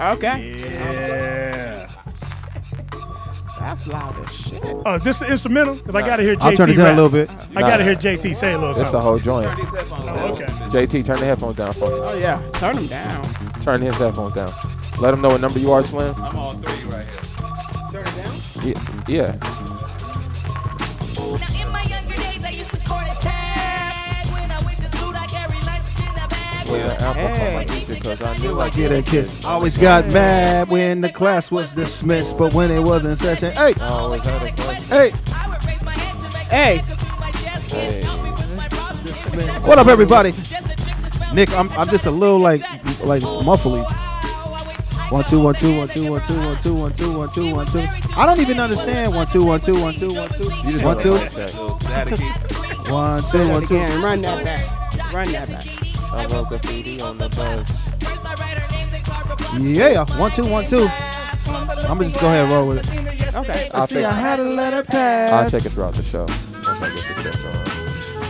Okay. Yeah. That's loud as shit. Oh, is this the instrumental? Because I got to hear JT I'll turn it down rap. a little bit. I got to hear JT say a little It's something. the whole joint. Turn these headphones down. Oh, okay. JT, turn the headphones down for me. Oh, yeah. Turn them down. Turn his headphones down. Let him know what number you are, Slim. I'm on 3 right here. Turn it down? Yeah. Now in my younger days I used to court a tag. When I went to school I carried lunch in a bag. With an apple for my teacher, because I knew I Get a kiss. Always got mad when the class was dismissed, but when it was in session, hey, always had a question. hey. I would raise my hand to make Hey. a to my chest. Hey. Help me with my problems. What up, everybody? Just a chick that smelled Nick, I'm just a little like muffly. 1 2 1 2 1 2 1 2 1 2 1 2 1 2 1 2. I don't even understand 1 2 1 2 1 2 1 2. You just 1 2 wanna check. Little staticky. 1 2 1 2. Again, run that back. Run that back. I wrote graffiti on the bus. Yeah, 1 2 1 2. I'm gonna just go ahead and roll with it. Okay. I'll See, take, I had to let her I'll pass. take it throughout the show. Once I get this stuff going.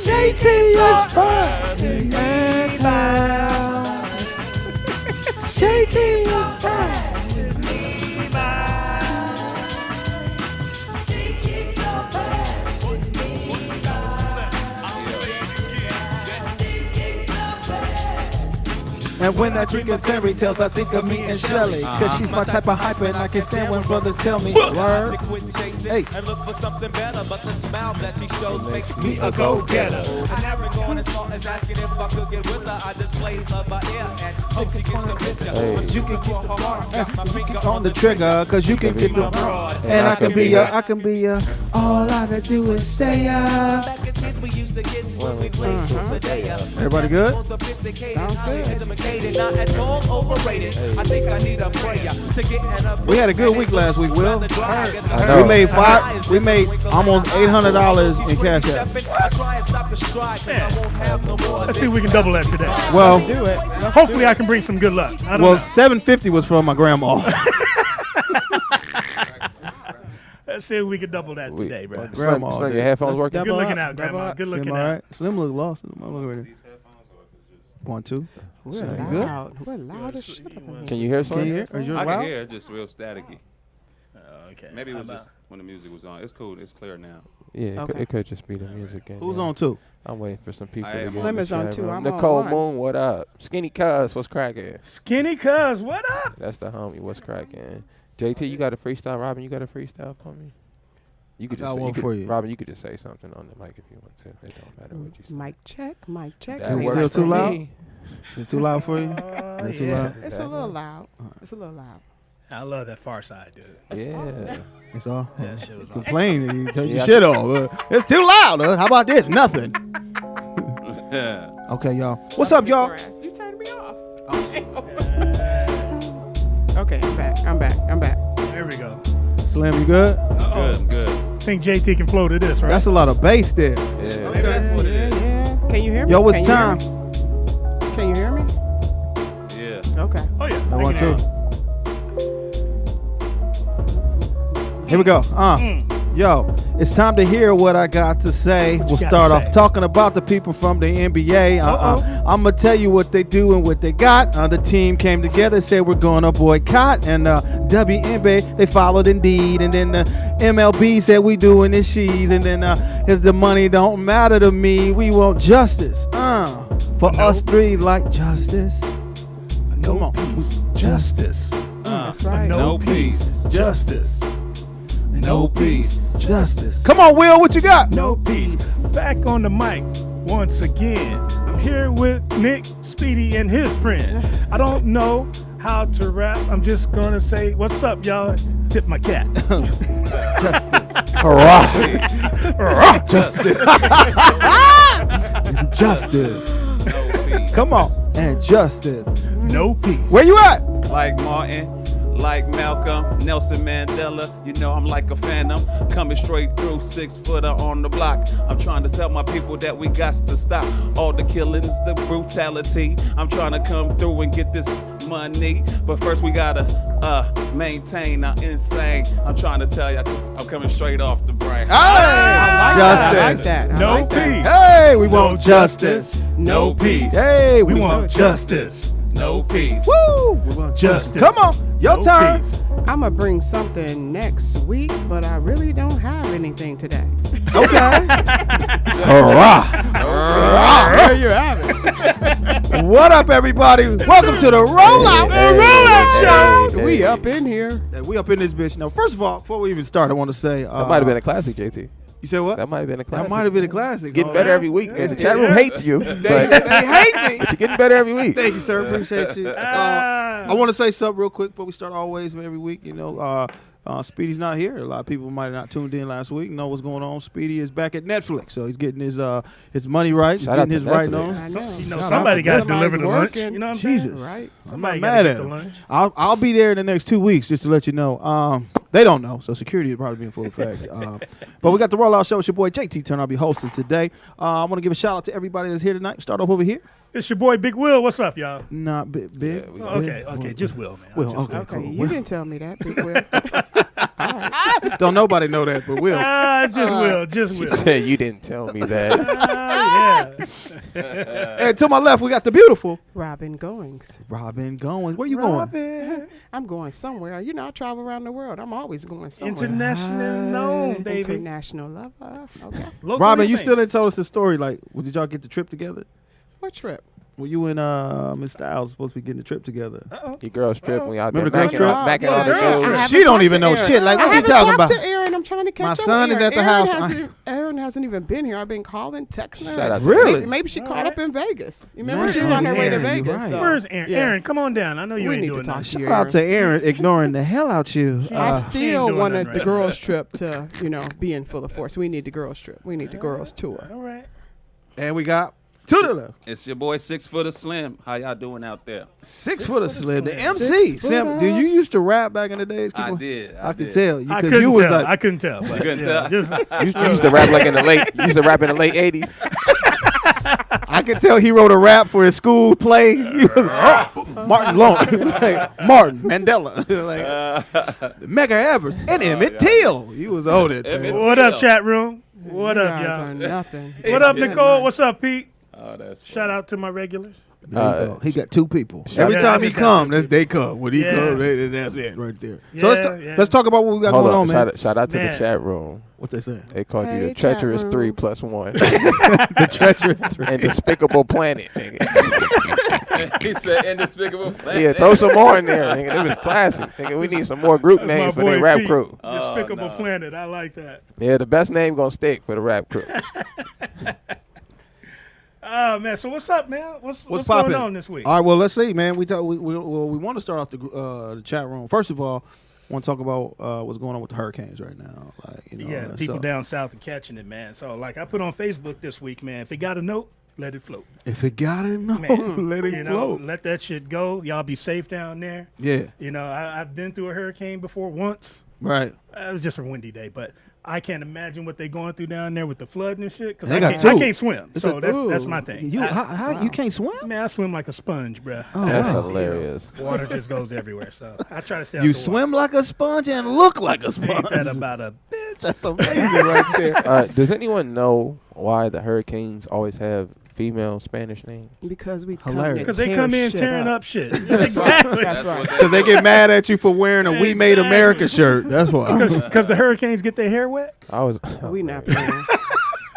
JT is fast. JT is fast. And when I drink of fairy tales, I think of me and Shelly. Cause she's my type of hyper and I can stand when brothers tell me. Word. Hey. And look for something better, but the smile that she shows makes Me a go-getter. I never gone as far as asking if I could get with her. I just play love by ear and hope she gets the picture. Hey. But you can get the heart, got my finger On the trigger, cause you can get the and I can be ya. All I gotta do is stay up. back as kids we used to kiss when we played truth or dare. Everybody good? Sounds good. Educated, not at all overrated. I think I need a prayer to get an We had a good week last week, Will. I know. We made almost $800 in cash app. Let's see if we can double that today. Well, Do it. Let's Hopefully do I it. can bring some good luck. I don't well, know. $750 was from my grandma. Let's see if we can double that today, bro. Grandma Slim, did. your headphones Let's working? Good double looking up, out, double Grandma. up. Good Slim, looking all out. right. Slim look lost. Look at it. 1 2. We're You good? loud. We're loud as shit up in here. Can you hear Can you Slim? hear? Are yours I loud? can hear it, just real staticky. Okay. Maybe it was How just when the music was on. It's cool. It's clear now. Yeah, Okay. it could just be the music. Game. Who's on 2? I'm waiting for some people I to am get on. in the Slim is on chat 2. room. I'm on Nicole 1. Moon, what up? Skinny Cuz, what's cracking? Skinny Cuz, what up? That's the homie, what's cracking? JT, you got a freestyle? Robin, you got a freestyle for me? You could I got just say, one for you. Robin, you could just say something on the mic if you want to. It don't matter what you say. Mic check. Mic check. That Is it works still for too loud? me. Is it too loud for you? Is it too loud? It's a little loud. It's a little loud. I love that Far Side, dude. Yeah. It's all. That shit was awesome. Complain and you turn your Yeah. shit off. It's too loud. How about this? Nothing. Yeah. Okay, y'all. What's up, y'all? You turned me off. Okay, I'm back. There we go. Slim, you good? Good. I'm good. I think JT can flow to this, right? That's a lot of bass there. Yeah. Maybe that's what it is. Yeah. Can you hear me? Yo, it's Can you hear time. me? Can you hear me? Yeah. Okay. Oh, yeah. I I want can to. hear Here we go. Yo, it's time to hear what I got to say. We'll you gotta start off say? talking about the people from the NBA. I'm going to tell you what they do and what they got. The team came together, said we're going to boycott. And WNBA, they followed indeed. And then the MLB said we doing this she's. And then if the money don't matter to me, we want justice. For us three, like justice. Come on. Justice. That's right. No peace. Justice. No peace. Justice. Come on, Will, what you got? No peace. Back on the mic once again. I'm here with Nick, Speedy, and his friend. I don't know how to rap. I'm just gonna say, "What's up, y'all?" Tip my cat. Hurrah. Justice. Justice. No peace. Come on. And justice. No peace. Where you at? Like Martin, like Malcolm, Nelson Mandela. You know I'm like a phantom, coming straight through, 6-footer on the block. I'm trying to tell my people that we got to stop all the killings, the brutality. I'm trying to come through and get this money, but first we gotta maintain our insane. I'm trying to tell you, I'm coming straight off the brain. Hey, I justice. like that. I No like that. peace. Hey, we No want justice. No peace. Hey, We we want want justice. no peace. Woo! We want Justice. Come on, your No turn. peace. I'm going to bring something next week, but I really don't have anything today. Okay. Hurrah! There you have it. What up, everybody? Welcome to the rollout. Hey, rollout show. hey, We hey. up in here. We up in this bitch. Now, first of all, before we even start, I want to say That might have been a classic, JT. You said what? That might have been a classic. That might have been a classic. Getting Oh, better yeah. every week. Yeah. The chat room hates you, They but hate me. you're getting better every week. Thank you, sir. Appreciate you. I want to say something real quick before we start. Always every week, you know, Speedy's not here. A lot of people might have not tuned in last week. Know what's going on. Speedy is back at Netflix, so he's getting his money right. He's Shout out getting to his right Netflix. on. I know. You know, Shout somebody out got to to deliver the lunch. working. You know what I'm Jesus. saying? Right. I'm Somebody not gotta mad get at the him. lunch. I'll be there in the next 2 weeks just to let you know. They don't know, so security will probably be in full effect. But we got the Rollout Show. It's your boy JT Turner. I'll be hosting today. I want to give a shout out to everybody that's here tonight. Start off over here. It's your boy Big Will. What's up, y'all? Not big. Yeah, we Oh, Big. okay, just Will, man. Will. Just Okay, Okay, cool. you didn't tell me that, Big Will. Don't nobody know that, but Will. It's just Will, just She Will. said you didn't tell me that. Yeah. And to my left, we got the beautiful Robin Goings. Robin Goins. Where you going? Robin, I'm going somewhere. You know, I travel around the world. I'm always going somewhere. international known, baby. International lover. Okay. Locally Robin, you famous. still didn't tell us the story. Like, did y'all get the trip together? What trip? Well, you and Miss Styles supposed to be getting the trip together. Uh-oh. Your girls trip when y'all there Remember the macking girls on, trip? macking on the girls nose. trip. I haven't She don't talked even to know Aaron. shit. Like, I what you haven't talking talked about? to Aaron. I'm trying to catch My up son with is at the Aaron. house. Aaron hasn't even been here. I've been calling, texting her. Shout out to Really? Maybe she caught up in Vegas. You remember Man, she was on her way to Aaron, you're Vegas. right. So, Where's Aaron? yeah. Aaron, come on down. I know you We ain't need to doing talk nothing. to Shout out to Aaron ignoring the hell out you. I She ain't still doing wanted nothing the right. girls trip to, be in full force. We need the girls trip. We need the girls tour. All right. And we got to the left. It's your boy 6 Footer Slim. How y'all doing out there? 6 foot of Slim, the Slim. MC. 6 Sim, footer. do you used to rap back in the days? I People- did. I could did. tell you I because couldn't you was tell. like, I couldn't tell. But couldn't yeah, tell? just- You used to rap like in the late. You used to rap in the late '80s. I could tell he wrote a rap for his school play. He was Martin Long, like, Martin Mandela, like Mega Evers, and Emmett Till. He was on it. Emmett man. What up, chat room? What You up, guys y'all? are nothing. What up, Yeah. Nicole? What's up, Pete? Oh, that's Shout out to my regulars. There you go. He got two people. Shout Every out. time Yeah, he I got come, two they come. When he Yeah. come, that's it right there. Yeah, So yeah. let's talk about what we got Hold going on. on, man. Shout out to Man. the chat room. What they saying? They called you Hey, the chat treacherous room. 3 plus 1 The treacherous three. and despicable planet. Nigga. he said indespicable. Yeah, throw some more in there. Nigga. It was classic. Nigga, we need some more group That's my names for boy the rap Pete. crew. Despicable no. Planet. I like that. Yeah, the best name gonna stick for the rap crew. Oh man, so what's up, man? What's poppin'? going on this week? All right, well, let's see, man. We want to start off the chat room. First of all, want to talk about what's going on with the hurricanes right now. Like, Yeah, the people down south are catching it, man. So like I put on Facebook this week, man. If it got a note, let it float. If it got it, no, Man, let it you float. know, let that shit go. Y'all be safe down there. Yeah, You know, I've been through a hurricane before once. right. It was just a windy day, but I can't imagine what they're going through down there with the flooding and shit. Because They I, got I two. can't swim, It's so a- that's ooh. my thing. You you can't swim? Man, I swim like a sponge, bruh. Oh, That's wow. hilarious. Water just goes everywhere, so I try to stay out You the water. swim like a sponge and look like a Ain't sponge. that about a bitch? That's amazing right there. Does anyone know why the Hurricanes always have female Spanish names? Because we come Hilarious. in Because they come in shit tearing up. up shit. That's Exactly. That's right. Because they get mad at you for wearing a "We Made Exactly. America" shirt. That's why. Because the hurricanes get their hair wet. I was We not playing.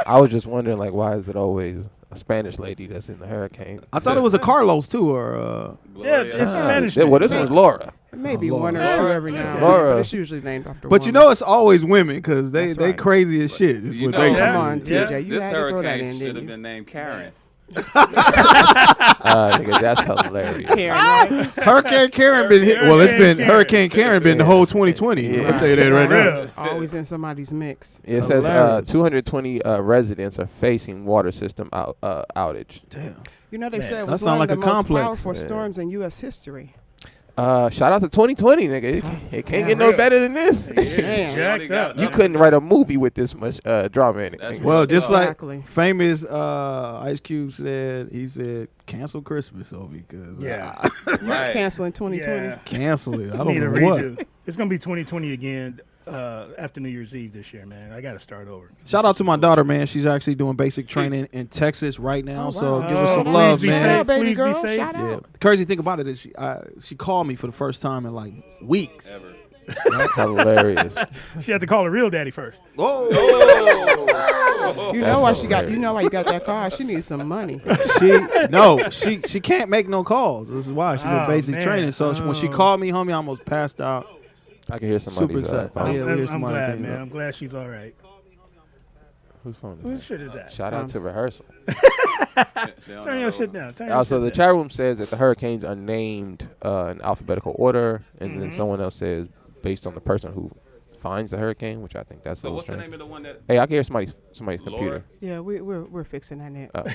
I was just wondering, like, why is it always a Spanish lady that's in the hurricane? I thought it was a Carlos too, or Yeah, it's Spanish. Well, this one's Laura. Maybe Lord. one or two every now and then, Laura. but it's usually named after but one. you know it's always women because they That's they right. crazy as shit. is You what know, they Come do. on, Yeah. TJ. You this had to throw that hurricane in, should didn't have you? been named Karen. Nigga, that's hilarious. Karen, right? Hurricane Karen been hit. Well, it's been Karen. Hurricane Karen been the whole 2020. Yeah. I'll say that right For now. real. Always in somebody's mix. It says Hilarious. 220 residents are facing water system outage. Damn. You know, they Man, said it that was sound one like of a the most complex. powerful Yeah. storms in U.S. history. Shout out to 2020, nigga. It can't get no real. better than this. Damn. Jacked up. You couldn't write a movie with this much drama in it. That's nigga. Well, just Exactly. like famous Ice Cube said, he said, cancel Christmas, because Yeah. You're Right. canceling 2020. Yeah. cancel it. I Need a don't know what. redo. It's gonna be 2020 again. after New Year's Eve this year, man. I got to start over. Shout out to my daughter, man. She's actually doing basic training in Texas right now. Oh, So wow. give her some Please love, be man. safe. Shout out, baby Please be girl. safe. Shout Yeah. out. The crazy thing about it is she called me for the first time in like weeks. Hilarious. She had to call her real daddy first. Oh, You know why she got? You know why you got that car? She needs some money. she can't make no calls. This is why she's doing basic man. training. So when she called me, homie, I almost passed out. I can hear Super somebody's excited. phone. Yeah, we hear I'm somebody glad, getting man. up. I'm glad she's all right. Whose phone Whose is that? shit is that? Shout out to rehearsal. Turn your shit down. Turn your Also, shit the down. chat room says that the hurricanes are named in alphabetical order, and then someone else says based on the person who finds the hurricane, which I think that's a So little what's the strange. name of the one that? Hey, I can hear somebody's Laura? computer. Yeah, we're fixing that now. Oh.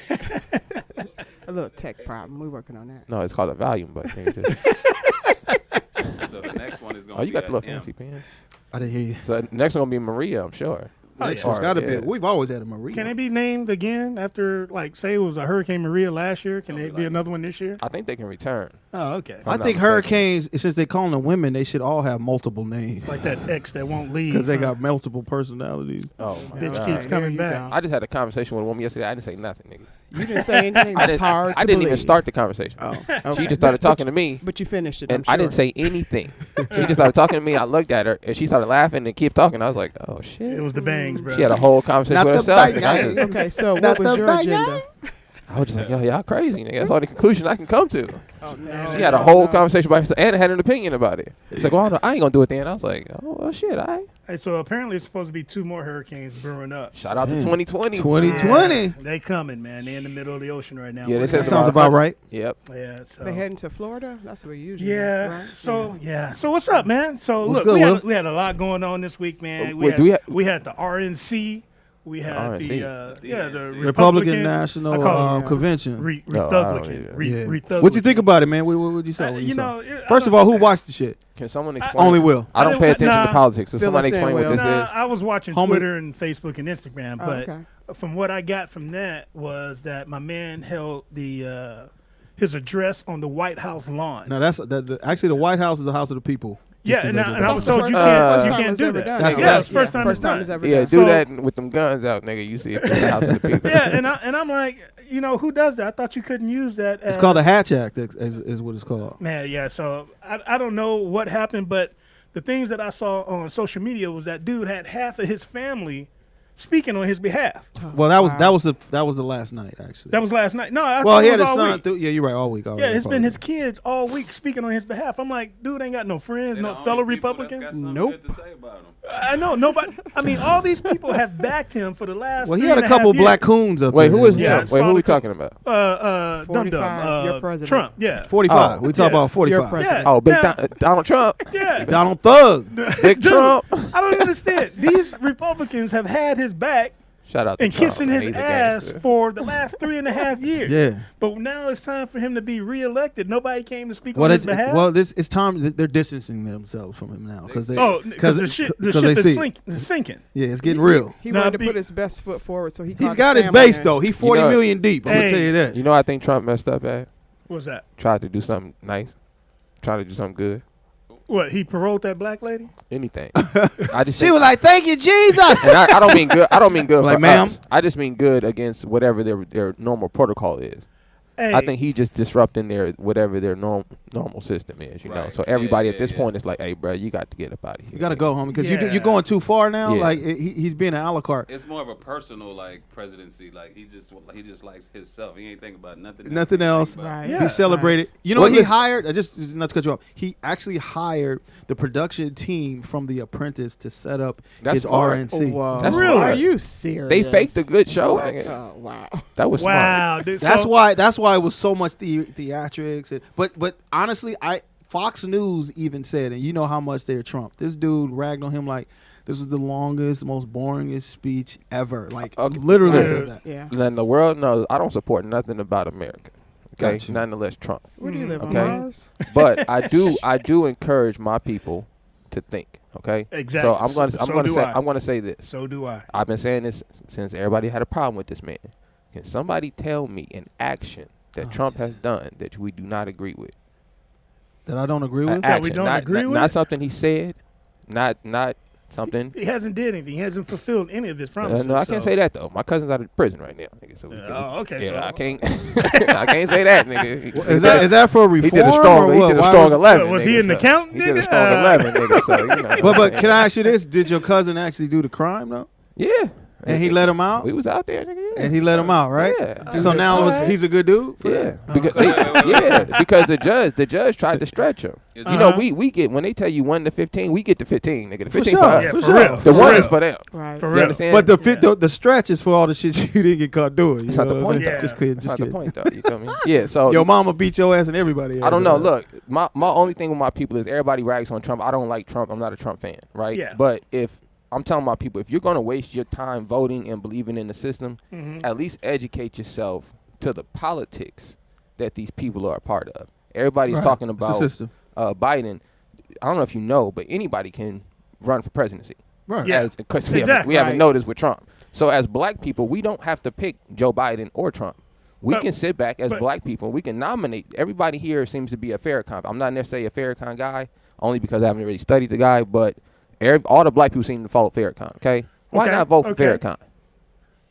A little tech problem. We're working on that. No, it's called a volume, but nigga, just, So the next one is going oh, to you be got the little M. fancy pen. I didn't hear you. So the next one gonna be Maria, I'm sure. Next yeah. one's got to Yeah. be. We've always had a Maria. Can it be named again after, like, say it was a Hurricane Maria last year? Can it be another one this year? I think they can return. Oh, okay. I not think mistaken. hurricanes, since they call them women, they should all have multiple names Like that ex that won't leave. because they got multiple personalities. Oh my Bitch God. keeps coming There you back. go. I just had a conversation with a woman yesterday. I didn't say nothing, nigga. You didn't say anything. I That's didn't, hard I to didn't even believe. start the conversation. Oh, She okay. just started talking to me, But you finished it. and I'm sure. I didn't say anything. She just started talking to me. I looked at her, and she started laughing and kept talking. I was like, oh, shit. It was the bangs, bro. She had a whole conversation Not with the herself. bang and I gang. just- Okay, so Not what was the your bang agenda? I was just like, yo, y'all crazy, nigga. That's the only conclusion I can come to. Oh, no. She had a whole conversation about herself and had an opinion about it. It's like, well, I ain't gonna do it then. I was like, oh, well, shit, all right. Hey, so apparently it's supposed to be 2 more hurricanes brewing up. Shout out to Damn. 2020. 2020. They coming, man. They in the middle of the ocean right now. Yeah, they said That sounds about right. Yep. Yeah, so. They heading to Florida? That's where you usually Yeah. go, right? So So what's up, man? So What's look, good, Will? we had a lot going on this week, man. Wait, do we have- we had the RNC. We had RNC. the Republican National I call it, Convention. No, I don't Republican. Yeah. What you think about it, man? What would you say? What you saw? know, I First of don't- all, who watched the shit? Can someone explain? Only Will. I don't pay attention to Nah. politics, so Fill somebody us in, explain what Will. this is. I was watching Homie- Twitter and Facebook and Instagram, Oh, but okay. from what I got from that was that my man held his address on the White House lawn. No, that's actually the White House is the house of the people. Yeah, Just to and make I, it and I clear. was told you First can't time do it's that. ever done. That's- Yeah, it's the first time First it's time done. it's ever Yeah, done. do So- that with them guns out, nigga. You see if it's the house of the people. Yeah, and I'm like, who does that? I thought you couldn't use that. It's called a Hatch Act, is what it's called. Man, yeah. So I don't know what happened, but the things that I saw on social media was that dude had half of his family speaking on his behalf. Well, that was the last night actually. That was last night. No, I well, thought he it had was his all son. week. Through, yeah, you're right. All week. Yeah, it's been his kids all week speaking on his behalf. I'm like, dude ain't got no friends, They're the no only fellow people that's got Republicans. something Nope. good to say about him. I know nobody. I mean, all these people have backed him for the last. Well, he 3.5 had a couple years. black coons up Wait, there. who is Yeah, him? it's Wait, who we Father talking about? Dum 45, your Dum, president. Trump. Yeah. 45. Oh, we talk yeah. about 45. Your president. Yeah. Oh, big Now- Donald Trump, Yeah. Donald Thug. Big Dude, Trump. I don't understand. These Republicans have had his back Shout out to and Trump, kissing man. his He's a ass gangster. for the last 3.5 years. Yeah. But now it's time for him to be reelected. Nobody came to speak on his behalf. It's time that they're distancing themselves from him now because because the ship is sinking. Yeah, it's getting real. He Nah, wanted to be- put his best foot forward, so he He's called got his family base in. though. He's 40 know- million deep. I'm gonna Hey. tell you that. You know, I think Trump messed up at. What's that? Tried to do something nice. Tried to do something good. What, he paroled that black lady? Anything. I just She think- was like, "Thank you, Jesus." and I don't mean good. I don't mean good Like, for ma'am? us. I just mean good against whatever their normal protocol is. Hey, I think he just disrupting their whatever their normal system is. You know, Right. so everybody Yeah, at this yeah, point is like, "Hey, bro, you got to get up out of here. You gotta go home because Yeah. you're going too far now. Yeah. Like he's being an a la carte. It's more of a personal presidency. Like he just likes himself. He ain't thinking about nothing. Nothing else. Right. Yeah. He celebrated. You know Well, what he listen- hired? Just not to cut you off. He actually hired the production team from The Apprentice to set up That's his smart. RNC. Whoa. That's Really? Are you serious? They faked a good show. What? nigga. Oh, wow. That was smart. wow. Dude, That's so- why it was so much theatrics. But honestly, Fox News even said, and you know how much they're Trump. This dude ragged on him like this was the longest, most boringest speech ever. Like Okay. literally Yeah. said that. Yeah. Then the world knows I don't support nothing about America. Okay, Gotcha. nonetheless, Trump. Where do you live, Okay. on Mars? But I do encourage my people to think. Okay. Exactly. So I'm gonna say this. So do I. I've been saying this since everybody had a problem with this man. Can somebody tell me an action that Trump has done that we do not agree with? That I don't agree An with. That we action, don't not, agree not, with? not something he said, not something. He hasn't did anything. He hasn't fulfilled any of his promises. No, I can't say that though. My cousin's out of prison right now, nigga. So okay. Yeah, So I can't. I can't say that, nigga. Is that for reform? He did a strong. or He what? did a Why strong 11. was nigga, he in the so count, He did a nigga? strong 11, nigga. So you know. But can I ask you this? Did your cousin actually do the crime though? Yeah. And he let him out? We was out there, nigga. Yeah. And he let him out, right? Yeah. So now he's a good dude? Yeah, because because the judge tried to stretch him. You know, we get when they tell you 1 to 15, we get to 15, nigga. The 15 for us. Yeah, For for sure. real. The For one real. is for them. Right. For You real. understand? But the stretch is for all the shit you didn't get caught doing. That's not the point, though. Just kidding. That's Just not the kidding. point, though. You feel me? Yeah. So Your mama beat your ass and everybody else. I don't know. Look, my only thing with my people is everybody rags on Trump. I don't like Trump. I'm not a Trump fan, right? Yeah. But if I'm telling my people, if you're going to waste your time voting and believing in the system, at least educate yourself to the politics that these people are a part of. Everybody's talking It's a about system. Biden. I don't know if you know, but anybody can run for presidency. Right. Yeah. Because Exactly. we haven't Right. noticed with Trump. So as black people, we don't have to pick Joe Biden or Trump. We But- can sit back as but- black people. We can nominate. Everybody here seems to be a Farrakhan. I'm not necessarily a Farrakhan guy, only because I haven't really studied the guy, but all the black people seem to follow Farrakhan, okay? Why Okay, not vote for okay. Farrakhan?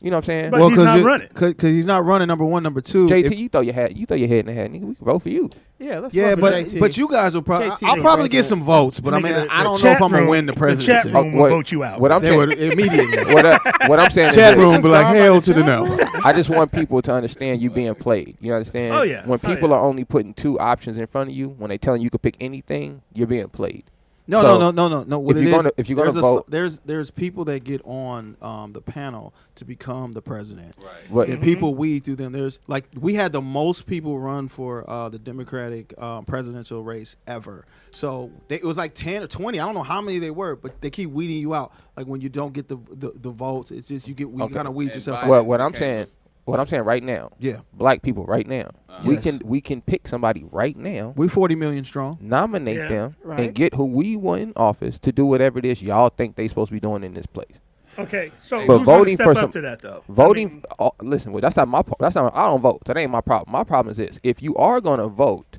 You know what I'm saying? But he's not running. Because he's not running, number one. Number two. JT, you throw your head in the hat, nigga. We can vote for you. Yeah, let's Yeah, vote for but JT. you guys will probably. JT I'll for probably get president. some votes, but I mean, Nigga, I the don't know if chat I'm gonna room- win the The presidency. chat room will vote you out. What I'm They saying, would immediately. what I'm saying Chat is room this. be like, hell to the no. I just want people to understand you being played. You understand? Oh, yeah. When Oh, people yeah. are only putting two options in front of you, when they telling you could pick anything, you're being played. No. What if it you're is, gonna- if you're gonna there's a- vote- there's people that get on the panel to become the president. Right. What? And people weed through them. There's like we had the most people run for the Democratic presidential race ever. So it was like 10 or 20. I don't know how many they were, but they keep weeding you out. Like when you don't get the votes, it's just you Okay. kind of weed And yourself Biden out. Well, what I'm became- saying, right now, Yeah, black people right now, Yes. we can pick somebody right now, we 40 million strong. nominate Yeah. them, Right. and get who we want in office to do whatever it is y'all think they supposed to be doing in this place. Okay, so But who's voting gonna for step some- up to that though? Voting, listen, well, that's not my. That's not. I don't vote. So that ain't my problem. My problem is this: if you are gonna vote,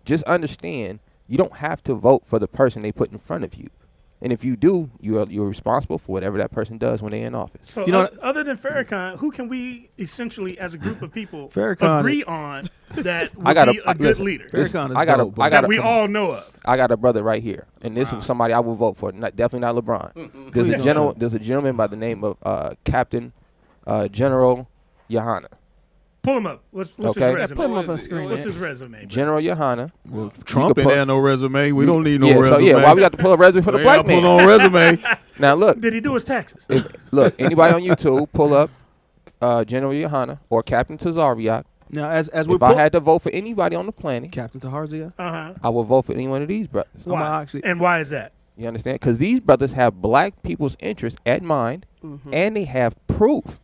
just understand you don't have to vote for the person they put in front of you. And if you do, you're responsible for whatever that person does when they're in office. So You know- other than Farrakhan, who can we essentially, as a group of people, Farrakhan- agree on that would I got be a good listen, leader this- Farrakhan is I got dope, a, but- I got that a, we all know of? I got a brother right here, and this is somebody I will vote for. Definitely not LeBron. There's a gentleman by the name of Captain General Yohana. Pull him up. What's Okay. his Yeah, resume? put him up on screen. What's man. his resume? bro? General Yohana. Well, Trump could ain't put- had no resume. We don't need no yeah, resume. so yeah, why we got to pull a resume for the black man? Pull on resume. Now look, Did he do his taxes? look. Anybody on YouTube, pull up General Yohana or Captain Tazariak. Now, as we If I had to vote for anybody on the planet, Captain Taharzia, Uh-huh. I would vote for any one of these brothers. Why? actually- And why is that? You understand? Because these brothers have black people's interests at mind, and they have proof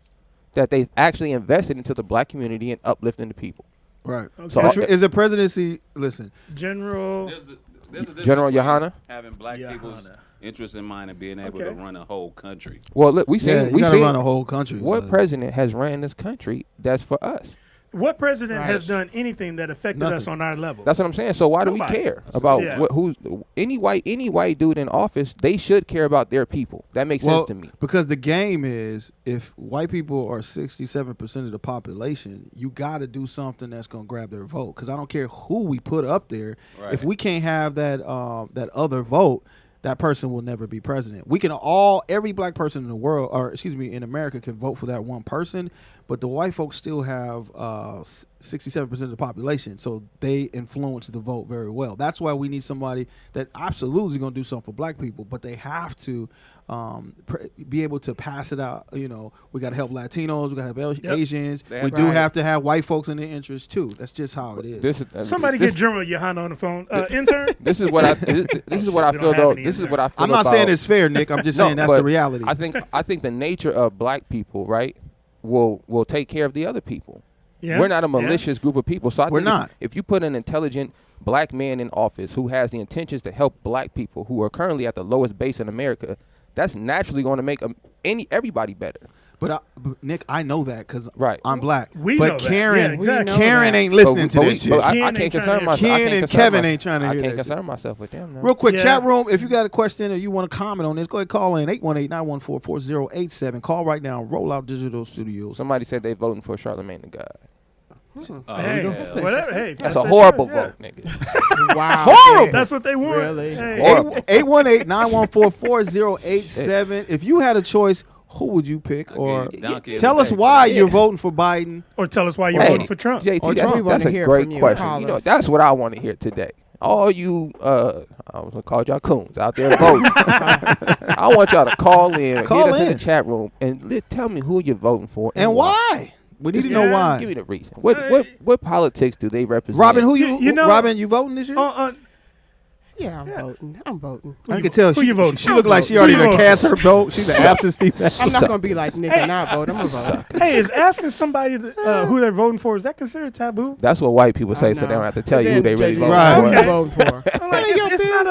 that they've actually invested into the black community and uplifting the people. right. So Okay. Is a presidency? Listen, General. There's a difference General between Yohana? having black people's Yohana. interests in mind and being able Okay. to run a whole country. Well, look, we yeah, seen you we gotta seen run a whole country. what so- president has ran this country that's for us. What president Right. has done anything that affected Nothing. us on our level? That's what I'm saying. So why do we Nobody. care about Yeah. who's any white dude in office? They should care about their people. That makes sense to me. Because the game is, if white people are 67% of the population, you got to do something that's going to grab their vote. Because I don't care who we put up there. Right. If we can't have that other vote, that person will never be president. We can every black person in the world, or excuse me, in America can vote for that one person, but the white folks still have 67% of the population, so they influence the vote very well. That's why we need somebody that absolutely is going to do something for black people, but they have to be able to pass it out. You know, we got to help Latinos, we got to help Asians. They We have- do Right. have to have white folks in their interest too. That's just how it is. This is Somebody this, get General Yohana on the phone. Intern? This is what I this is what I We feel don't have though. any This is in what I feel. I'm not about, saying it's fair, Nick. I'm just No, saying that's but the reality. I think the nature of black people, right, will take care of the other people. Yeah. We're not a Yeah. malicious group of people. So I We're think not. If you put an intelligent black man in office who has the intentions to help black people who are currently at the lowest base in America, that's naturally going to make everybody better. But Nick, I know that because Right. I'm black. We but know that. Karen, Yeah, exactly. Karen ain't listening to But this shit. I Ken can't ain't concern trying to- myself. Ken and Kevin ain't trying to I hear can't that concern myself with them. No. Real quick, Yeah. chat room, if you got a question or you want to comment on this, go ahead and call in 818-914-4087. Call right now. Roll Out Digital Studios. Somebody said they voting for Charlamagne the God. Hey, That's whatever. Hey, That's a horrible yeah. vote, nigga. Wow. Horrible. That's what they want. Really? Hey. Horrible. 818-914-4087. If you had a choice, who would you pick? Or Donkey tell us today. why you're voting for Biden. Or tell us why you're Hey, voting for Trump. JT, Or that's, we wanna that's a hear great from you. question. Call You know, us. that's what I want to hear today. All you, I was gonna call y'all coons out there voting. I want y'all to call in, Call get us in in. the chat room, and tell me who you're voting for And why? We need to know Yeah. why. Give me the reason. What politics do they represent? Robin, who You you know- Robin, you voting this year? Yeah, I'm voting. I'm voting. I can tell who she, you voting she for? look like she Who already you done voting cast for? her vote. She's an absentee. I'm not gonna be like Nick and not vote. I'm gonna vote. Hey, is asking somebody who they're voting for, is that considered taboo? That's what white people say, I so they know. don't have to tell you who And they then really JD, vote Right. Who for. you Okay. voting for? I'm like, your it's not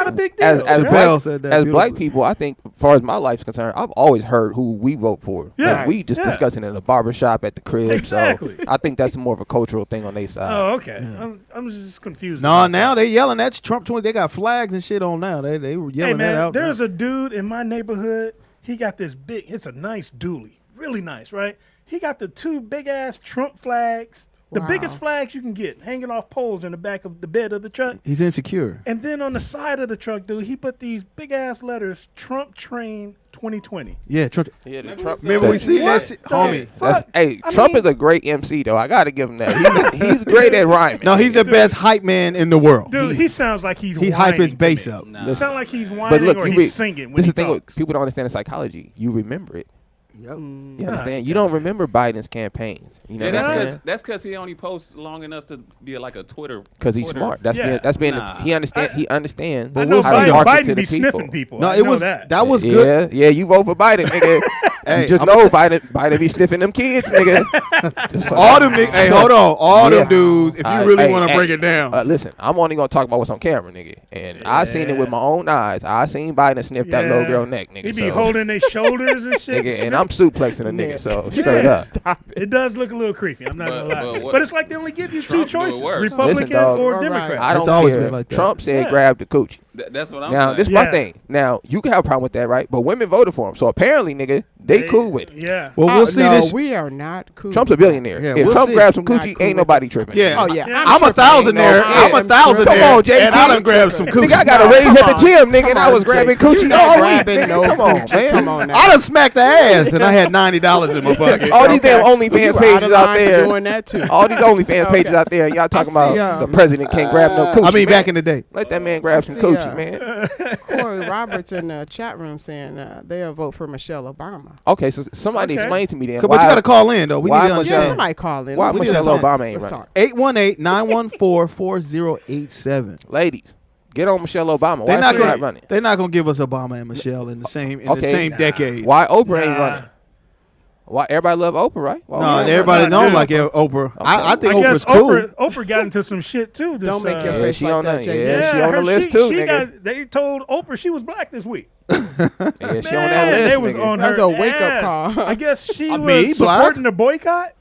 a big deal. As Chappelle right? said that As beautifully. black people, I think, as far as my life's concerned, I've always heard who we vote for. Yeah. Like, we just Yeah. discussing it in a barbershop at the crib. Exactly. So I think that's more of a cultural thing on their side. Oh, okay. I'm just confused. No, about now that. they yelling. That's Trump 20. They got flags and shit on now. They were Hey yelling man, that out. there's a dude in my neighborhood. He got this big. It's a nice dually, really nice, right? He got the two big ass Trump flags, the Wow. biggest flags you can get, hanging off poles in the back of the bed of the truck. He's insecure. And then on the side of the truck, dude, he put these big ass letters: Trump Train 2020. Yeah, Trump. Yeah, the Trump. Remember we that- seen What that shit, the homie. fuck? Hey, I Trump mean- is a great MC though. I gotta give him that. He's great at rhyming. No, he's the best hype man in the world. Dude, he sounds like he's He hype his whining to bass me. up. It sounds like he's But whining look, or you he's singing when this he is the thing. talks. People don't understand the psychology. You remember it. Yep. You understand? You don't remember Biden's campaigns. You know Yeah, what I'm that's saying? because he only posts long enough to be like a Twitter. Because he's Twitter- smart. That's Yeah. being. Nah. He understands. He understands. I know we'll see, Biden, though. market Biden to be the people. sniffing people. No, I it know was that. that was good. Yeah, you vote for Biden, nigga. Hey, you just I'm know Biden be sniffing them kids, nigga. All them, hey, hold on, all them Yeah. dudes. If you Hey, really hey, want to hey, break it down, listen, I'm only gonna talk about what's on camera, nigga. And I seen it with my own eyes. I seen Biden sniff that little Yeah. girl neck, nigga. He be so, holding their shoulders and shit. nigga, and I'm suplexing a nigga. So straight up. Stop it. It does look a little creepy. I'm not But- gonna lie. but what- But it's like they only give you Trump two do it choices: worse. Republican Listen, dog. or All right. Democrat. I don't It's always care. been like that. Trump said Yeah. grab the coochie. That's what I'm Now saying. this is my Yeah. thing. Now you can have a problem with that, right? But women voted for him, so apparently, nigga, they cool with it. Yeah. well, we'll see no, this. we are not cool. Trump's a billionaire. Yeah, if we'll Trump see. grabs some Not coochie, cool ain't with nobody tripping. Yeah. Oh yeah, Yeah. I'm a thousandaire. I I'm a am thousandaire. Come on, JT. And I done grabbed some Nigga, I coochie. got a raise at the Come gym, nigga, and I on, was grabbing JT. coochie You not all week. grabbing Nigga, no come on, coochie. man. Come on now. I done smacked the ass, and I had $90 in my pocket. All these damn You OnlyFans were pages of out line for there. doing that too. All these OnlyFans Okay. pages out there. Y'all talking I see, about the president can't grab no coochie. I mean, man. back in the day. Let that man grab some see, coochie, man. Corey Roberts in the chat room saying they'll vote for Michelle Obama. Okay, so somebody Okay. explain to me then. But you got to call in though. We why need to Michelle- Yeah, understand. somebody call in. Why Let's Michelle talk. Obama ain't Let's running? talk. 818-914-4087. Ladies, get on Michelle Obama. They're Why not she gonna. not running? They're not gonna give us Obama and Michelle in the same Okay. the same decade. Why Oprah ain't Nah. running? Why everybody love Oprah, right? Why No, Oprah ain't everybody Nah, don't dude. like Oprah. I think I guess Oprah's cool. Oprah got into some shit too. This, Don't make your Yeah, face she like on that, that. JT. Yeah, she on the list too, she nigga. They told Oprah she was black this week. running? Yeah, she on Man, that list, they was nigga. on That's her a wake-up ass. call. I guess she I was mean, black. supporting the boycott.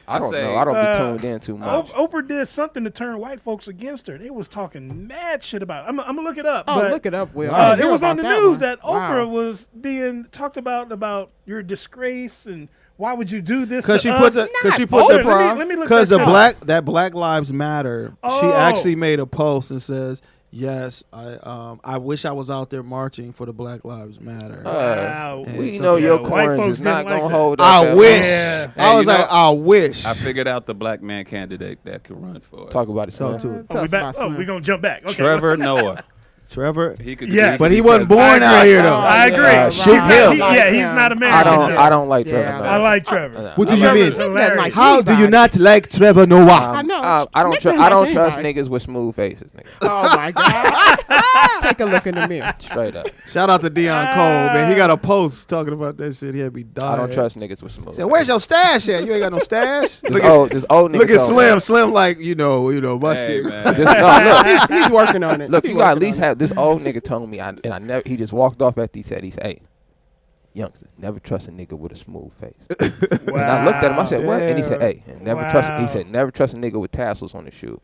I don't say, know. I don't be uh, tuned in too much. Oprah did something to turn white folks against her. They was talking mad shit about it. I'm gonna look it up. Oh, but, look it up, Will. it was on the news that Oprah Wow. was being talked about your disgrace and why would you do this? Because to she us? put the Oprah, let me look because the that up. Black Lives Matter. She Oh. actually made a post and says, "Yes, I wish I was out there marching for the Black Lives Matter." Wow. We Yeah, know your yeah, white corns folks is not didn't like gonna that. hold. I up wish. Yeah. I Hey, was you like, know, I wish. I figured out the black man candidate that could run for us. Talk about it. Talk Slim. to it. Tell us about Slim. we gonna jump back. Okay. Trevor Noah. Trevor. He could. Yes. But he wasn't because- born out here though. I agree. Yeah, He's shoot not- him. he- yeah, he's not I American. don't. I don't like Yeah, Trevor. I Noah. I like Trevor. What do you Trevor's mean? hilarious. Like- How do you Anybody. not like Trevor Noah? I know. I don't. Nick Tr- didn't I don't like trust anybody. niggas with smooth faces, nigga. Oh my God! Take a look in the mirror. Straight up. Shout out to Deion Cole, man. He got a post talking about that shit. He had me die. I don't trust niggas with smooth. Said, "Where's your stash at? You ain't got no stash." This old nigga. Look at told me. Slim. Slim, like you know, my Hey, shit. man. This, no, look. He's working on it. Look, He you got at working least on it. have this old nigga told me, and I never. He just walked off after he said, "Hey, youngster, never trust a nigga with a smooth face. And I looked at him. I said, what? And he said, hey, and never trust. He said, never trust a nigga with tassels on his shoes.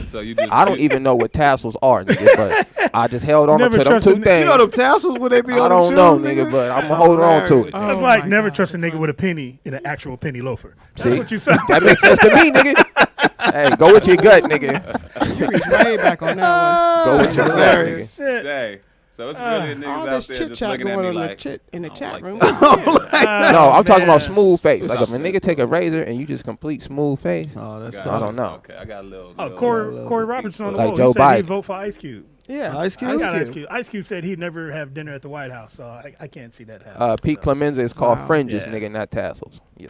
So you just I don't even know what tassels are, nigga, but I just held on to Never them trust two a nigga. things. You know them tassels when they be I on don't them know, shoes, nigga, but I'm gonna hold on to it. That's Oh like my never God. trust a nigga with a penny in an actual penny loafer. That's See? what you said. That makes sense to me, nigga. Hey, go with your gut, nigga. You reach way back on that Go with your gut, Hilarious. nigga. Shit. Hey, so it's really one. niggas All out this there chit just chat looking at going me on like, in the I don't chat like room. that. No, I'm talking man. about smooth face. Like if a nigga take a razor and you just complete smooth face, Oh, that's Gotcha. I don't know. Okay, I got a little. Oh, little- Corey Robertson on the Like wall. Joe He said he'd Biden. vote for Ice Cube. Yeah, Ice Cube? I got Cube. Ice Cube. Ice Cube said he'd never have dinner at the White House, so I can't see that happening. Pete Clemenza is called Wow. fringes, Yeah. nigga, not tassels. You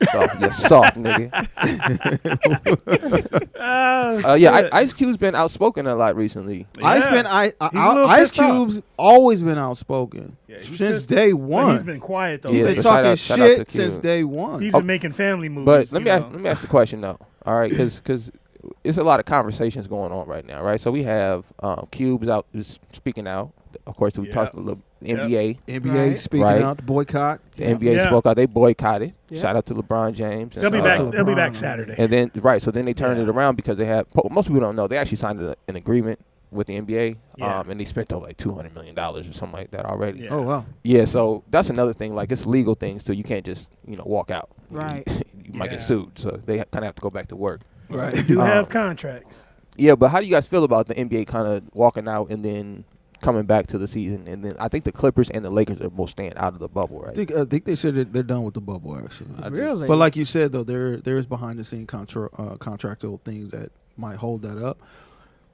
soft nigga. Yeah, Ice Cube's been outspoken a lot recently. Ice pissed off. Cube's always been outspoken Yeah, he's since pissed. day But one. he's been quiet though. Yeah, He's so been shout talking out to shit Cube. since day one. He's been making family movies. But let you me ask the question though. All right, because it's a lot of conversations going on right now, right? So we have Cube is speaking out. Of course, we Yeah. Uh, talked a little NBA. NBA Right. speaking Right. out the boycott. The NBA Yeah. spoke out. They boycotted. Yeah. Shout out to LeBron James. They'll be and, back. to They'll be back LeBron. Saturday. And then so then they turned Yeah. it around because they had most people don't know they actually signed an agreement with the NBA. Yeah. And they spent over like $200 million or something like that already. Yeah. Oh wow. Yeah, so that's another thing. Like it's legal things too. You can't just walk out. Right. You might Yeah. get sued. So they kind of have to go back to work. Right. They do have Um, contracts. Yeah, but how do you guys feel about the NBA kind of walking out and then coming back to the season? And then I think the Clippers and the Lakers are both staying out of the bubble, right? I think they said that they're done with the bubble actually. Really? But like you said though, there is behind the scene contractual things that might hold that up.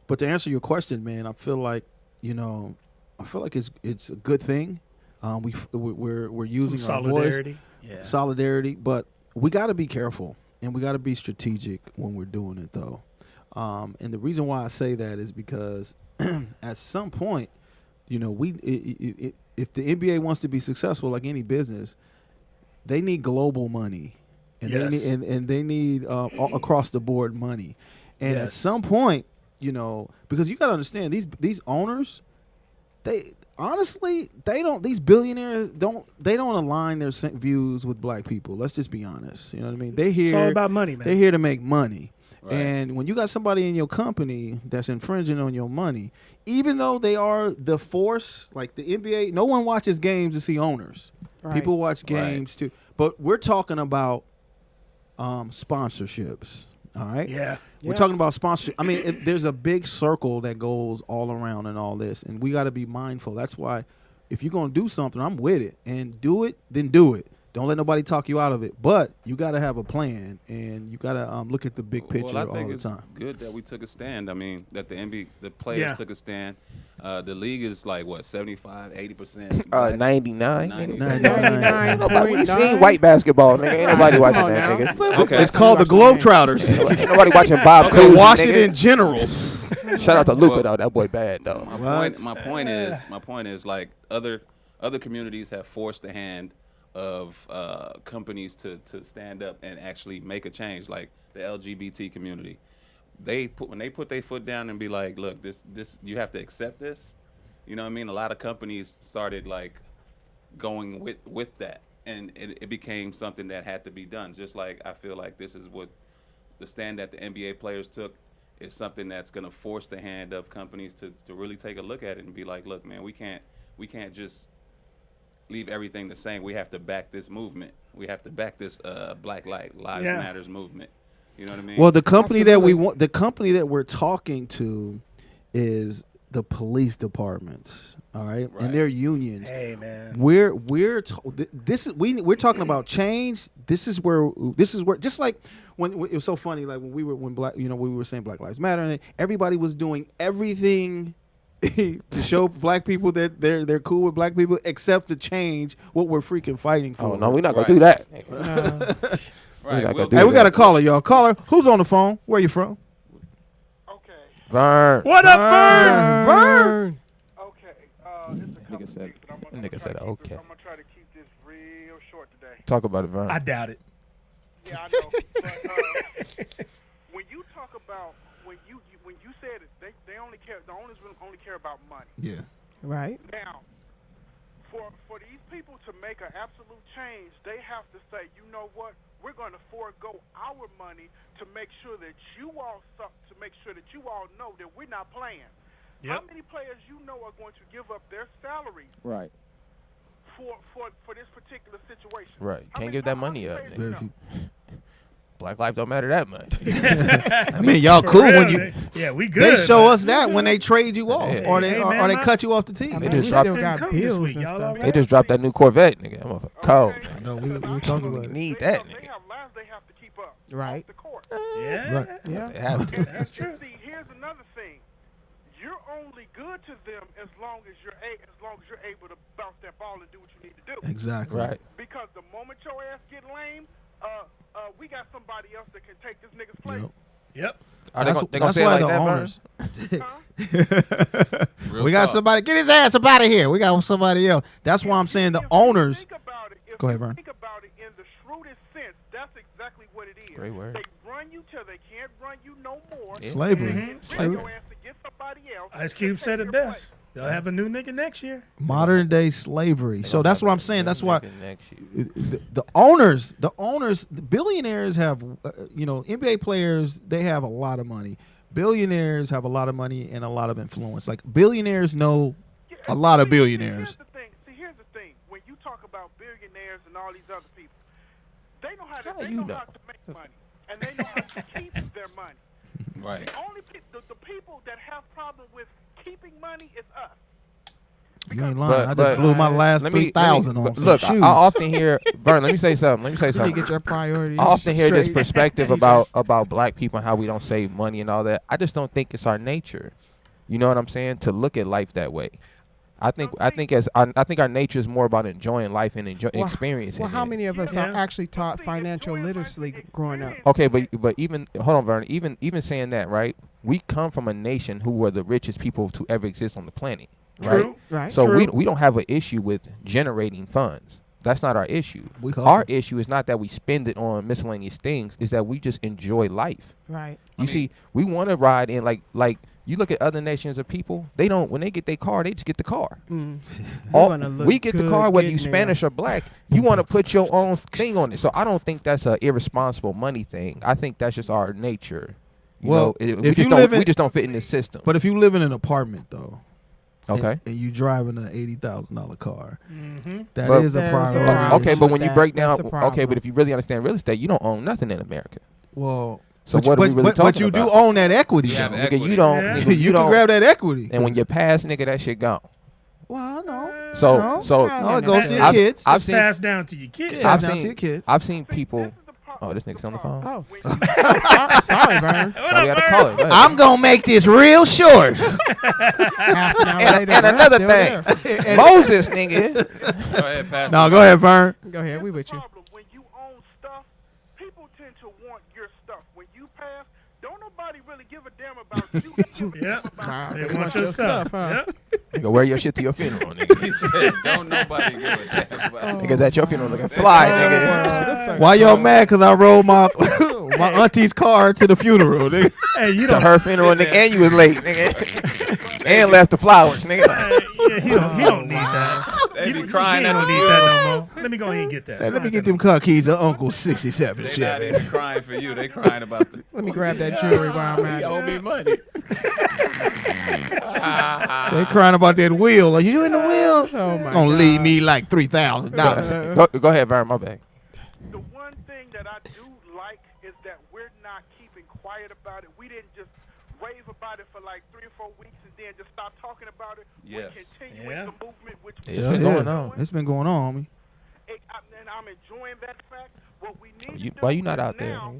But to answer your question, man, I feel like it's a good thing. We're using Some our voice, solidarity. Yeah. solidarity, but we got to be careful and we got to be strategic when we're doing it though. And the reason why I say that is because at some point, if the NBA wants to be successful like any business, they need global money, and Yes. they need across the board money. And at Yes. some point, because you got to understand these owners, these billionaires don't align their views with black people. Let's just be honest. You know what I mean? It's all about money, man. They're here to make money. Right. And when you got somebody in your company that's infringing on your money, even though they are the force, like the NBA, no one watches games to see owners. Right. People watch Right. games too. But we're talking about sponsorships. All right? Yeah. We're Yeah. talking about sponsorship. I mean, there's a big circle that goes all around and all this, and we got to be mindful. That's why if you're going to do something, I'm with it. And do it, then do it. Don't let nobody talk you out of it. But you got to have a plan, and you got to look at the big picture Well, I think all the it's time. good that we took a stand. I mean, that the players Yeah. took a stand. The league is like what 75, 80%. 99. 99. We seen white basketball, nigga. Ain't nobody watching on that, now. nigga. Okay. It's called the Globetrotters. Ain't nobody watching Bob Okay, Cousy, Washington nigga. Generals. Shout out to Luka Well, though. That boy bad though. My point is like other communities have forced the hand of companies to stand up and actually make a change. Like the LGBT community, when they put their foot down and be like, look, this you have to accept this. You know what I mean? A lot of companies started like going with that, and it became something that had to be done. Just like I feel like this is what the stand that the NBA players took is something that's going to force the hand of companies to really take a look at it and be like, look, man, we can't just leave everything the same. We have to back this movement. We have to back this Black Lives Matters movement. You know what I mean? Well, the company that we Absolutely. want, the company that we're talking to, is the police departments. All right, Right. and their unions. Hey, man. We're talking about change. This is where just like when it was so funny, like when we were saying Black Lives Matter, and everybody was doing everything to show black people that they're cool with black people, except to change what we're freaking fighting for. Oh no, we're not gonna Right. do that. right. not We'll gonna do Hey, we that. got a caller, y'all. Caller, who's on the phone? Where you from? Vern. What up, Vern? Vern. Nigga said. Nigga said okay. I'm gonna try to keep this real short today. Talk about it, Vern. I doubt it. Yeah, I know. But, when you talk about when you said it, they only care. The owners only care about money. Yeah. Right. Now, for these people to make an absolute change, they have to say, you know what? We're going to forego our money to make sure that you all know that we're not playing. Yep. How many players you know are going to give up their salary Right. for this particular situation? Right. How Can't many- give that how money many up, players nigga. you know? Black life don't matter that much. I mean, y'all For cool real, when you. yeah, we good. They show but- us that when they trade you off, Yeah. or they Hey, or man, they my- cut you off the team. I They mean, just we dropped- still Didn't got come this bills week, and y'all stuff. alright? They just dropped that new Corvette, nigga. I'm a cold. Okay. I know, we Because talking about it. Need they that, have- nigga. They have lives they have to keep up. Right. Off the court. Yeah. Right. Yeah. They have to. That's true. And see, here's another thing. You're only good to them as long as you're able to bounce that ball and do what you need to do. Exactly. Right. Because the moment your ass get lame, we got somebody else that can take this nigga's place. Yep. Yep. Are they That's- gonna that's say it why like the that, owners- Huh? We got somebody. Get his ass up out of here. We got somebody else. That's why I'm saying the If you owners. think about it, if Go ahead, you Vern. think about it in the shrewdest sense, that's exactly what it is. Great word. They run you till they can't run you no more. Yeah. Slavery. Mhm. Bring Slavery. your ass to get somebody else. Ice to Cube take said it your best. place. They'll have a new nigga next year. Modern day slavery. So that's what I'm saying. That's why Next year. the owners, the billionaires have, NBA players, they have a lot of money. Billionaires have a lot of money and a lot of influence. Like billionaires know a lot of See, billionaires. here's the thing. When you talk about billionaires and all these other people, they know how to, How they you know know? how to make money, and they know how to keep their money. Right. The only the people that have problem with keeping money is us. You ain't lying. I just blew my last let me- 3,000 on but some look, shoes. I often hear, Vern, let me say something. You need to get your priorities I often hear this straight. perspective about black people and how we don't save money and all that. I just don't think it's our nature. You know what I'm saying? To look at life that way. I think our nature is more about enjoying life and experiencing. Well, how it. many of us Yeah. are actually taught financial literacy growing up? Okay, but even hold on, Vern. Even saying that, right? We come from a nation who were the richest people to ever exist on the planet, right? True. Right. So True. we don't have an issue with generating funds. That's not our issue. We hustle. Our issue is not that we spend it on miscellaneous things. Is that we just enjoy life. Right. You see, we want to ride in like you look at other nations of people. They don't when they get their car, they just get the car. Mm. All- wanna look we get the good car whether you getting there. Spanish or black. You want to put your own thing on it. So I don't think that's a irresponsible money thing. I think that's just our nature. You Well, know, if you we just don't fit in this system. But if you live in an apartment though, Okay. and you driving an $80,000 car, Mm-hmm. that But- is a There's a priority. problem. Okay, but when you That- break down, that's a okay, problem. but if you really understand real estate, you don't own nothing in America. Well, So but, what are we but, really but, talking but you about? do own that equity. Yeah, though. but- Nigga, you don't. Yeah. Nigga, you you can don't. grab that equity. And when you pass, nigga, that shit gone. well, no, So No. so no, it goes to your I've- kids. I've It's seen passed down to your kids. Yeah. I've down to seen your kids. I've seen See, people. this is the Oh, this nigga's on the phone. Oh, Oh, sorry, Vern. we gotta call it. man. I'm gonna make this real short. Half an hour And, later, and Vern's another still thing, there. Moses, nigga. Go ahead, pass No, it. go ahead, Vern. Go ahead, we with you. Problem. When you own stuff, people tend to want your stuff. When you pass, don't nobody really give a damn about you. Yep. Wow, They they want your stuff. huh? Yep. Nigga, wear your shit to your funeral, nigga. He said, don't nobody give a damn about it. Nigga, at your funeral looking fly, Oh, nigga. wow, this sucks. Why y'all mad? Cause I rode my my auntie's car to the funeral. Nigga. Hey, you To don't. her funeral, nigga, and you was late, nigga. And left the flowers, nigga. Yeah, he don't need that. They be He crying at don't the need that no more. Let me go ahead and get that. Hey, let me get them car keys to Uncle 67. They Shit. not even crying for you. They crying about the. Let me grab that jewelry while I'm at He it. owe me money. They crying about that wheel. Are you in the wheel? Oh my Gonna God. leave me like $3,000. Go ahead, Vern, my bad. The one thing that I do like is that we're not keeping quiet about it. We didn't just rave about it for like 3 or 4 weeks and then just stop talking about it. Yes. We continue Yeah. with the movement, which It's been going on. It's been going on, homie. and I'm enjoying that fact. What we need You- to do why you not is out there, now,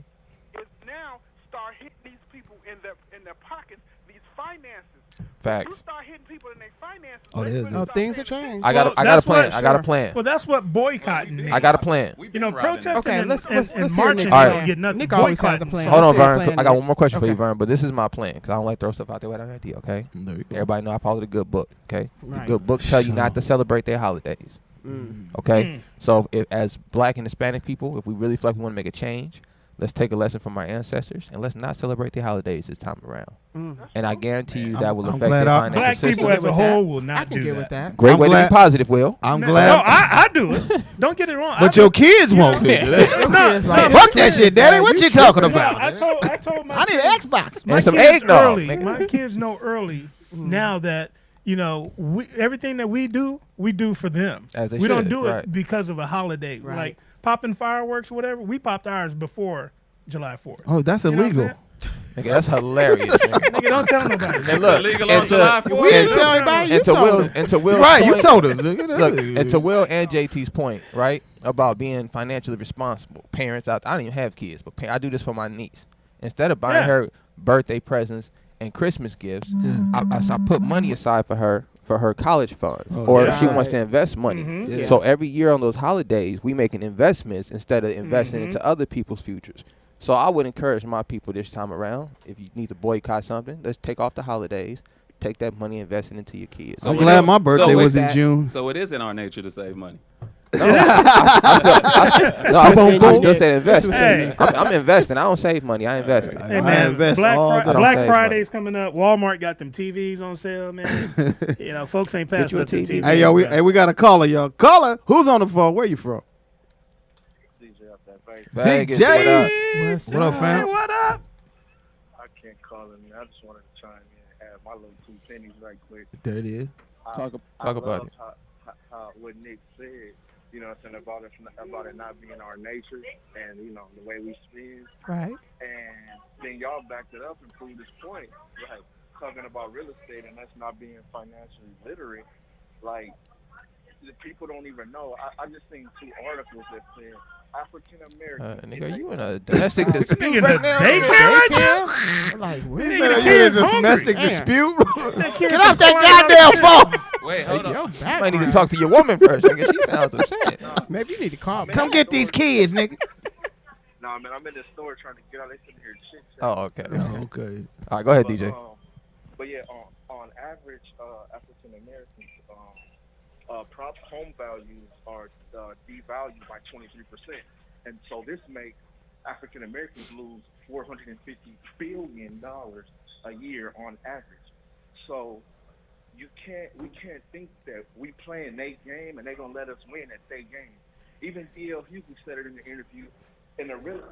nigga? is now start hitting these people in their pockets, these finances. You Facts. start hitting people in their finances. Oh, they there's- really Oh, start things paying have changed. I got a that's plan. what- I got a sure. plan. Well, that's what boycotting is. I got a plan. We You been know, robbing protesting Okay, and, let's and, hear and Nick's marching plan. don't get nothing. Nick always has a Boycotting plan. sucks. Hold on, Let's hear a Vern. plan, I got Nick. one more question for you, Okay. Vern. But this is my plan because I don't like throw stuff out there without idea. Okay. There you go. Everybody know I follow the good book. Okay. The Right. good book tell you Sure. not to celebrate their holidays. Okay. So if, as Black and Hispanic people, if we really feel like we want to make a change, Let's take a lesson from our ancestors and let's not celebrate the holidays this time around. And I guarantee you that will I'm affect glad their I- financial Black system. people as a with whole that. will I not can do get that. with that. Great I'm way to glad- be positive, Will. I'm No, glad. I do it. Don't get it wrong. But your kids won't be. Fuck that shit, Daddy. What you talking about? I told my I need an Xbox. my And some kids eggnog, early. nigga. My kids know early now that everything that we do for them. As they we don't should, do right. it because of a holiday, Right. like popping fireworks, or whatever. We popped ours before July 4th. Oh, that's You know what I'm illegal. saying? Nigga, that's hilarious. nigga. Nigga, don't tell nobody. And look, illegal and on July to, 4th. We didn't and tell to, anybody. You and to told Will, them. and to Will's Right, you point- told us. Look, and to Will and JT's point, right, about being financially responsible. Parents out, I don't even have kids, but I do this for my niece. Instead of buying Yeah. her birthday presents and Christmas gifts, I put money aside for her college funds, Oh, or yeah. if she wants to invest money. Mhm. Yeah. So every year on those holidays, we making investments instead of investing into other people's futures. So I would encourage my people this time around, if you need to boycott something, let's take off the holidays, take that money, invest it into your kids. I'm glad my birthday was in that- June. So it is in our nature to save money. I still said invest. Hey. I'm investing. I don't save money. I invest. Hey I man, invest Black, all day. Black Save Friday's coming up. Walmart got them TVs on sale, man. Folks ain't Get passing you a up the TV. TV. Hey, yo, we got a caller, y'all. Caller, who's on the phone? Where you from? Vegas, DJ. what up? What up, Hey, fam? what up? I can't call him. I just wanted to chime in and add my little 2 pennies right quick. There it is. Talk I about love it. how what Nick said, about it not being our nature and, the way we spend. Right. And then y'all backed it up and proved this point, like talking about real estate and us not being financially literate. Like, the people don't even know. I just seen 2 articles that said African American. Nigga, you in a domestic dispute Speaking right of now? daycare right now? Like, Nigga, really? the You kid's in a hungry. domestic Damn. dispute? That kid Get off is that crying goddamn out. phone. Wait, hold Yo, on. You might need to talk to your woman first, nigga. She sounds upset. Maybe you need to call me. Come get these kids, nigga. Nah, man, I'm in the store trying to get out. They sitting here chit chat. Oh, okay. Oh, okay. All right, go ahead, DJ. But yeah, on average, African Americans, home values are devalued by 23%, and so this makes African Americans lose $450 billion a year on average. So we can't think that we playing their game and they gonna let us win at their game. Even D.L. Hughley said it in the interview.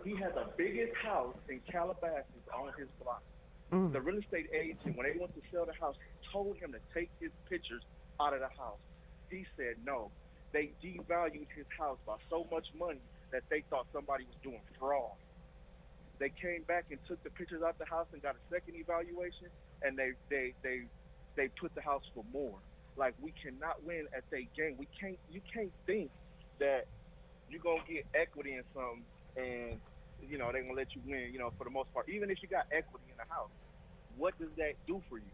He had the biggest house in Calabasas on his block. The real estate agent, when they went to sell the house, told him to take his pictures out of the house. He said no. They devalued his house by so much money that they thought somebody was doing fraud. They came back and took the pictures out the house and got a second evaluation, and they put the house for more. Like, we cannot win at their game. You can't think that you're gonna get equity in something and they're gonna let you win, for the most part. Even if you got equity in the house, what does that do for you?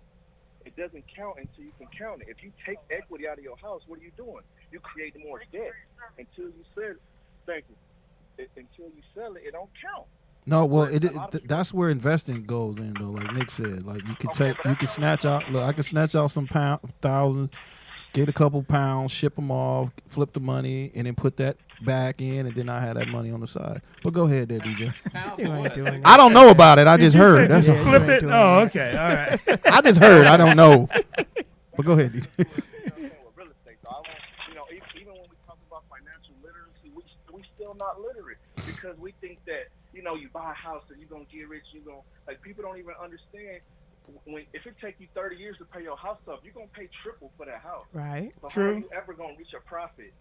It doesn't count until you can count it. If you take equity out of your house, what are you doing? You create more debt until you sell it. Thank you. Until you sell it, it don't count. No, well, that's where investing goes in, though. Like Nick said, like you can snatch out. Look, I can snatch out some thousands, get a couple pounds, ship them off, flip the money, and then put that back in, and then I have that money on the side. But go ahead, there, DJ. You ain't doing that. I don't know about it. I just heard. That's Just all. flip You ain't it. doing Oh, that. okay. All right. I just heard. I don't know. But go ahead, DJ. With real estate, so even when we talk about financial literacy, we still not literate because we think that you buy a house and you're gonna get rich. People don't even understand if it take you 30 years to pay your house up, you're gonna pay triple for that house. Right. So how True. are you ever gonna reach a profit?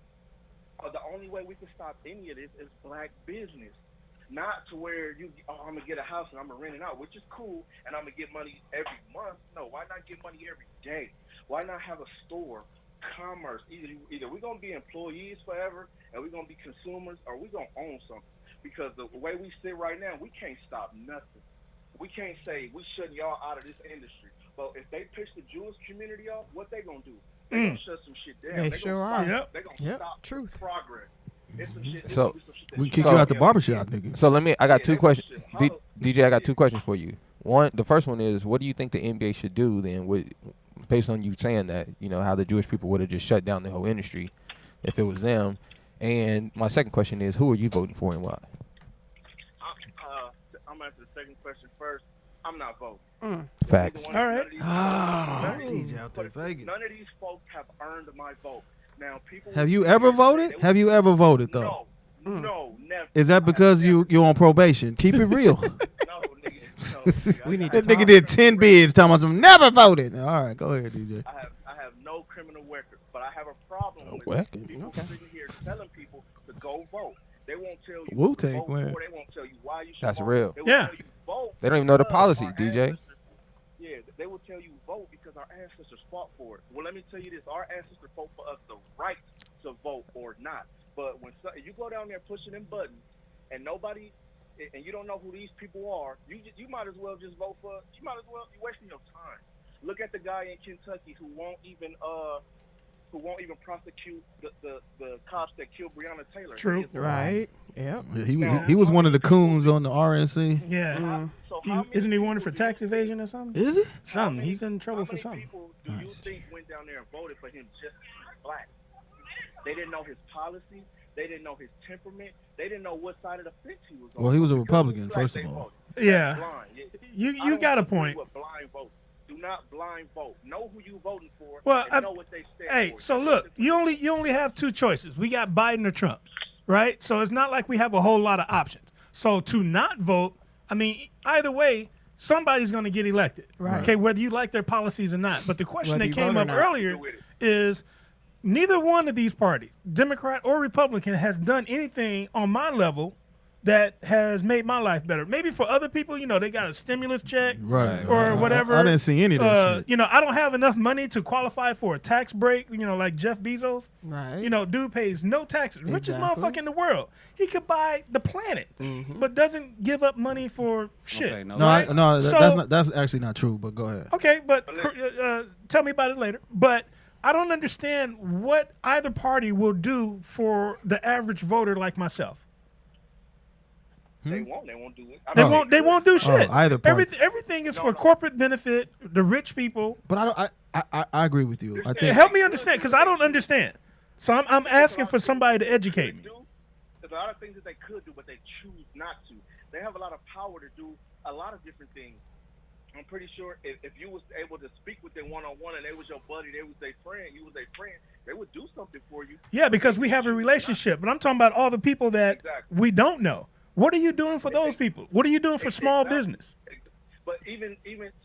The only way we can stop any of this is black business. Not to where I'm gonna get a house and I'm gonna rent it out, which is cool, and I'm gonna get money every month. No, why not get money every day? Why not have a store, commerce? Either we're gonna be employees forever and we're gonna be consumers, or we're gonna own something. Because the way we sit right now, we can't stop nothing. We can't say we shutting y'all out of this industry. But if they piss the Jewish community off, what they gonna do? They gonna shut some shit down. They sure are. Yep. They gonna Yep. stop Truth. progress. It's some shit. So, it's some shit that We you can kick So- you out the barbershop, nigga. So I got Yeah, two that questions. shit. DJ, I got two questions for you. The first one is, what do you think the NBA should do then, based on you saying that, how the Jewish people would have just shut down the whole industry if it was them? And my second question is, who are you voting for and why? gonna answer the second question first. I'm not voting. Facts. Neither one- All right. none of these- TJ out there begging. None of these folks have earned my vote. Now, people. Have you ever voted? Have you ever voted though? No, never. Is that because you're on probation? Keep it real. No, nigga. No, nigga. We need That to nigga talk. did 10 bids talking about some never voted. All right, go ahead, DJ. I have no criminal record, but I have a problem with record? people sitting here telling people to go vote. They won't tell you Wu-Tang to vote Clan. for, they won't tell you why you should That's vote. real. They will Yeah. tell you vote They don't even know the because policy, our DJ. ancestors- Yeah, they will tell you vote because our ancestors fought for it. Well, let me tell you this: our ancestors fought for us the right to vote or not. But when you go down there pushing them buttons and nobody, and you don't know who these people are, you might as well just vote for. You might as well you're wasting your time. Look at the guy in Kentucky who won't even prosecute the cops that killed Breonna Taylor. True. He is alive. Right. Yep. Yeah, he was one of the coons on the RNC. Yeah. So He- how many isn't he people wanted for do tax you think- evasion or something? Is he? Something. He's in trouble How for many something. people do you think went down there and voted for him just because he's black? They didn't know his policy. They didn't know his temperament. They didn't know what side of the fence he was on. Well, he was a Because Republican, he's black, first of they all. voted. Yeah. That's blind. You I don't got a agree point. with blind vote. Do not blind vote. Know who you voting for. Well, and know what they stand Hey, for. so look, you only have two choices. We got Biden or Trump, right? So it's not like we have a whole lot of options. So to not vote, I mean, either way, somebody's going to get elected. Right. Okay, whether you like their policies or not. But the question Whether that you came vote or up not. earlier is neither one of these parties, Democrat or Republican, has done anything on my level that has made my life better. Maybe for other people, they got a stimulus check Right. or whatever. I didn't see any of that shit. I don't have enough money to qualify for a tax break, like Jeff Bezos. Right. Dude pays no taxes. Richest Exactly. motherfucker in the world. He could buy the planet, but doesn't give up money for shit. Okay, no, No, right? So- that's actually not true. But go ahead. Okay, but tell me about it later. But I don't understand what either party will do for the average voter like myself. They won't. They won't do it. I They mean, won't. They won't do shit. either party. Everything is for corporate benefit. The rich people. But I don't. I agree with you. I think. Help me understand, because I don't understand. So I'm asking for somebody to educate me. There's a lot of things that they could do, but they choose not to. They have a lot of power to do a lot of different things. I'm pretty sure if you was able to speak with them one-on-one and they was your buddy, they was their friend, you was their friend, they would do something for you. Yeah, because we have a relationship. But I'm talking about all the people that Exactly. we don't know. What are you doing for those people? What are you doing for small Exactly. business? But even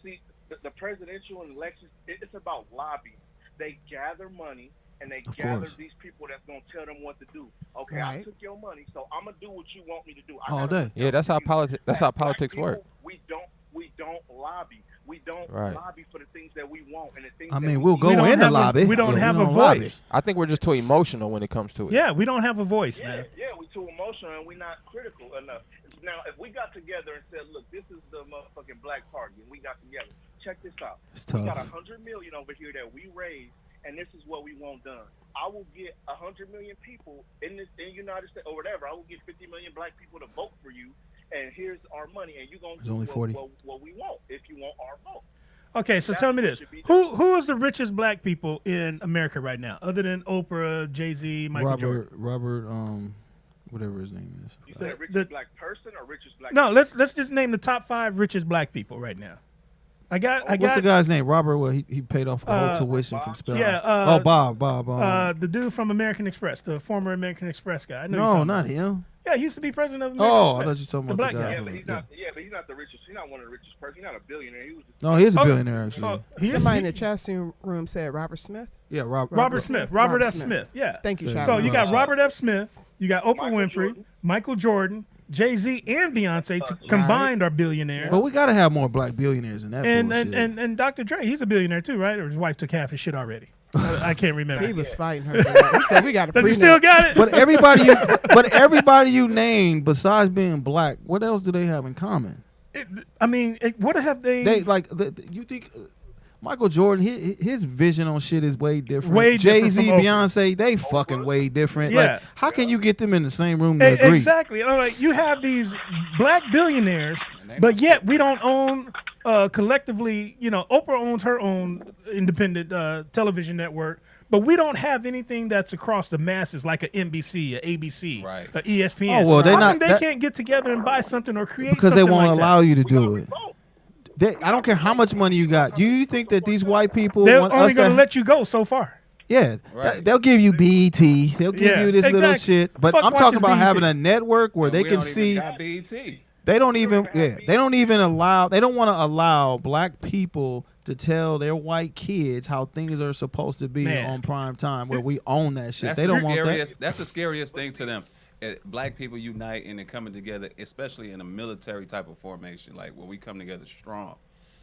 see the presidential elections, it's about lobbying. They gather money and they gather course. these people that's gonna tell them what to do. Okay, I Right. took your money, so I'm gonna do what you want me to do. All day. Yeah, that's how politics. That's how Black politics people, work. We don't lobby. We don't Right. lobby for the things that we want and the things. I that mean, we we'll need. go We don't in the have a- lobby. we don't but have a don't lobby. voice. I think we're just too emotional when it comes to it. Yeah, we don't have a voice, Yeah, man. yeah, we too emotional and we're not critical enough. Now, if we got together and said, "Look, this is the motherfucking black party," and we got together, check this out. It's We tough. got 100 million over here that we raised, and this is what we want done. I will get 100 million people in the United States or whatever. I will get 50 million black people to vote for you, and here's our money, and you're gonna There's do only 40. what we want if you want our vote. Okay, so That's tell me what this: should be done. who is the richest black people in America right now, other than Oprah, Jay-Z, Michael Jordan? Robert, whatever his name is. You said richest the- black person or richest black? No, let's just name the top 5 richest black people right now. I got What's the guy's name? Robert. Well, he paid off the whole tuition from Spelling. yeah, Bob. the dude from American Express, the former American Express guy. I know you're No, talking not about. him. Yeah, he used to be president of American Oh, I Express. thought you were talking The about black the guy. guy. Yeah, from- but he's not the richest. He's not one of the richest person. He's not a billionaire. He was just No, he's a Oh, billionaire actually. Oh, he- Somebody in the chat room said Robert Smith. Yeah, Robert Smith. Robert F. Smith. Yeah. Thank you, Yeah. Shaq. So you got Robert F. Smith, you got Oprah Michael Winfrey, Jordan. Michael Jordan, Jay-Z, and Beyonce combined are billionaires. But we gotta have more black billionaires in that And, bullshit. and Dr. Dre, he's a billionaire too, right? Or his wife took half his shit already. I can't remember. He was fighting her. For that. He said we got to But you prenup. still got it. But everybody you named besides being black, what else do they have in common? What have they? They like you think Michael Jordan, his vision on shit is way different. Way different Jay-Z, from Oprah. Beyonce, they fucking way different. Yeah. Like, how can you get them in the same room to agree? Exactly. I'm like, you have these black billionaires, but yet we don't own collectively. Oprah owns her own independent television network. But we don't have anything that's across the masses like a NBC, a ABC, Right. a ESPN. Oh, well, they're How not- come they that- can't get together and buy something or create because they something won't like allow that? you to do it. I don't care how much money you got. Do you think that these white people They're want only us going to to let you go so far. Yeah, Right. they'll give you BET. They'll give Yeah, you this little exactly. shit. But Fuck I'm talking watches about BET. having a network where they We can don't even see. got BET. They don't even. Yeah, they don't even allow. They don't want to allow black people to tell their white kids how things are supposed to be Man. on prime time, where we own that shit. That's They the don't want that. scariest. That's the scariest thing to them. Black people unite and then coming together, especially in a military type of formation, like where we come together strong.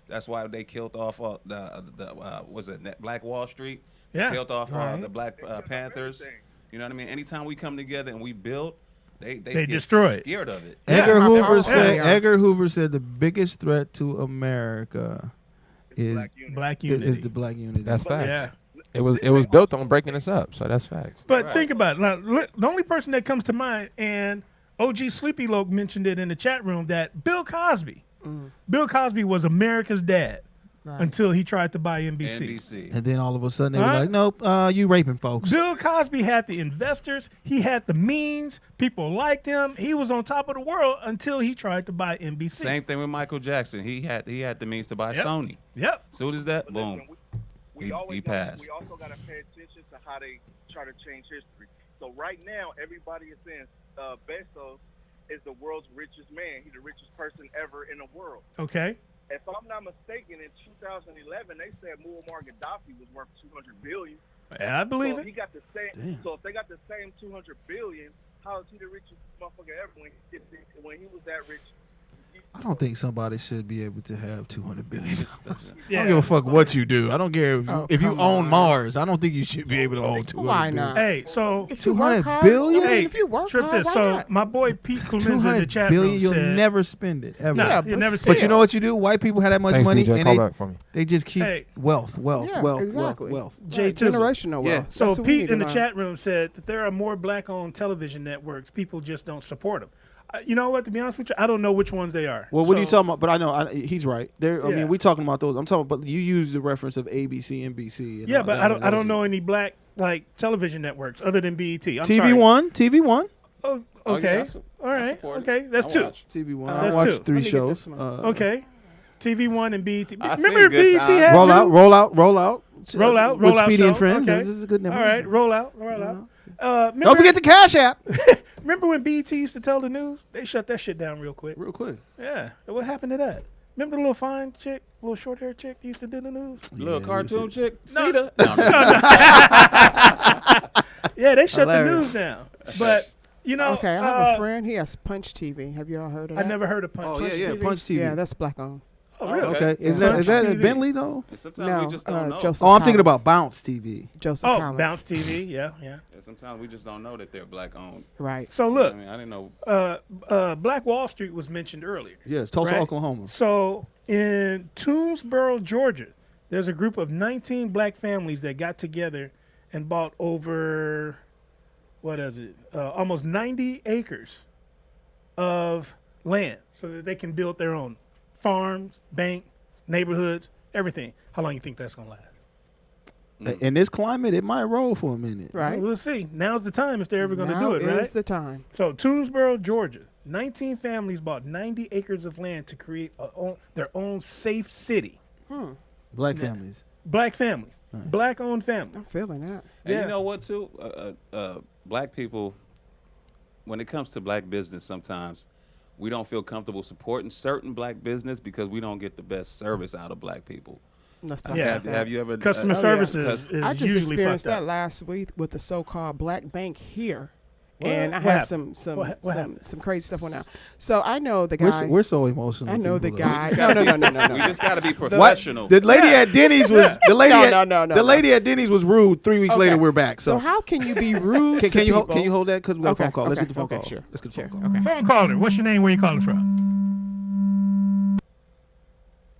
That's why they killed off was it Black Wall Street? Yeah. Killed off Right. the Black Panthers. You know what I mean? Anytime we come together and we build, they They get destroy it. scared of it. Edgar Yeah. Hoover Yeah. said. Yeah. Edgar Hoover said the biggest threat to America is Black is unity. the black unity. That's facts. Yeah. It was built on breaking us up, so that's facts. But Right. think about it. Now, the only person that comes to mind, and OG Sleepy Loke mentioned it in the chat room, that Bill Cosby. Bill Cosby was America's dad until he tried to buy NBC. NBC. And then all of a sudden they were Huh? like, "Nope, you raping folks." Bill Cosby had the investors. He had the means. People liked him. He was on top of the world until he tried to buy NBC. Same thing with Michael Jackson. He had the means to buy Yep. Sony. Yep. Soon as that, But boom. listen, we He gotta- passed. We also got to pay attention to how they try to change history. So right now, everybody is saying Bezos is the world's richest man. He's the richest person ever in the world. Okay. If I'm not mistaken, in 2011, they said Muammar Gaddafi was worth $200 billion. Yeah, I believe So if it. he got the same, Damn. so if they got the same $200 billion, how is he the richest motherfucker ever when he was that rich? I don't think somebody should be able to have $200 billion. I Yeah. don't give a fuck what you do. I don't care if you come own on. Mars. I don't think you should be able to own $200 Why billion. not? Hey, so If you work 200 hard, billion? I mean, hey, if you work trip hard, this. why So not? my boy Pete Clemens in the 200 chat billion, room you'll said, never spend it ever. "Nah, Yeah, you'll but never still. see But you know what you do? White people have that much Thanks, money, DJ. and Call back for me. they just keep Hey. wealth, exactly. wealth. Jay Right, Tizzle. generational Yeah. wealth. So That's what we Pete need to in the learn. chat room said that there are more black-owned television networks. People just don't support them. You know what? To be honest with you, I don't know which ones they are. Well, what are you So- talking about? But I know he's right. There, I Yeah. mean, we talking about those. I'm talking, but you use the reference of ABC, NBC. And Yeah, all but that. I don't know any black television networks other than BET. I'm TV sorry. One, TV One, Oh, Oh, okay. yeah, I su- All I right. support it. Okay, that's I two. watch. TV One. That's I watched two. 3 Let me get shows. this one. Okay. TV One and BET. I Remember seen Good BET Time. had Roll new- out, roll out, roll out. Roll out, with roll out Speedy and show. Friends. Okay. This is a good All network. right, roll out, roll out. Remember, Don't forget the Cash App. remember when BET used to tell the news? They shut that shit down real quick. Real quick. Yeah. What happened to that? Remember the little fine chick, little short hair chick that used to do the news? Little Yeah, cartoon chick, No. Sita. Yeah, they shut the Hilarious. news down. But you know, Okay, I have a friend. He has Punch TV. Have you all heard of I that? never heard of Punch. Oh, yeah, Punch TV. Yeah, that's black owned. Oh, really? Okay. Is Yeah. that a Punch TV. Bentley though? And sometimes No, we just don't know. Joseph Oh, I'm thinking Collins. about Bounce TV. Joseph Oh, Collins. Bounce TV. Yeah, yeah. And sometimes we just don't know that they're black owned. Right. So look, I mean, I didn't know. Black Wall Street was mentioned earlier. Yes, Tulsa, Right. Oklahoma. So in Toomsboro, Georgia, there's a group of 19 black families that got together and bought over, what is it, almost 90 acres of land so that they can build their own farms, bank, neighborhoods, everything. How long you think that's going to last? In this climate, it might roll for a minute. Right. We'll see. Now's the time if they're ever going to Now do it, right? is the time. So Toomsboro, Georgia, 19 families bought 90 acres of land to create their own safe city. Black families. Black families, black-owned families. I'm feeling that. And Yeah. you know what, too? Black people, when it comes to black business, sometimes we don't feel comfortable supporting certain black business because we don't get the best service out of black people. Let's talk Yeah. about that. Have you ever Customer yeah. services is I just usually experienced fucked that up. last week with the so-called black bank here. What? And I What had happened? some What happened? some crazy stuff went out. So I know the guy. We're so emotional. I know the people, though. guy. just No, gotta no, be- no, no, no, We no. just got to be What? professional. The lady at Denny's was the lady. No, at, no, no, no, the no. lady at Denny's was rude. 3 weeks Okay. later, we're back. So So, how can you be rude can, to can you people? can you hold that because we got Okay, a phone call? Let's okay, get the phone okay, call. sure, Let's get the sure, phone call. okay. Phone caller, what's your name? Where you calling from?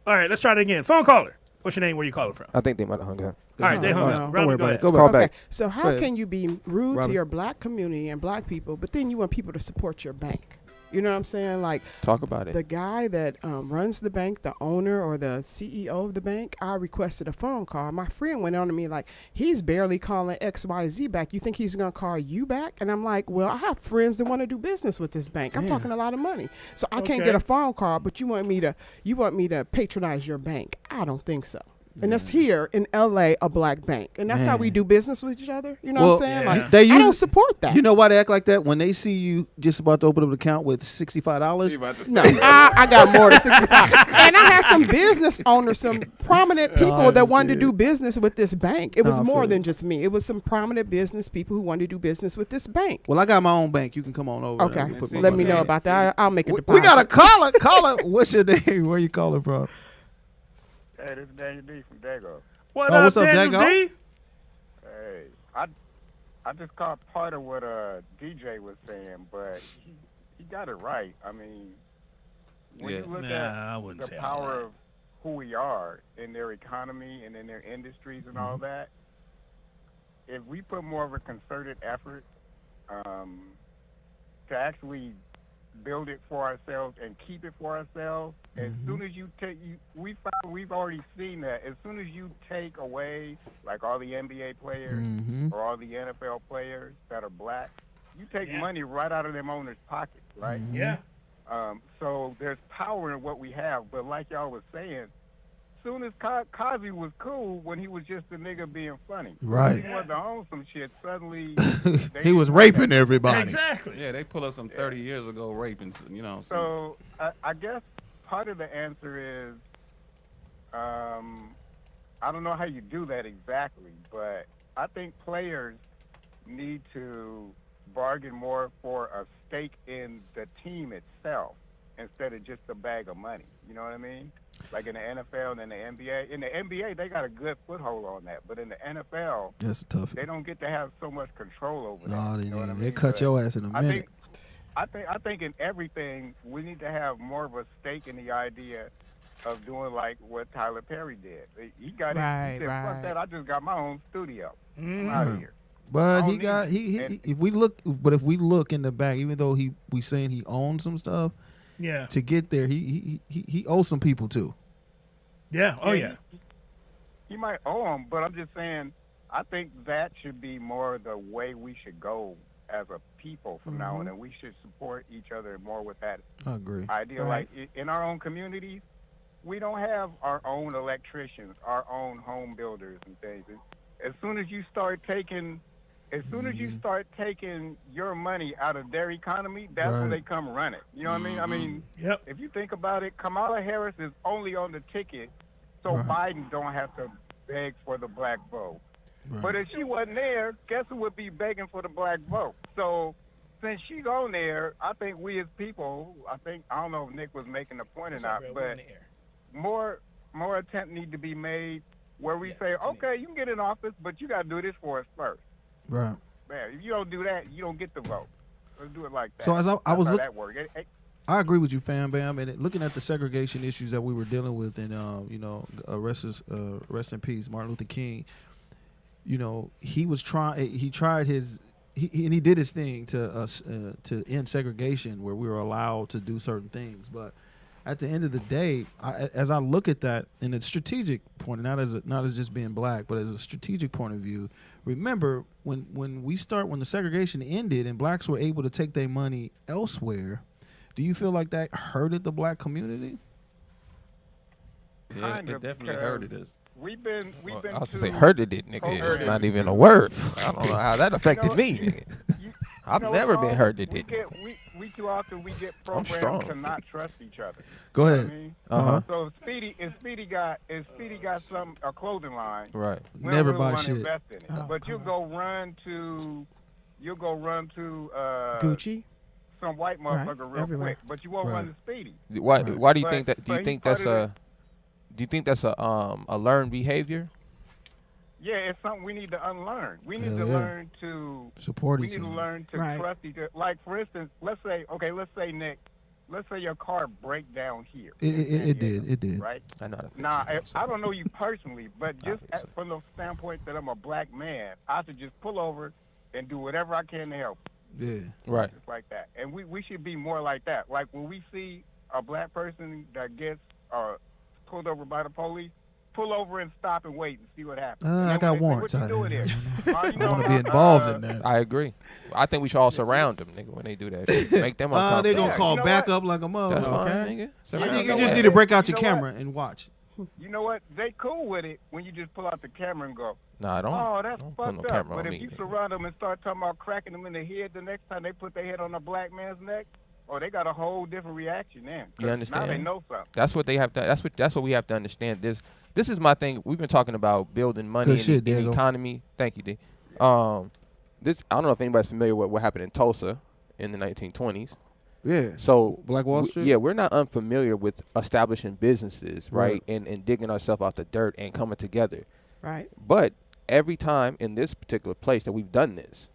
All right, let's try it again. Phone caller, what's your name? Where you calling from? I think they might have hung up. All right, they hung no, up. don't Robert, worry go about ahead. it. Go Call back. back. So how Go ahead. can you be rude Robert. to your black community and black people, but then you want people to support your bank? You know what I'm saying? Like, Talk about it. the guy that runs the bank, the owner or the CEO of the bank, I requested a phone call. My friend went on to me like, he's barely calling XYZ back. You think he's going to call you back? And I'm like, well, I have friends that want to do business with this bank. I'm talking a lot of money. So I can't get a phone call, but you want me to patronize your bank. I don't think so. And that's here in LA, a black bank. And that's how we do business with each other. You know what I'm saying? Like, I don't support that. You know why they act like that? When they see you just about to open up an account with $65. No, I got more than 65. And I had some business owners, some prominent people that wanted to do business with this bank. It was more than just me. It was some prominent business people who wanted to do business with this bank. Well, I got my own bank. You can come on over. Okay. Let me know about that. I'll make a deposit. We got a caller. Caller. What's your name? Where you calling from? Hey, this is Daniel D from Dago. What's up, Daniel D? Hey, I just caught part of what DJ was saying, but he got it right. I mean, when you look at the power of who we are in their economy and in their industries and all that, if we put more of a concerted effort to actually build it for ourselves and keep it for ourselves. As soon as you take, we've already seen that. As soon as you take away, like all the NBA players or all the NFL players that are black, you take money right out of them owners' pockets, right? Yeah. So there's power in what we have. But like y'all was saying, soon as Cosby was cool when he was just a nigga being funny. Right. He wanted to own some shit. Suddenly, he was raping everybody. Exactly. Yeah, they pull up some 30 years ago raping, you know. So I guess part of the answer is, I don't know how you do that exactly, but I think players need to bargain more for a stake in the team itself instead of just a bag of money. You know what I mean? Like in the NFL and in the NBA. In the NBA, they got a good foothold on that. But in the NFL, that's tough. They don't get to have so much control over that. No, you know what I they mean? cut your ass in a minute. I think in everything, we need to have more of a stake in the idea of doing like what Tyler Perry did. He got it. He said, fuck that, I just got my own studio. I'm out of here. But if we look in the back, even though we saying he owns some stuff, to get there, he owes some people too. Yeah. Oh yeah. He might owe them, but I'm just saying, I think that should be more the way we should go as a people from now on, and we should support each other more with that I agree. idea. Like in our own communities, we don't have our own electricians, our own home builders and things. As soon as you start taking your money out of their economy, that's when they come run it. You know what I mean? I mean, if you think about it, Kamala Harris is only on the ticket so Biden don't have to beg for the black vote. But if she wasn't there, guess who would be begging for the black vote? So since she's on there, I think we as people, I don't know if Nick was making a point or not, but more attempt need to be made where we say, okay, you can get in office, but you got to do this for us first. Right. Man, if you don't do that, you don't get the vote. Let's do it like that. So as I was looking, that work. I agree with you, Fam Bam. And looking at the segregation issues that we were dealing with, and rest in peace, Martin Luther King. You know, he tried his thing to end segregation, where we were allowed to do certain things. But at the end of the day, as I look at that in a strategic point, not as just being black, but as a strategic point of view, remember when the segregation ended and blacks were able to take their money elsewhere, do you feel like that hurted the black community? Yeah, it definitely hurted us. We've been I was going to say hurted it, nigga. It's not even a word. I don't know how that affected me, nigga. I've never been hurted it. We too often we get programmed to not trust each other. Go ahead. You know what I mean? So if Speedy got a clothing line, right? Never buy shit. Invest in it. But you'll go run to Gucci, some white motherfucker real quick, but you won't run to Speedy. Why do you think that? Do you think that's a learned behavior? Yeah, it's something we need to unlearn. We need to learn to support each other. We need to learn to trust each other. Like, for instance, let's say, Nick, let's say your car break down here. It did. Right? I know. Now, I don't know you personally, but just from the standpoint that I'm a black man, I should just pull over and do whatever I can to help. Yeah. Right. Just like that. And we should be more like that. Like when we see a black person that gets pulled over by the police, pull over and stop and wait and see what happens. I got warrants. What you doing here? I want to be involved in that. I agree. I think we should all surround them, nigga, when they do that. Shit. Make them uncomfortable. They gonna call you know backup like a mother. That's fine, Okay. nigga. I Surround think them. you just need to break out your camera and watch. You know what? They cool with it when you just pull out the camera and go, Nah, don't. oh, that's don't put fucked no up. camera But on if me, you nigga. surround them and start talking about cracking them in the head the next time they put their head on a black man's neck, oh, they got a whole different reaction then. You understand? Now they know something. That's what they have to. That's what we have to understand. This is my thing. We've been talking about building money in the economy. Thank you, D. This I don't know if anybody's familiar with what happened in Tulsa in the 1920s. Yeah. So Black Wall Street. yeah, we're not unfamiliar with establishing businesses, right? And digging ourselves out the dirt and coming together. Right. But every time in this particular place that we've done this,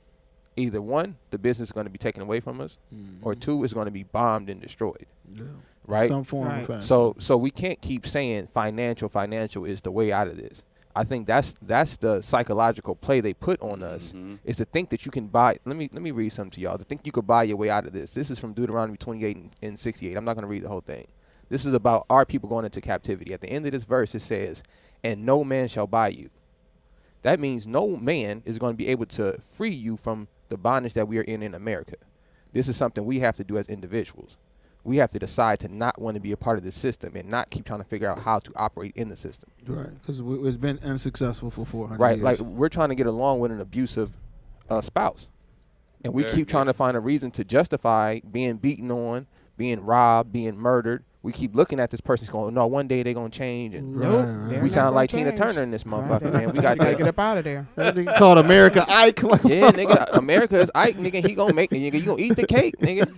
either one, the business is going to be taken away from us, or two, it's going to be bombed and destroyed. Yeah. Right? Some form Right. of fashion. So we can't keep saying financial is the way out of this. I think that's the psychological play they put on us, is to think that you can buy. Let me read something to y'all. To think you could buy your way out of this. This is from Deuteronomy 28 and 68. I'm not going to read the whole thing. This is about our people going into captivity. At the end of this verse, it says, "And no man shall buy you." That means no man is going to be able to free you from the bondage that we are in America. This is something we have to do as individuals. We have to decide to not want to be a part of the system and not keep trying to figure out how to operate in the system. Right, because it's been unsuccessful for 400 Right, years. like we're trying to get along with an abusive spouse. And we keep trying to find a reason to justify being beaten on, being robbed, being murdered. We keep looking at this person going, no, one day they're going to change. And Nope. we sound like Tina Turner in this motherfucker, man. We got to get up out of there. That thing called America Ike. Yeah, nigga. America is Ike, nigga. He gonna make it, nigga. You gonna eat the cake, nigga.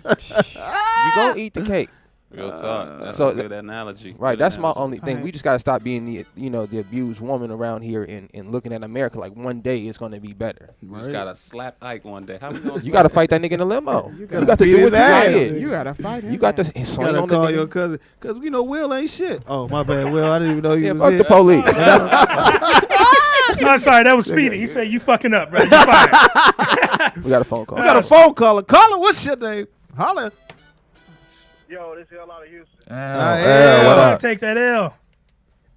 You gonna eat the cake. Real talk. That's so a good analogy. Right, Good that's my analogy. only thing. Right. We just gotta stop being the abused woman around here and looking at America like one day it's gonna be better. You just gotta slap Ike one day. How we gonna? You gotta fight that nigga in the limo. You got to beat do his what you ass. did. You gotta fight him. You got to You swing gotta on the call nigga. your cousin, because we know Will ain't shit. Oh, my bad, Will. I didn't even know you Yeah, was fuck here. the police. No, sorry, that was Speedy. He said you fucking up, bro. You fired. We got a phone call. We got a phone caller. Caller, what's your name? Holla. Yo, this is L out of Houston. What Gotta up? take that L.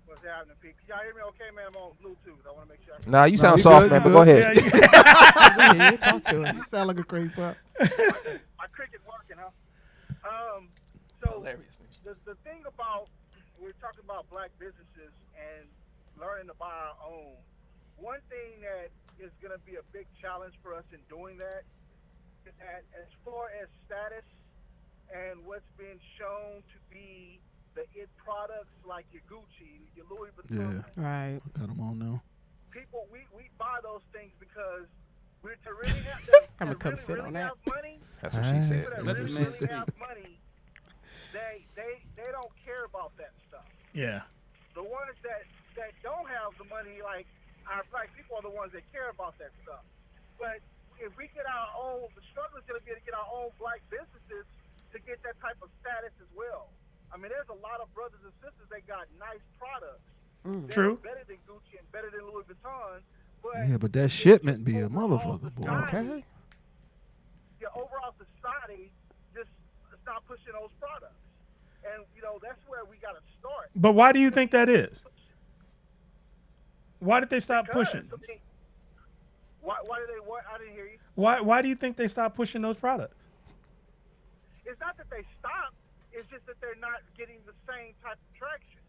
What's happening, Pete? Can y'all hear me okay, man? I'm on Bluetooth. I want to make sure. Nah, you sound you soft, good, man, you but go good. ahead. Yeah, you talk to us. You sound like a crazy pup. My cricket working, huh? So the thing about we're talking about black businesses and learning to buy our own. One thing that is going to be a big challenge for us in doing that is that as far as status and what's being shown to be the it products like your Gucci, your Louis Vuitton. Yeah. Right. Got him on now. People, we buy those things because we're to really have I'm gonna come sit on that. have money. That's what she said. People that That's what really, she said. have money, they don't care about that stuff. Yeah. The ones that don't have the money, like our black people, are the ones that care about that stuff. But if we get our own, the struggle is going to be to get our own black businesses to get that type of status as well. I mean, there's a lot of brothers and sisters that got nice products. True. Better than Gucci and better than Louis Vuitton. But Yeah, but that shipment be a motherfucker, boy. Okay. your overall society just stop pushing those products. And, that's where we got to start. But why do you think that is? Why did they stop pushing? I mean, why did they what? I didn't hear you. Why do you think they stopped pushing those products? It's not that they stopped. It's just that they're not getting the same type of traction.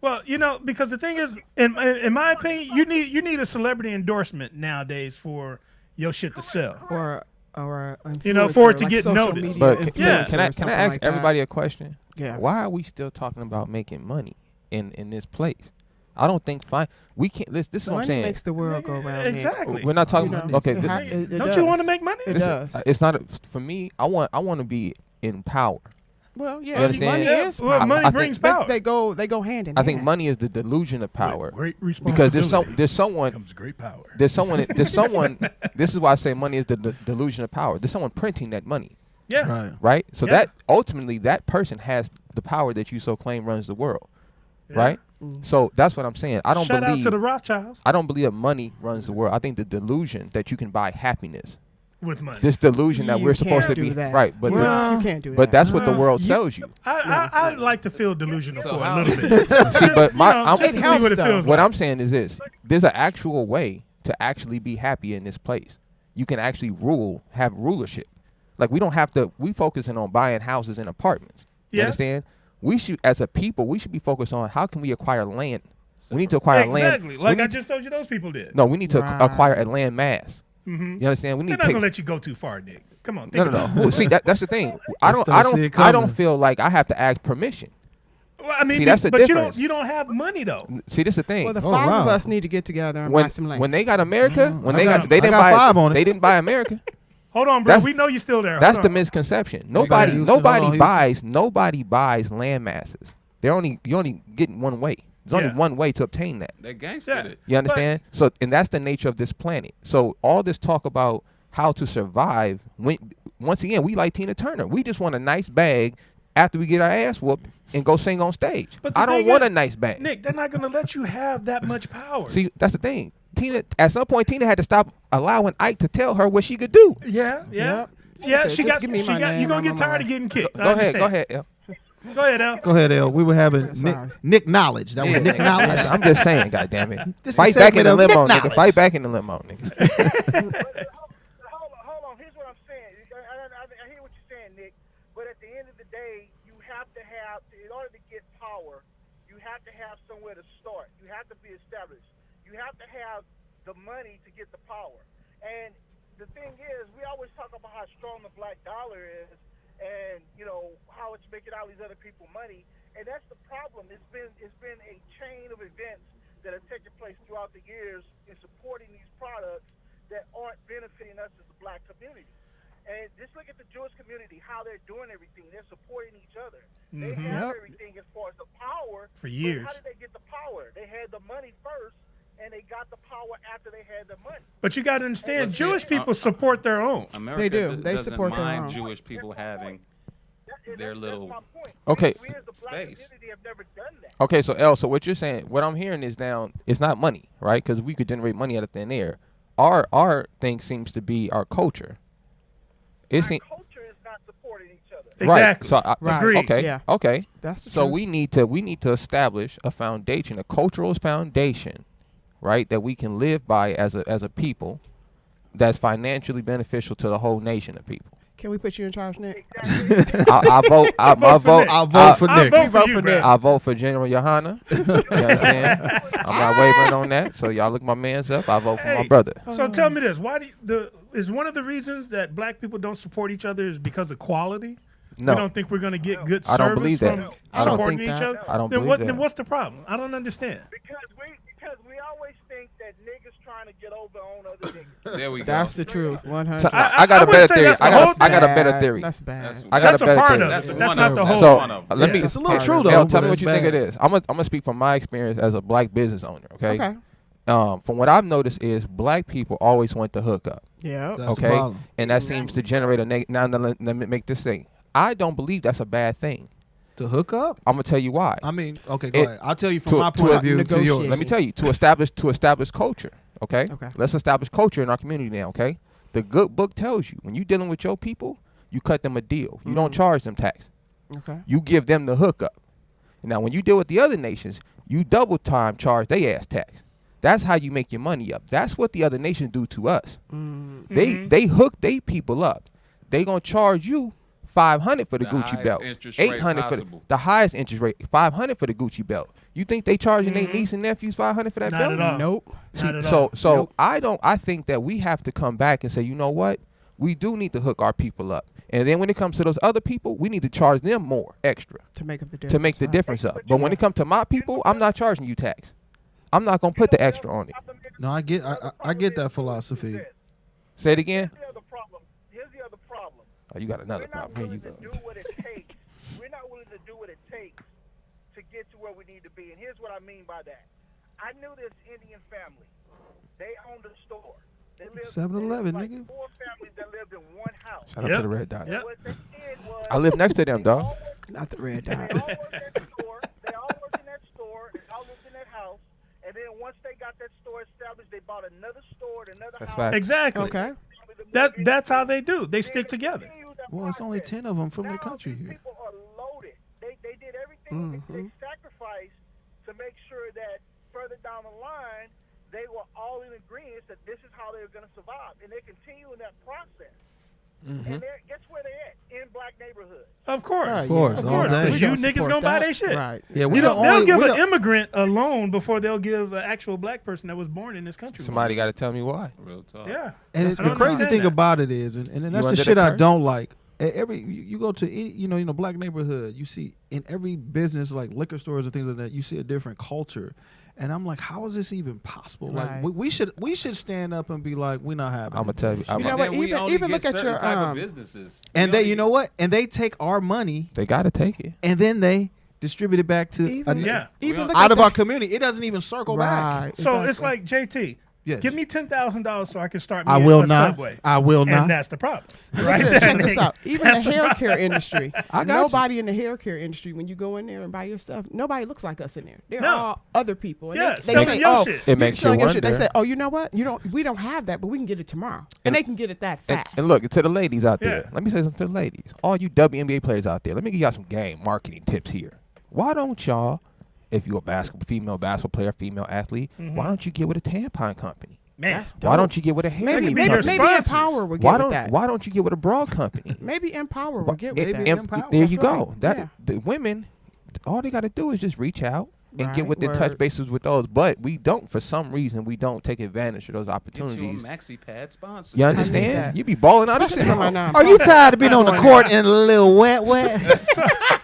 Well, because the thing is, in my opinion, you need a celebrity endorsement nowadays for your shit to sell. Or for it to get noticed. But can I can I ask everybody a question? Yeah. Why are we still talking about making money in this place? I don't think we can't. This is what I'm Money saying. makes the world go round. Exactly. We're not talking. Okay. Don't you want to make money? It does. It's not for me. I want to be in power. Well, yeah. You understand? Money is Well, power. money I brings think power. They go hand in hand. I think money is the delusion of power. Great Because responsibility. there's someone comes great power. There's someone. This is why I say money is the delusion of power. There's someone printing that money, Yeah. right? So Yeah. that ultimately that person has the power that you so claim runs the world, right? So that's what I'm saying. I don't Shout believe out to the Rothschilds. I don't believe that money runs the world. I think the delusion that you can buy happiness with money. This delusion that You we're supposed to can't be do that. right, but Well, You can't do that. but that's what the world sells you. I like to feel delusional So for a how- little bit. See, but Just to see helps, what it though. feels what like. I'm saying is this: there's an actual way to actually be happy in this place. You can actually have rulership. Like we don't have to. We focusing on buying houses and apartments. You Yeah. understand? We should, as a people, we should be focused on how can we acquire land. We need to acquire land. Exactly. Like We I need just told you those people did. No, we need to Right. acquire a land mass. Mm-hmm. You understand? We They're need not to gonna let you go too far, Nick. Come on. no, think no, no. about it. Well, see, that's the thing. I don't see it I don't coming. feel like I have to ask permission. Well, I mean, See, that's the but difference. you don't have money though. See, this is the thing. Well, the Oh, 5 of wow. us need to get together and buy some land. When they got America, when they I got, they didn't got buy 5 on it. They didn't buy America. Hold on, bro. That's- We know you're still there. That's Hold the on. misconception. got Nobody Houston. Hold on, nobody buys land masses. You're only getting one way. There's only one way to obtain that. They gangstered Yeah. it. You understand? So, and that's the nature of this planet. So all this talk about how to survive, once again, we like Tina Turner. We just want a nice bag after we get our ass whooped and go sing on stage. But the I don't thing want is, a nice bag. Nick, they're not gonna let you have that much power. See, that's the thing. Tina, at some point, Tina had to stop allowing Ike to tell her what she could do. Yeah. Yep. Yeah, said, she "Just got. give me my You're name, gonna I'm get on my tired way." of getting kicked. Go ahead, El. Go ahead, Al. Go ahead, El. We were having Sorry. Nick Knowledge. That was Yeah, Nick nigga. Knowledge. I'm just saying, goddammit. This Fight is back in the segment of limo, Nick nigga. Knowledge. Fight back in the limo, nigga. Hold on. Here's what I'm saying. I hear what you're saying, Nick. But at the end of the day, you have to have, in order to get power, you have to have somewhere to start. You have to be established. You have to have the money to get the power. And the thing is, we always talk about how strong the black dollar is, and how it's making all these other people money. And that's the problem. It's been a chain of events that have taken place throughout the years in supporting these products that aren't benefiting us as a black community. And just look at the Jewish community, how they're doing everything. They're supporting each other. They have everything as far as the power. For years. But how did they get the power? They had the money first, and they got the power after they had the money. But you got to understand, But see, Jewish people support their own. America do. They doesn't support their mind own. Jewish people having their little That's my point. Okay. We as the black Space. community have never done that. Okay, so El, so what you're saying, what I'm hearing is now, it's not money, right? Because we could generate money out of thin air. Our thing seems to be our culture. It Our seems culture is not supporting each other. Exactly. right. So Right. Agreed. okay, Yeah. okay. That's the So truth. we need to establish a foundation, a cultural foundation, right, that we can live by as a people, that's financially beneficial to the whole nation of people. Can we put you in charge, Nick? I vote. I'll vote for Nick. I'll vote for I'll Nick. vote for vote you, for bro. Nick. I vote for General Yohana. You understand? I'm not wavering on that. So y'all look my man's up. I vote for my Hey, brother. So tell me this: why is one of the reasons that black people don't support each other is because of quality? No. You don't think we're going to get good I don't service believe that. from I don't supporting think each that. other? I don't then believe what? that. Then what's the problem? I don't understand. Because we always think that niggas trying to get over on other niggas. There we go. That's the truth. 100. So I got a wouldn't better say theory. that's the I whole got a better bad. theory. That's bad. That's- I got That's a a better part theory. of it. That's That's one not of the them. whole. So one of them. let me. It's a little true though. Tell me but what it's you think it bad. is. I'm gonna speak from my experience as a black business owner. Okay. Okay. From what I've noticed is black people always want to hook up. Yeah. That's the Okay. problem. And that seems to generate a now let me make this thing. I don't believe that's a bad thing. To hook up? I'm gonna tell you why. I mean, okay, go It- ahead. I'll tell you to- from my to point a- of view to yours. negotiate. Let me tell you, to establish culture, okay? Okay. Let's establish culture in our community now, okay? The good book tells you when you're dealing with your people, you cut them a deal. You don't charge them tax. Okay. You give them the hookup. Now, when you deal with the other nations, you double time charge they ass tax. That's how you make your money up. That's what the other nations do to us. They hook they people up. They gonna charge you $500 for the The Gucci highest belt, interest rate $800 for possible. the highest interest rate, $500 for the Gucci belt. You think they charging their niece and nephews $500 for that Not belt? at all. Nope. See, Not at so all. I think that we have to come back and say, you know what? We do need to hook our people up. And then when it comes to those other people, we need to charge them more extra To make up the difference. to make the right. difference up. But when it comes to my people, I'm not charging you tax. I'm not going to put the extra on it. No, I get that philosophy. Say it again. Here's the other problem. Here's the other problem. Oh, you got another We're not problem. Here you willing go. to do what it takes. We're not willing to do what it takes to get to where we need to be. And here's what I mean by that. I knew this Indian family. They owned a store. They lived 7-Eleven, like nigga. 4 families that lived in one house. Shout out Yep. to the Red Dots. Yep. What they did was I live next to them, they dog. all worked- Not the red They dot. all worked at the store. They all worked in that store. They all lived in that house. And then once they got that store established, they bought another store, and another That's house. fact. Exactly. Okay. The That's how they do. They stick together. Well, it's only 10 of them from their country These here. people are loaded. They did everything. They sacrificed to make sure that further down the line, they were all in agreement that this is how they were going to survive. And they continue in that process. And guess where they're at? In black neighborhoods. Of course. Of course. All day. Because you niggas gonna buy their shit. Right. Yeah, They'll give an immigrant a loan before they'll give an actual black person that was born in this country. Somebody got to tell me why. Real talk. Yeah. And I the don't crazy understand thing that. about it is, and that's the under shit the I don't curses? like. You go to any black neighborhood, you see in every business like liquor stores and things like that, you see a different culture. And I'm like, how is this even possible? Right. Like we should stand up and be like, we're not having. I'm gonna tell you. You know what? And we only Even get look at certain your type of businesses. And We they, only you know get- what? And they take our money They got to take it. and then they distribute it back to Even, Yeah. even look out at of the- our community. It doesn't even circle back. Right. So it's exactly. like JT. Yes. Give me $10,000 so I can start me I will a not. Subway. I will not. And that's the problem. Right Check there, this nigga. out. Even the hair care industry. I got Nobody in the hair care industry, when you go in there and buy your stuff, nobody looks like us in there. They're No. all other people. And Yeah, they selling say, your oh, shit. It makes you selling your shit. wonder. They say, oh, you know what? We don't have that, but we can get it tomorrow. And they can get it that And, fast. and look, to the ladies out there, Yeah. let me say something to the ladies. All you WNBA players out there, let me give y'all some game marketing tips here. Why don't y'all, if you're a female basketball player, female athlete, why don't you get with a tampon company? Man. That's Why dope. don't you get with a hair Maybe be your maybe sponsor. Empower will get why with don't that. Why don't you get with a bra company? Maybe Empower will get with Maybe that. Empower. There That's you go. right. That Yeah. the women, all they got to do is just reach out and get Right, with the touch word. bases with those. But we don't, for some reason, we don't take advantage of those Get you a opportunities. maxi pad sponsor. You that. understand? You be balling out of Especially for my shit. non. Are you tired of being on the court and a little wet?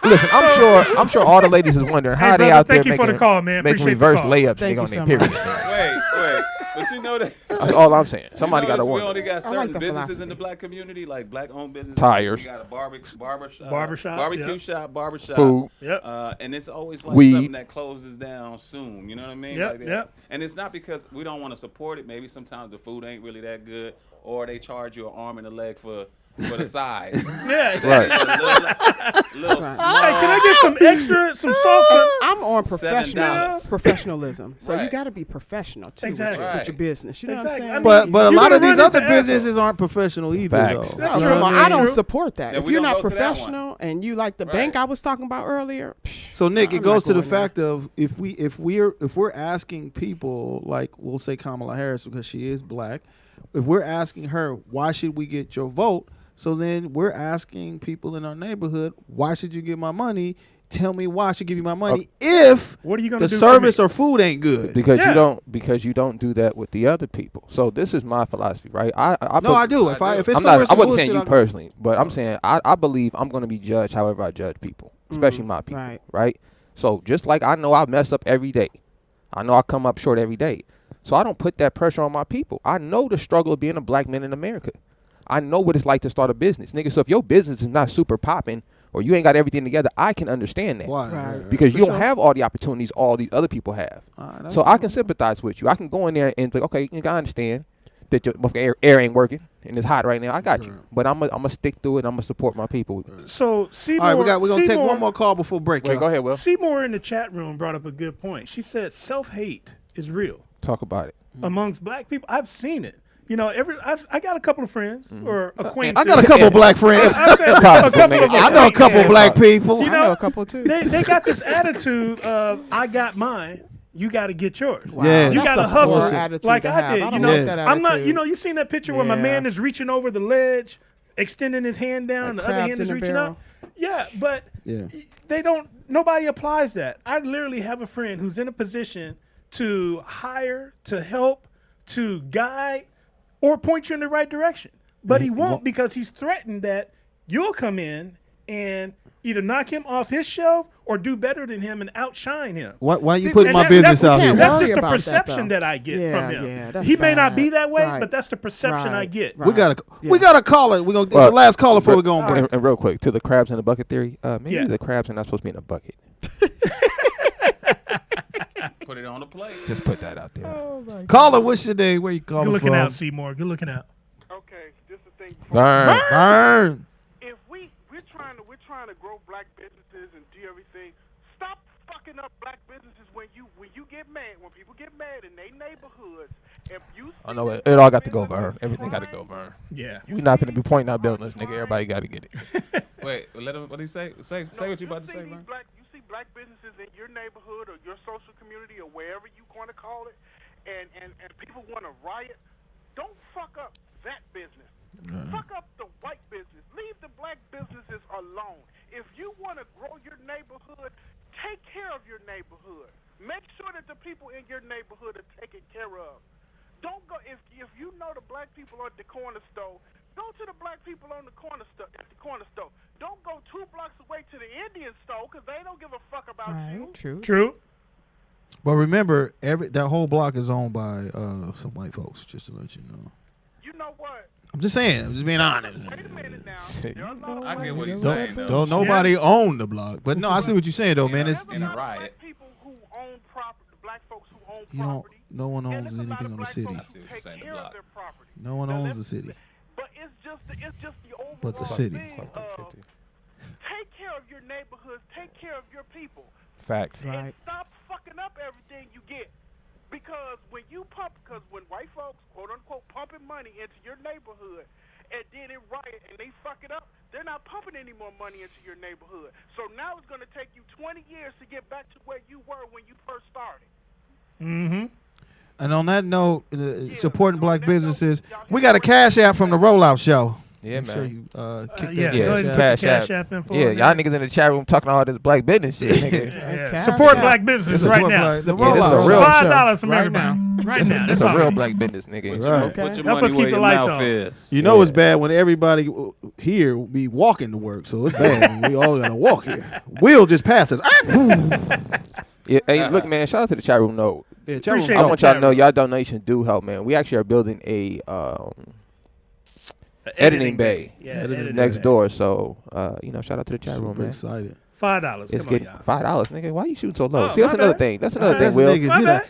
Listen, I'm sure all the ladies is wondering how Hey, they brother, out there thank you for making, the call, man. making Appreciate the reverse call. layups Thank nigga, on you their so period. much. Wait. But you know that. That's all I'm saying. Somebody got to We wonder. only got I like certain the businesses philosophy. in the black community, like black-owned businesses. Tires. We got a barbershop, Barbershop, yep. shop, barbershop. Yep. And it's always like Weed. something that closes down soon. You know what I mean? Yep, Like that. yep. And it's not because we don't want to support it. Maybe sometimes the food ain't really that good, or they charge you an arm and a leg for the size. Yeah. Right. Little Right. small. Hey, can I get some extra, some salsa? I'm on $7. professionalism. So you Right. got to be professional too Exactly. with your business. You know Exactly. what I I'm mean, saying? But a You're lot of gonna these run other into assholes. businesses aren't professional either. Facts. Though. That's You true. know Well, what I mean? don't True. support that. Then If we you're don't not go to that one. professional and you like the Right. bank I was talking about earlier, So Nick, it I'm goes not to the going there. fact of if we're asking people, like we'll say Kamala Harris because she is black, if we're asking her why should we get your vote, so then we're asking people in our neighborhood, why should you give my money? Tell me why I should give you my money if What are you gonna the do? service for me? or food ain't good. Because Yeah. you don't do that with the other people. So this is my philosophy, right? No, I do. If it's I'm somewhere not. I some wasn't bullshit, saying you I'll go. personally, but I'm saying I believe I'm going to be judged however I judge people, especially my people, right. right? So just like I know I mess up every day, I know I come up short every day. So I don't put that pressure on my people. I know the struggle of being a black man in America. I know what it's like to start a business, nigga. So if your business is not super popping or you ain't got everything together, I can understand that. Why? Right. Because you For don't sure. have all the opportunities all these other people have. Alright, So I can sympathize with you. I can go in there and be like, okay, nigga, I understand that your air ain't working and it's hot right now. I got you. But I'm gonna stick through it and I'm gonna support my people. So Seymour, All right, we're gonna take Seymour- one more call before break. Wait, y'all. go ahead, Will. Seymour in the chat room brought up a good point. She said self-hate is real Talk about it. amongst black people. I've seen it. You know, I got a couple of friends or acquaintances. I got a couple black friends. I said a couple of I know a couple acquaintances. black people. You I know know, a couple too. they got this attitude of I got mine, you got to get yours. Yeah. You That's got to a hustle poor attitude like to I have. did. I You don't know, like that I'm not. attitude. You know, you seen that picture where my Yeah. man is reaching over the ledge, extending his hand down, Like the other hand crabs is in a reaching barrel. up. Yeah, but Yeah. they don't. Nobody applies that. I literally have a friend who's in a position to hire, to help, to guide, or point you in the right direction. But he won't because he's threatened that you'll come in and either knock him off his shelf or do better than him and outshine him. Why you See, putting and my that- business that's- out here? That's Worry just the about that, perception though. that I get Yeah, from him. yeah, that's He may not be bad. that way, Right. but that's the perception I Right. get. We Right. gotta call it. We're gonna do Well, the last caller before we go on break. And real quick, to the crabs in the bucket theory, maybe Yeah. the crabs are not supposed to be in a bucket. Put it on the plate. Just put that out there. Caller, what's your name? Where you calling Good looking from? out, Seymour. Good looking out. Okay, this is the thing. Burn. If we're trying to grow black businesses and do everything, stop fucking up black businesses when you get mad, when people get mad in their neighborhoods. If you I know it all got to go over her. Everything got to go over her. Yeah. We not finna be pointing out buildings, nigga. Everybody got to get it. Wait, let him. What did he say? Say what you about to say, man. You see black businesses in your neighborhood or your social community or wherever you want to call it, and people want to riot. Don't fuck up that business. Fuck up the white business. Leave the black businesses alone. If you want to grow your neighborhood, take care of your neighborhood. Make sure that the people in your neighborhood are taken care of. Don't go if you know the black people at the corner store. Go to the black people on the corner store. At the corner store. Don't go 2 blocks away to the Indian store because they don't give a fuck about you. True. But remember, that whole block is owned by some white folks. Just to let you know. You know what? I'm just saying. I'm just being honest. Wait a minute now. I get what he's saying, though. Don't nobody own the block, but no, I see what you're saying though, man. It's in a riot. People who own property, black folks who own you know, property. no one owns anything on the city. I see what you're saying. The block. No one owns the city. But it's just the overall But the city. thing of take care of your neighborhoods, take care of your people. Fact. And stop fucking up everything you get. Because when white folks, quote unquote, pumping money into your neighborhood and then it riot and they fuck it up, they're not pumping any more money into your neighborhood. So now it's going to take you 20 years to get back to where you were when you first started. Mm-hmm. And on that note, supporting black businesses, we got a cash app from the Rollout Show. Yeah, man. Sure you kick that cash app. Yeah, y'all niggas in the chat room talking all this black business shit, nigga. Support black businesses right now. This is a real $5 from right everybody. Right now. This is a real black business, nigga. Put your Help money us keep where the your lights mouth on. is. You know it's bad when everybody here be walking to work, so it's bad when we all gotta walk here. Will just passes. Yeah, hey, look, man. Shout out to the chat room. No, Yeah, I want y'all to know y'all donations do help, man. We actually are building a editing bay next door. So, shout out to the chat room, man. Excited. $5. It's Come on, getting y'all. $5, nigga. Why you shooting so low? Oh, See, that's my another bad. thing. That's another thing, That's Will. niggas, My bad.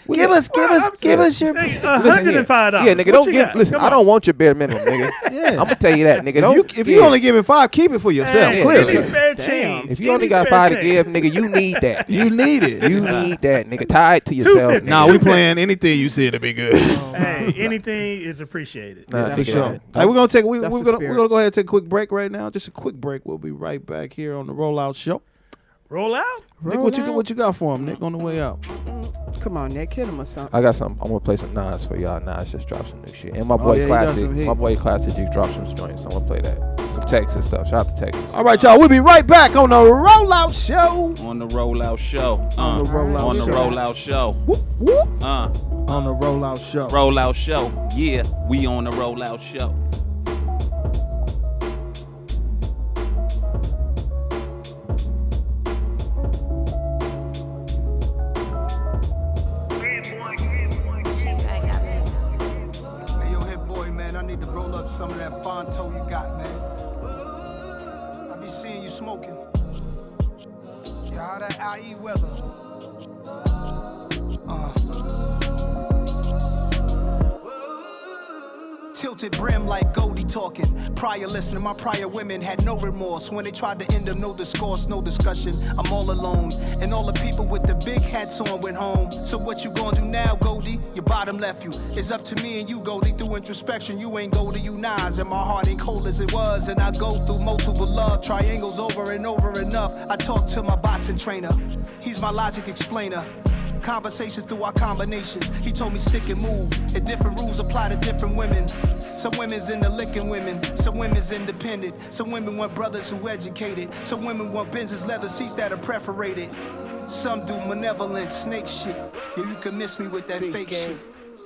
give us your. $105. Yeah, nigga, don't give. Listen, I don't want your bare minimum, nigga. Yeah. I'm gonna tell you that, nigga. If you only giving 5, keep it for yourself. Hey, Clearly, give me spare change. If you only got 5 to give, nigga, you need that. you need it. You need that, nigga. Tie it to yourself. $2.50. Nigga. Nah, we playing anything you see to be good. Hey, anything is appreciated. Nah, For figure sure. it Hey, we're gonna take. We're That's the gonna spirit. go ahead and take a quick break right now. Just a quick break. We'll be right back here on the Rollout Show. Roll out? Nick, what you got for him, Nick, on the way out? Come on, Nick, hit him or something. I got something. I'm gonna play some Nas for y'all. Nas just dropped some new shit, and my boy he got Classic. some heat. My boy Classic just dropped some joints. So I'm gonna play that. Some Texas stuff. Shout out to Texas. All right, y'all. We'll be right back on the Rollout Show. On the Rollout Show. On the Rollout On the Show. Rollout Show. Whoop, whoop. On the Rollout Show. Rollout Show. Yeah, we on the Rollout Show. Hey, yo, hit boy, man, I need to roll up some of that Fonto you got, man. I be seeing you smoking. Yeah, how that IE weather? Tilted brim like Goldie talking. Prior listener, my prior women had no remorse. When they tried to end them, no discourse, no discussion. I'm all alone. And all the people with the big hats on went home. So what you gonna do now, Goldie? Your bottom left you. It's up to me and you, Goldie. Through introspection, you ain't Goldie, you Nas. And my heart ain't cold as it was. And I go through multiple love triangles over and over enough. I talk to my boxing trainer. He's my logic explainer. Conversations through our combinations. He told me stick and move. And different rules apply to different women. Some women's into licking women. Some women's independent. Some women want brothers who educated. Some women want business leather seats that are perforated. Some do malevolent snake shit. Yeah, you can miss me with that fake shit.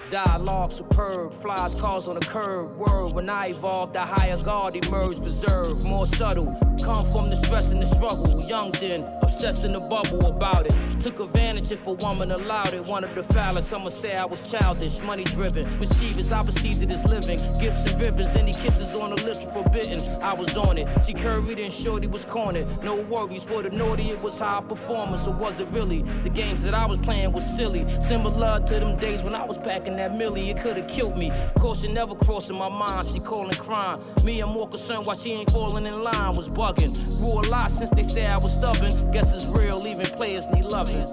Dialogue superb, flies cars on the curb. Word, when I evolved, the higher guard emerged, preserved, more subtle. Come from the stress and the struggle. Young then, obsessed in the bubble about it. Took advantage if a woman allowed it. Wanted to foul some would say I was childish, money driven. Mischievous, I perceived it as living. Gifts and ribbons, any kisses on the lips were forbidden. I was on it. She curried and shorty was cornered. No worries for the naughty, it was high performance, or was it really? The games that I was playing was silly. Similar to them days when I was packing that millie, it could've killed me. Caution never crossing my mind, she calling crime. Me, I'm more concerned why she ain't falling in line, was bugging. bugging. Rule a lot since they say I was stubborn. Guess it's real, even players need loving.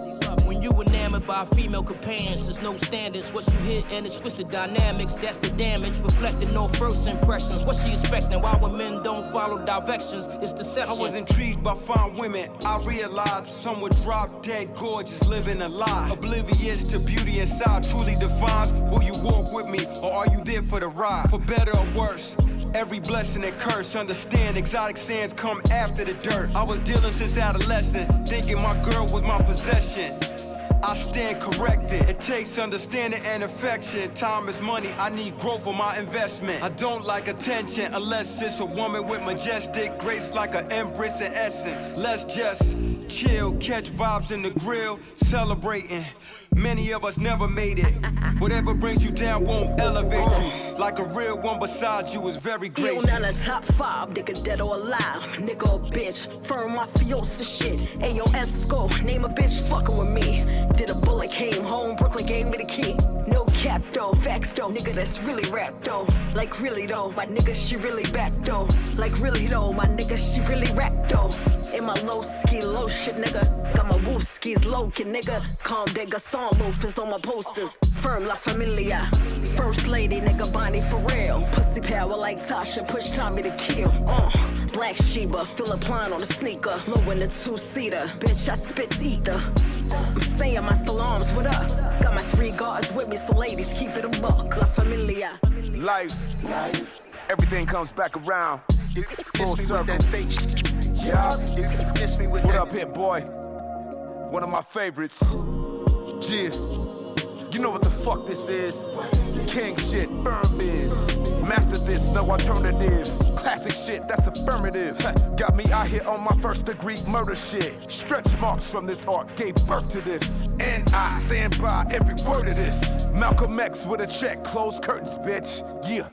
When you enamored by female companions, there's no standards. What you hit and it's twisted dynamics, that's the damage. Reflecting no first impressions. What she expecting? Why when men don't follow directions? It's deception. I was intrigued by fine women. I realized some were drop dead gorgeous, living a lie. Oblivious to beauty inside truly defines, will you walk with me or are you there for the ride? For better or worse, every blessing and curse, understand exotic sands come after the dirt. I was dealing since adolescent, thinking my girl was my possession. I stand corrected. It takes understanding and affection. Time is money, I need growth for my investment. I don't like attention unless it's a woman with majestic grace like an empress in essence. Let's just chill, catch vibes in the grill, celebrating. Many of us never made it. Whatever brings you down won't elevate you. Like a real one besides you is very gracious. Yo, now the top 5, nigga dead or alive. Nigga or bitch, firm mafiosa shit. Ayo, Esco, name a bitch fucking with me. Did a bullet, came home, Brooklyn gave me the key. No cap though, facts though, nigga that's really rap though. Like really though, my nigga she really back though. Like really though, my nigga she really rap though. In my low ski, low shit, nigga. Got my woo skis, low kid, nigga. Calm digger, song loafers on my posters. Firm La Familia. First lady, nigga, Bonnie for real. Pussy power like Tasha, push Tommy to kill. Black Sheba, Philip Line on the sneaker. Low in the 2-seater. Bitch, I spit ether. I'm saying my salams, what up? Got my 3 guards with me, so ladies, keep it a buck. La Familia. Life. Everything comes back around. Full circle. Yeah. What up, hit boy? One of my favorites. Yeah. You know what the fuck this is? King shit, firm is. Master this, no alternative. Classic shit, that's affirmative. Got me out here on my first degree murder shit. Stretch marks from this art gave birth to this. And I stand by every word of this. Malcolm X with a check, closed curtains, bitch. Yeah.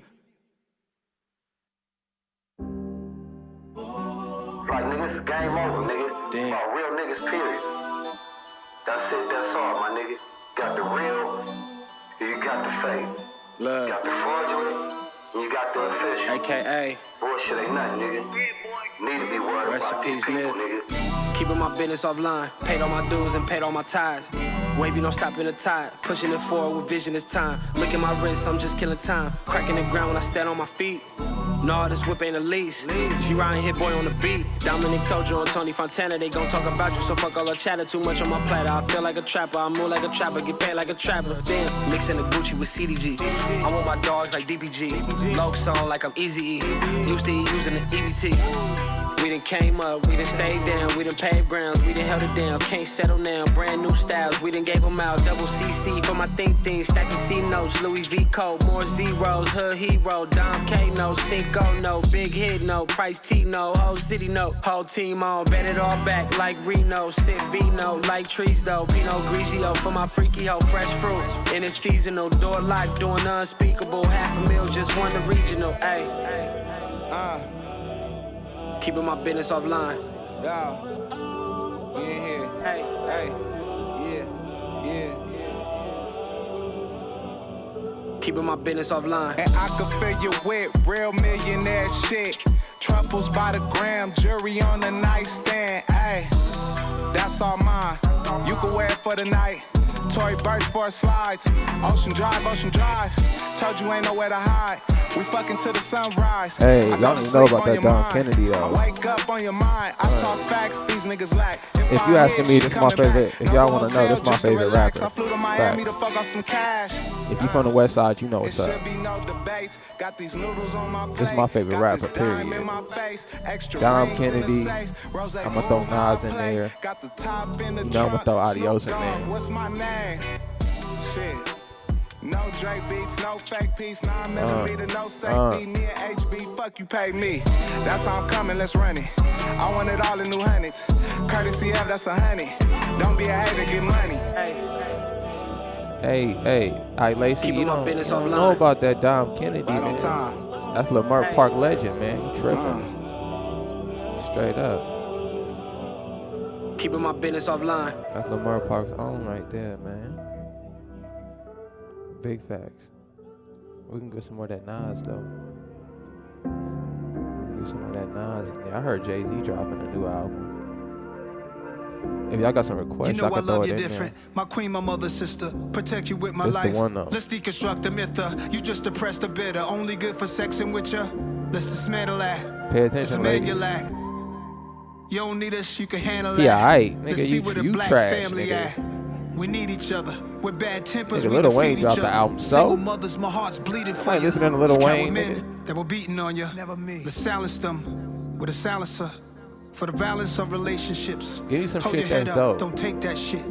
Like, nigga, it's game over, nigga. Damn. About real niggas, period. That's it, that's all, my nigga. Got the real, you got the fake. Love. You got the fraudulent, and you got the official. AKA. Bullshit ain't nothing, nigga. Need to be worried Rest about in these peace, people, nigga. Keeping my business offline. Paid all my dues and paid all my ties. Wavy, don't stop in the tide. Pushing it forward with vision this time. Look at my wrist, I'm just killing time. Cracking the ground when I stand on my feet. No, this whip ain't a lease. She riding hit boy on the beat. Dominic told you on Tony Fontana, they gon' talk about you, so fuck all the chatter. Too much on my platter. I feel like a trapper, I move like a trapper, get paid like a trapper. Damn, mixing the Gucci with CDG. I want my dogs like DPG. Loc song like I'm Easy E. Used to eat using the EBT. We done came up, we done stayed down, we done paved grounds, we done held it down, can't settle now, brand new styles, we done gave them out, double CC for my think things, stacking C notes, Louis V code, more zeros, hood hero, Dom K no, Cinco no, big hit no, Price T no, whole city no, whole team on, bet it all back like Reno, sit Vino, like trees though, Pinot Grigio for my freaky hoe, fresh fruit, and it's seasonal, door life, doing the unspeakable, $500,000, just won the regional, ayy. Keeping my business offline. Yo, we in here. Hey, yeah. Keeping my business offline. And I can fill you with real millionaire shit. Truffles by the gram, jewelry on the nightstand. Ay, that's all mine. You can wear it for the night. Tory Burch for slides. Ocean Drive. Told you ain't nowhere to hide. We fucking to the sunrise. Hey, y'all don't even know about that Don Kennedy though. I wake up on your mind. I talk facts, these niggas lack. If you asking me, this is my favorite. If y'all want to know, this is my favorite rapper. I flew to Miami Facts. to fuck off some cash. If you from the West Side, you know what's up. This This is my favorite rapper, period. Dom Kennedy. I'ma throw Nas in there. You know I'ma throw Adios in there. What's my name? Shit. No Drake beats, no fake piece, 9mm, no safety. Me and HB, fuck you pay me. That's how I'm coming, let's run it. I want it all in new hundreds. Courtesy F, that's $100. Don't be a hater, get money. Hey, Lacey, you don't know about that Dom Kennedy, man. That's Lamar Park legend, man. You tripping. Straight up. Keeping my business offline. That's Lamar Park's own right there, man. Big facts. We can get some more of that Nas, though. We Get some of that Nas in there. I heard Jay-Z dropping a new album. If y'all got some requests, You know I can throw love it you in different. My queen, my mother, sister. Protect you with my This the life. one, though. Let's deconstruct the myth. You just depressed a bitter. Only good for sexing with ya. Let's dismantle that. Pay It's a attention, man ladies. you lack. You don't need us, you can handle that. Yeah, aight. Let's Nigga, see where the you black trash, family nigga. at. We need each other. With bad tempers, Nigga, we Lil defeat Wayne each dropped other. the album, Single so? mothers, my heart's bleeding for I ain't you. listening to Lil It's Wayne, coward men nigga. that were beating on you. Never me. Let's silence them with a silencer. For the violence of relationships. Give me some Hold shit your head that's up. dope. Don't take that shit.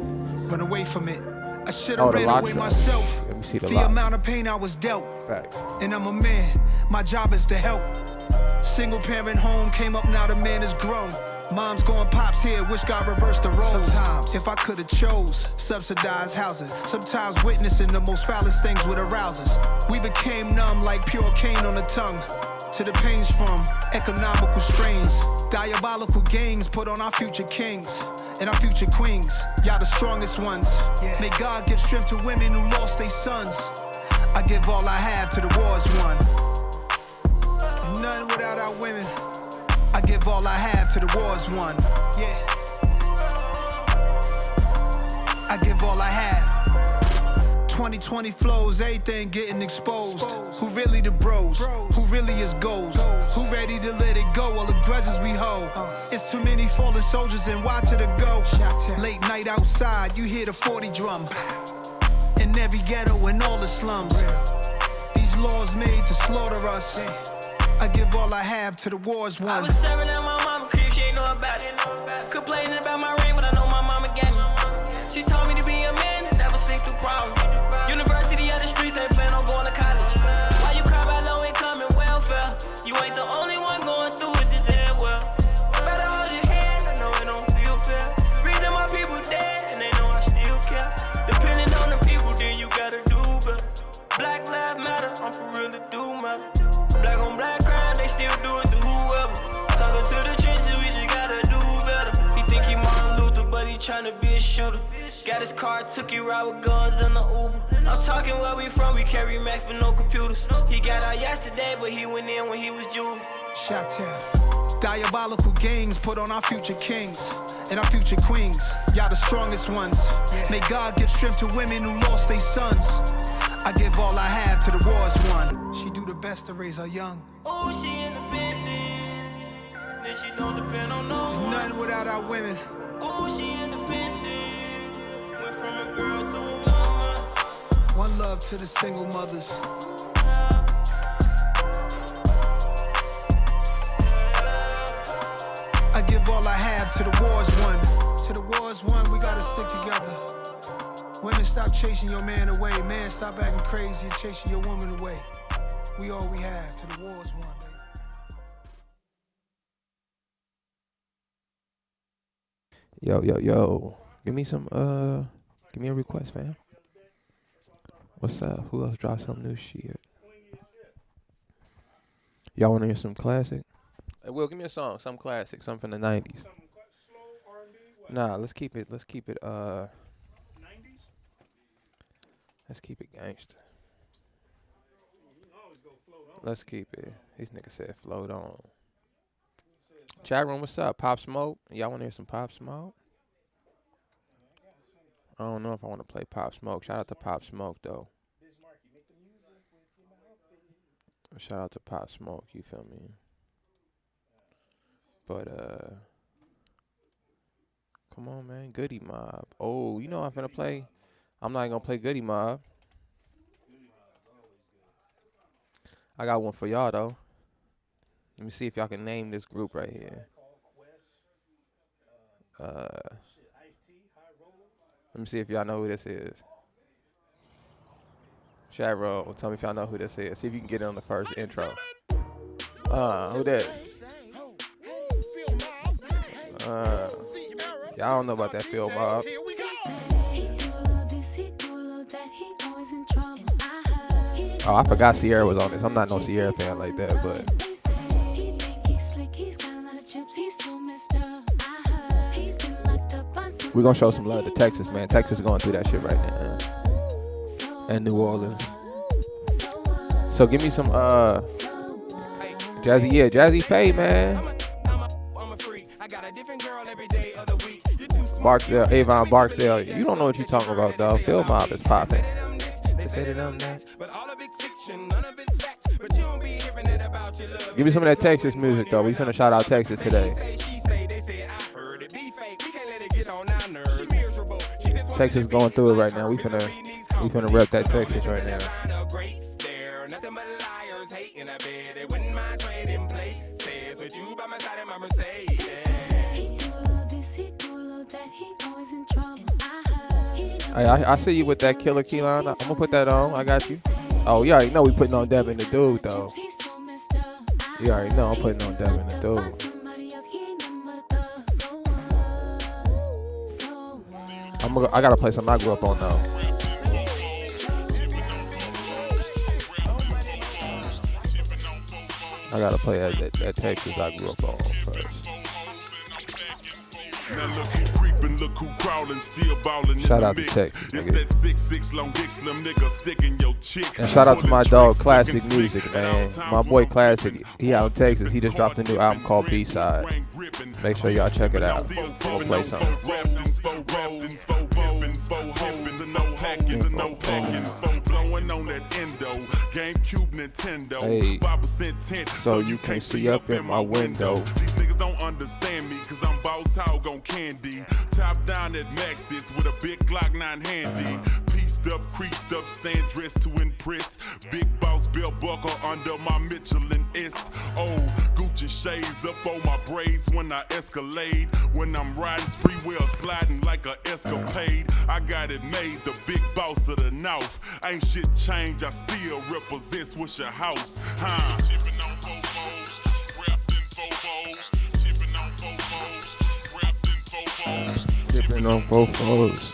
Run away from it. I should Oh, have the ran lock away track. myself. Let me see the The lock. amount of pain I was dealt. Facts. And I'm a man. My job is to help. Single parent home came up, now the man is grown. Mom's going pops here, wish God reversed the roles. Sometimes, if I could've chose, subsidized housing. Sometimes witnessing the most foulest things would arouse us. We became numb like pure cane on the tongue. To the pains from economical strains. Diabolical gangs put on our future kings and our future queens. Y'all the strongest ones. May God give strength to women who lost their sons. I give all I have to the wars won. None without our women. I give all I have to the wars won. Yeah. I give all I have. 2020 flows, everything getting exposed. Who really the bros? Who really is goals? Who ready to let it go? All the grudges we hold. It's too many fallen soldiers and why to the go? Late night outside, you hear the 40 drum. In every ghetto and all the slums. These laws made to slaughter us. I give all I have to the wars won. I was serving at my mama crib, she ain't know about it. Complaining about my ring, but I know my mama got it. She told me to be a man and never sleep through problems. University of the streets, ain't plan on going to college. Why you cry about low income and welfare? You ain't the only one going through it this as well. Better hold your hand, I know it don't feel fair. Reason my people dead and they know I still care. Depending on the people, then you gotta do better. Black lives matter, I'm for real, it do matter. Black on black crime, they still do it to whoever. Talking to the trenches, we just gotta do better. He think he Martin Luther, but he tryna be a shooter. Got his car, took he ride with guns in the Uber. I'm talking where we from, we carry Max but no computers. He got out yesterday, but he went in when he was juvie. Shot town. Diabolical gangs put on our future kings and our future queens. Y'all the strongest ones. May God give strength to women who lost their sons. I give all I have to the wars won. She do the best to raise her young. Oh, she independent. Then she don't depend on no one. None without our women. Oh, she independent. Went from a girl to a mama. One love to the single mothers. I give all I have to the wars won. To the wars won, we gotta stick together. Women, stop chasing your man away. Man, stop acting crazy and chasing your woman away. We all we have to the wars won, baby. Yo. Give me a request, fam. What's up? Who else dropped some new shit? Y'all wanna hear some classic? Hey, Will, give me a song, some classic, something from the 90s. Nah, let's keep it 90s? Let's keep it gangster. Let's keep it. These niggas said float on. Chat room, what's up? Pop Smoke? Y'all want to hear some Pop Smoke? I don't know if I want to play Pop Smoke. Shout out to Pop Smoke, though. Shout out to Pop Smoke, you feel me? But, come on, man. Goody Mob. Oh, you know I'm finna play? I'm not gonna play Goody Mob. I got one for y'all, though. Let me see if y'all can name this group right here. Let me see if y'all know who this is. Chat room, tell me if y'all know who this is. See if you can get it on the first intro. Who this? Y'all don't know about that Phil Mob. Oh, I forgot Sierra was on this. I'm not no Sierra fan like that, but we're gonna show some love to Texas, man. Texas is going through that shit right now. And New Orleans. So give me some Jazzy, yeah, Jazzy Faye, man. Barksdale, Avon Barksdale. You don't know what you're talking about, though. Phil Mob is popping. Give me some of that Texas music, though. We finna shout out Texas today. Texas going through it right now. We finna rep that Texas right now. I see you with that Killer Keelan. I'm gonna put that on. I got you. Oh, you already know we putting on Devin the Dude, though. You already know I'm putting on Devin the Dude. I gotta play something I grew up on, though. I gotta play that Texas I grew up on first. Now look who creeping, look who crawling, still balling. Shout out to Texas, it's that 6'6" long dick slim nigga sticking your chick. And shout out to my dog Classic Music, man. My boy Classic, he out in Texas. He just dropped a new album called B-Side. Make sure y'all check it out. I'm gonna play something. Hey, so you can't see up in my window. These niggas don't understand me, cause I'm boss hog on candy. Top down at Maxis with a big Glock 9 handy. Pieced up, creased up, stand dressed to impress. Big boss belt buckle under my Michelin S. Oh, Gucci shades up on my braids when I escalade. When I'm riding spree wheel sliding like a escapade. I got it made, the big boss of the North. Ain't shit changed, I still represent Swisher House. Huh? Tipping on Bobos, wrapped in Bobos. Tipping on Bobos, wrapped in Bobos. Dipping on Bobos.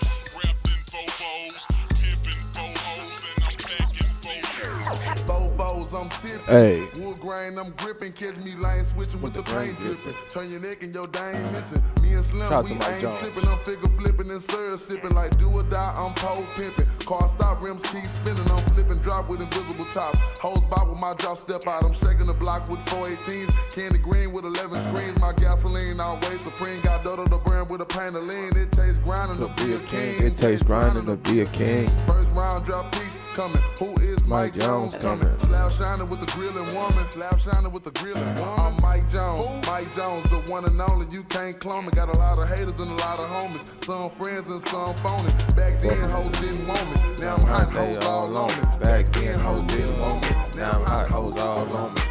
I'm tipping. Hey. Wood grain, I'm gripping. Catch me lane switching with the paint dripping. Turn your neck and your dang missing. Me and Slim, we ain't tripping. I'm figure flipping and syrup sipping. Like do or die, I'm pole pimping. Car stop, rims keep spinning. I'm flipping drop with invisible tops. Hose bob with my drop step out. I'm shaking the block with 418s. Candy green with 11 screens. My gasoline always supreme. Got Dodo the brand with a pain of lean. It tastes grinding to be a king. It tastes grinding to be a king. First round drop piece coming. Who is Mike Jones coming? Slab shining with the grilling woman. Slab shining with the grilling woman. I'm Mike Jones. Who? Mike Jones, the one and only. You can't clone me. Got a lot of haters and a lot of homies. Some friends and some phony. Back then, hoes didn't want me. Now I'm hot, hoes all on me. Back then, hoes didn't want me. Now I'm hot, hoes all on me.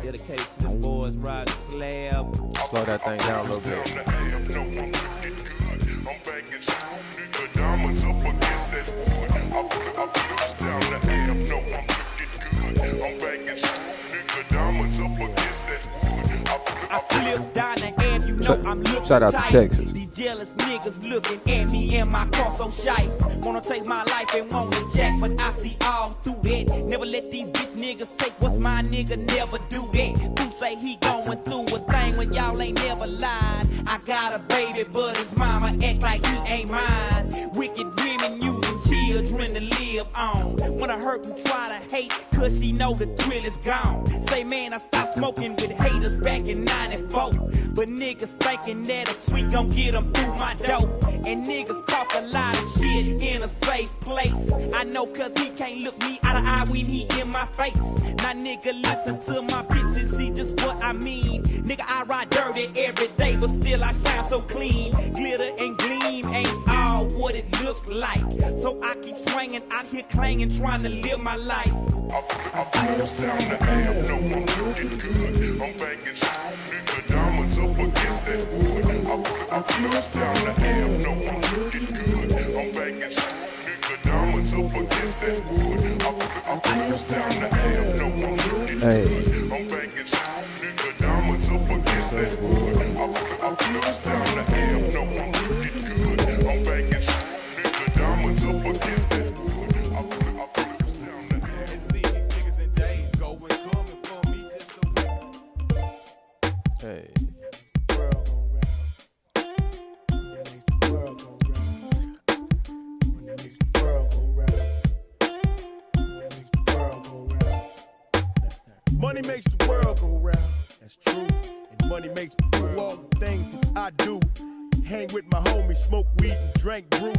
Dedicated to the boys riding slab. Slow that thing down a little bit. Diamonds up against that wood. I put us down the AM. No, I'm looking good. I'm back in school, nigga. Diamonds up against that wood. I flip down the AM, you know I'm looking shout out to tight. Texas. These jealous niggas looking at me and my car so shy. Wanna take my life and want to jack, but I see all through that. Never let these bitch niggas take what's my nigga, never do that. Who say he going through a thing when y'all ain't never lied? I got a baby, but his mama act like he ain't mine. Wicked women using children to live on. Wanna hurt and try to hate, cause she know the thrill is gone. Say man, I stopped smoking with haters back in 94. But niggas thinking that a sweet gon' get them through my door. And niggas talk a lot of shit in a safe place. I know cause he can't look me out of eye when he in my face. Now nigga listen to my bitch and see just what I mean. Nigga I ride dirty every day, but still I shine so clean. Glitter and gleam ain't all what it look like. So I keep swinging out here clanging, trying to live my life. I put us down the AM. No, I'm looking good. I'm back in school, nigga. Diamonds up against that wood. I put us down the AM. No, I'm looking good. I'm back in school, nigga. Diamonds up against that wood. I put us down the AM. No, I'm looking good. I'm back in school, nigga. Diamonds up against that wood. I put us down the AM. No, I'm looking good. I'm back in school, nigga. Diamonds up against that wood. Hey. Money makes the world go round. That's true. And money makes me do all the things that I do. Hang with my homies, smoke weed and drink brew.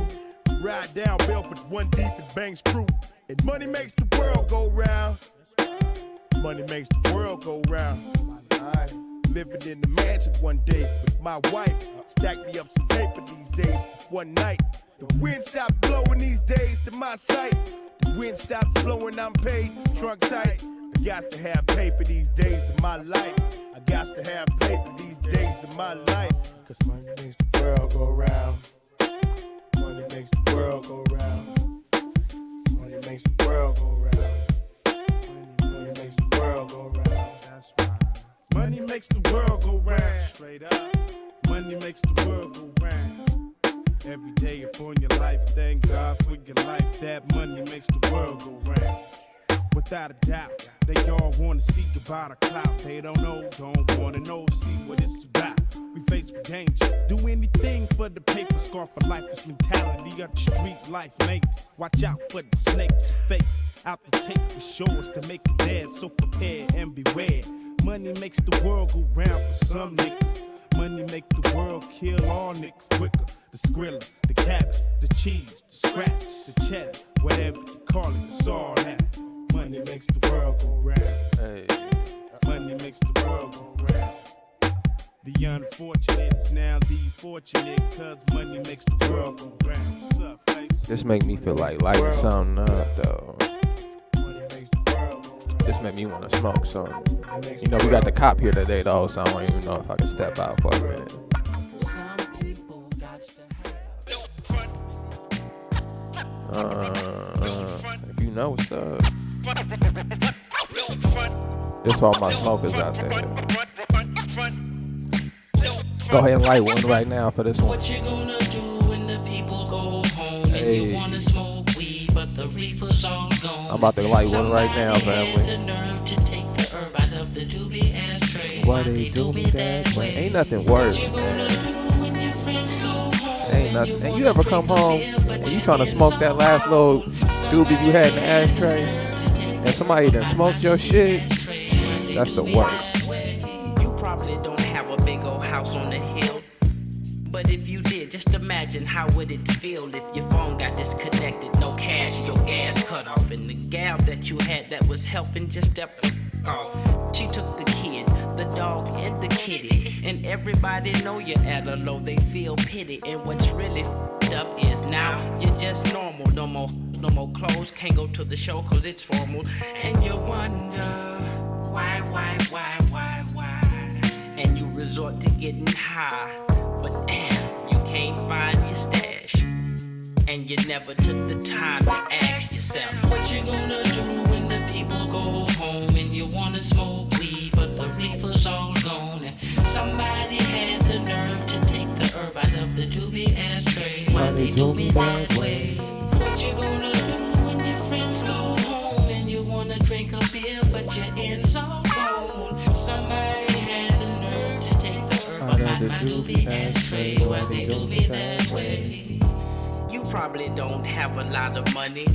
Ride down Belford, one deep and Banks crew. And money makes the world go round. Money makes the world go round. Living in the mansion one day with my wife. Stacked me up some paper these days. One night, the wind stopped blowing these days to my sight. The wind stopped blowing, I'm paid, trunk tight. I got to have paper these days of my life. I got to have paper these days of my life. Cause money makes the world go round. Money makes the world go round. Money makes the world go round. Money makes the world go round. That's right. Money makes the world go round. Straight up. Money makes the world go round. Every day upon your life, thank God for your life. That money makes the world go round. Without a doubt, they all wanna see about a clout. They don't know, don't wanna know, see what it's about. We faced with danger, do anything for the paper. Scar for life, this mentality of the street life makes. Watch out for the snakes and fakes. Out to take the shores to make it dead, so prepare and beware. Money makes the world go round for some niggas. Money make the world kill all niggas quicker. The skrilla, the cabbage, the cheese, the scratch, the cheddar, whatever you call it, it's all that. Money makes the world go round. Hey. Money makes the world go round. The unfortunate is now the fortunate, cause money makes the world go round. What's up, face? This make me feel like lighting something up, though. This make me want to smoke something. You know, we got the cop here today, though, so I don't even know if I can step out for a minute. If you know what's up. This for all my smokers out there. Go ahead and light one right now for this one. What you gonna do when the people go home and you wanna smoke weed, but the reefer's all gone? I'm about to light one right now, family. The nerve to take the herb out of the doobie ashtray. Why they do me that way? Ain't nothing worse, man. Ain't nothing. And you ever come home and you trying to smoke that last little doobie you had in the ashtray, and somebody done smoked your shit? That's the worst. You probably don't have a big old house on the hill, but if you did, just imagine how would it feel if your phone got disconnected, no cash, your gas cut off, and the gal that you had that was helping just stepped off. She took the kid, the dog, and the kitty, and everybody know you're at a low. They feel pity, and what's really up is now you're just normal. No more clothes, can't go to the show 'cause it's formal, and you wonder why, and you resort to getting high, but damn, you can't find your stash, and you never took the time to ask yourself, what you gonna do when the people go home and you wanna smoke weed, but the reefer's all gone, and somebody had the nerve to take the herb out of the doobie ashtray. Why they do me that way? What you gonna do when your friends go home and you wanna drink a beer, but your ends all gone? Somebody had the nerve to take the herb out of my doobie ashtray. Why they do me that way? You probably don't have a lot of money,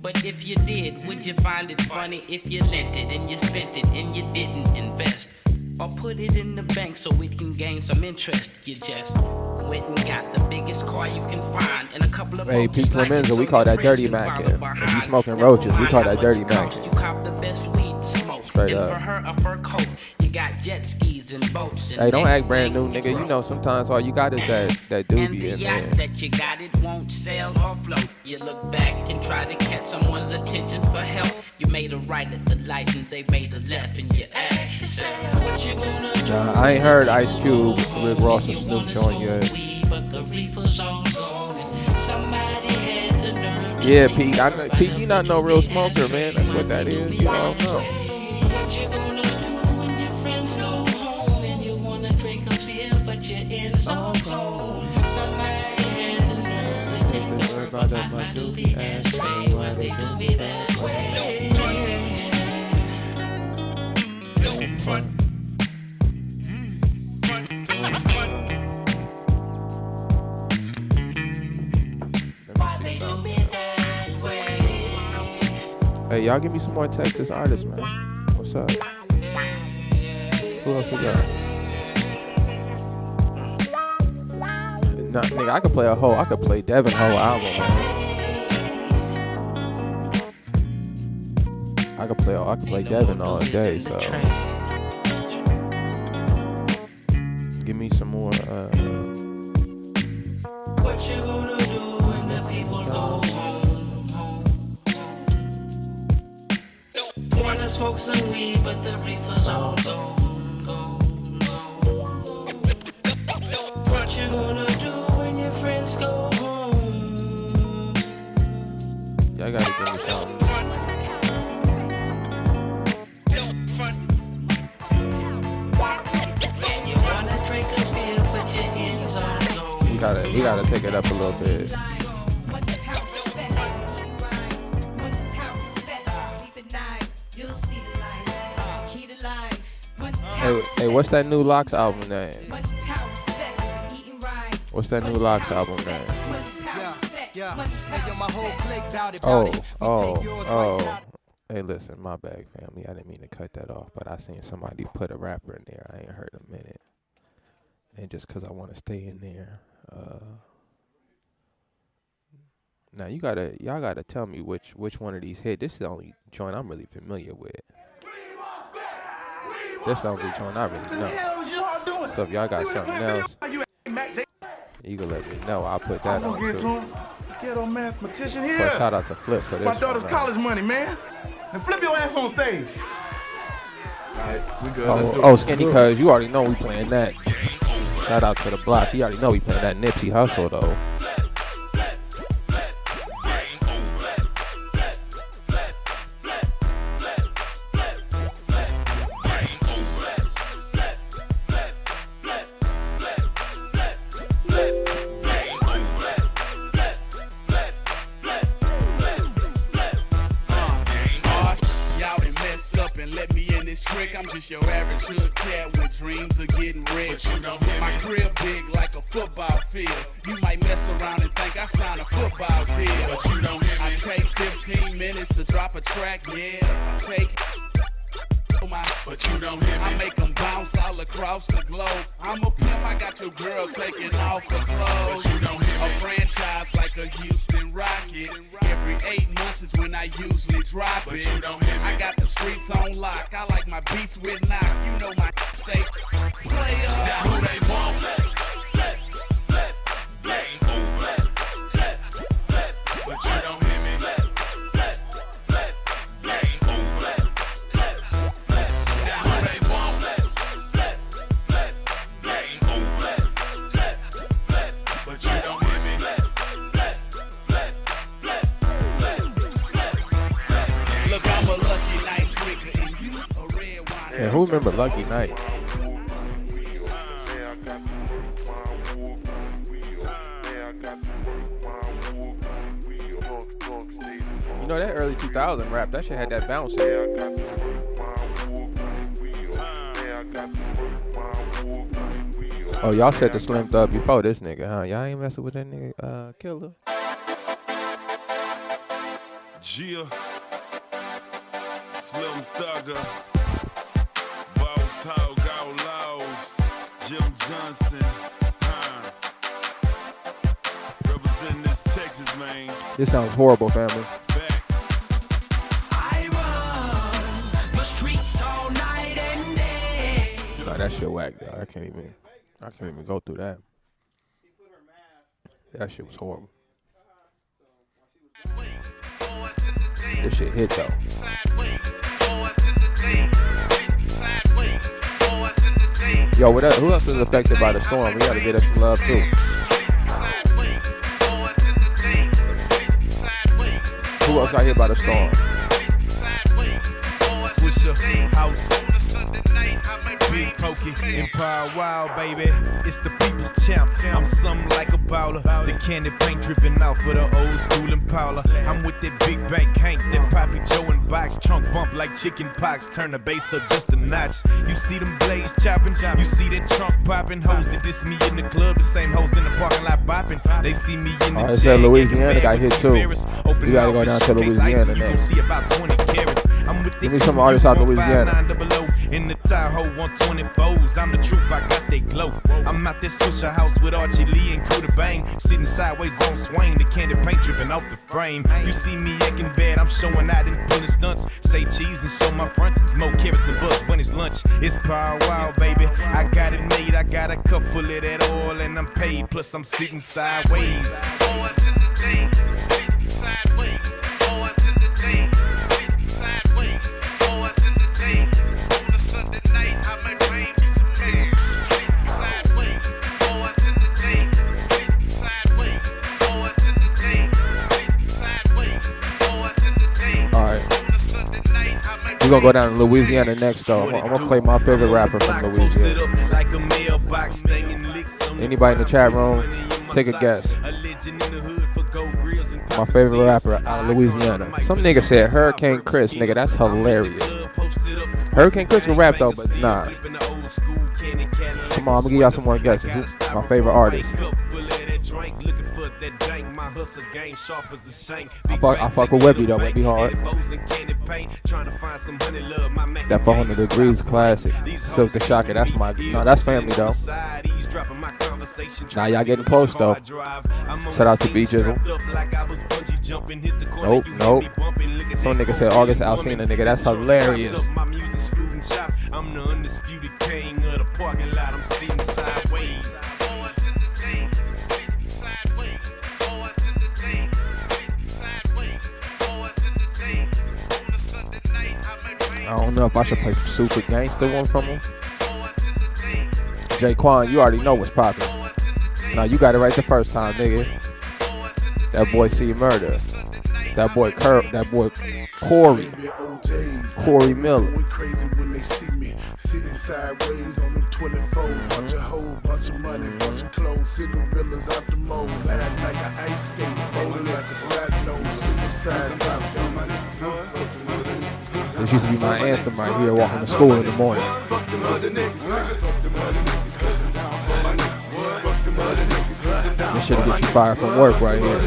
but if you did, would you find it funny if you lent it and you spent it and you didn't invest? Or put it in the bank so it can gain some interest? You just went and got the biggest car you can find and a couple of Hey, Pete Clemenza, we call that dirty mackin'. If you smoking roaches, we call that dirty mackin'. You cop the best weed to smoke. Straight and up. for her, a fur coat. You got jet skis and boats. And Hey, don't next act brand new, thing nigga. You know sometimes all you got is that and doobie the in yacht there. that you got, it won't sail or float. You look back and try to catch someone's attention for help. You made a right at the light and they made a left, and you ask yourself, what you gonna do? Nah, I ain't heard Ice Cube, Rick Ross, and Snoop joint yet. But the reefer's all gone, and somebody had the nerve to Yeah, take Pete. the herb Pete, out you of not the no real doobie smoker, ashtray. man. That's what that is. You don't know. What you gonna do when your friends go home and you wanna drink a beer, but your ends all cold? Somebody had the nerve to take the herb out of my doobie ashtray. Why they do me that way? Hey, y'all give me some more Texas artists, man. What's up? Who else we got? Nah, nigga, I could play Devin whole album, man. I could play Devin all day, so give me some more. What you gonna do when the people go home? Wanna smoke some weed, but the reefer's all gone. What you gonna do when your friends go home? Y'all gotta give me something. You gotta take it up a little bit. Hey, what's that new Locks album name? What's that new Locks album name? Oh. Hey, listen, my bad, family. I didn't mean to cut that off, but I seen somebody put a rapper in there. I ain't heard a minute. And just because I want to stay in there. Now y'all gotta tell me which one of these hit. This is the only joint I'm really familiar with. This the only joint I really know. So if y'all got something else, you can let me know. I'll put that on too. Ghetto mathematician here. But shout out to Flip for this. My daughter's one, college money, man. And flip your ass on stage. All right, we good. Oh, Skinny Cuz, you already know we playing that. Shout out to the block. You already know we playing that Nipsey Hussle though. I'm just your average hood cat with dreams of getting rich. But you don't hear my crib big like a football field. You might mess around and think I signed a football deal. But you don't hear me. I take 15 minutes to drop a track, yeah. But you don't hear me. I make them bounce all across the globe. I'm a pimp, I got your girl taking off her clothes. But you don't hear me. A franchise like a Houston Rocket. Every 8 months is when I usually drop it. But you don't hear me. I got the streets on lock. I like my beats with knock. You know my stay player. Now who they want? But you don't hear me. And who remember Lucky Night? You know that early 2000 rap, that shit had that bounce in it. Oh, y'all set the Slim Thug before this nigga, huh? Y'all ain't messing with that nigga, Killer. Gia, Slim Thugger, Boss Hog Outlaws, Jim Johnson, representing this Texas, man. This sounds horrible, family. I run the streets all night and day. Nah, that shit whack, though. I can't even go through that. That shit was horrible. This shit hit though. Yo, what else? Who else is affected by the storm? We gotta get us some love too. Who else got hit by the storm? Swisher, House, Big Pokey, Empire Wild, baby. It's the people's champ. I'm something like a bowler. The candy paint dripping out for the old school Impala. I'm with that big bank Hank, that Poppy Joe and box. Trunk bump like chicken pox. Turn the bass up just a notch. You see them blades chopping. You see that trunk popping. Hoes that diss me in the club. The same hoes in the parking lot bopping. They see me in the I said Louisiana got hit too. You gotta go down to Louisiana next. See about 20 carats. I'm with the Give me some artists out of Louisiana. 5900 in the Tahoe 124s. I'm the truth, I got they glow. I'm out there Swisher House with Archie Lee and Kuda Bang, sitting sideways on Swain, the candy paint dripping off the frame. You see me acting bad, I'm showing out and pulling stunts. Say cheese and show my fronts. It's more carrots than buzz when it's lunch. It's power wow, baby. I got it made. I got a cup full of that oil and I'm paid. Plus I'm sitting sideways. Boys in the days, sitting sideways. Boys in the days, sitting sideways. Boys in the days. On a Sunday night, I might bring me some mail. Sitting sideways. Boys in the days, sitting sideways. Boys in the days, sitting sideways. Boys in the days. All right. We're gonna go down to Louisiana next, though. I'm gonna play my favorite rapper from Louisiana. Anybody in the chat room, take a guess. My favorite rapper out of Louisiana. Some nigga said Hurricane Chris. Nigga, that's hilarious. Hurricane Chris can rap though, but nah. Come on, I'm gonna give y'all some more guesses. Who's my favorite artist? I fuck with Webby though. Webby hard. That 400 Degrees classic. Silk the Shocker. That's my. No, that's family though. Now y'all getting close though. Shout out to B Jizzle. Nope. Some nigga said August Alsina. Nigga, that's hilarious. I'm the undisputed king of the parking lot. I'm sitting sideways. I don't know if I should play some super gangster one from him. Jaquan, you already know what's poppin'. Now you got it right the first time, nigga. That boy C Murder. That boy Corey Miller. Sitting sideways on the 24, bunch of hoe, bunch of money, bunch of clothes, cigarillas out the mold, glad like an ice skate, rolling like a slide nose, sitting side drop, This used to be my anthem right here, walking to school in the morning. This shit'll get you fired from work right here.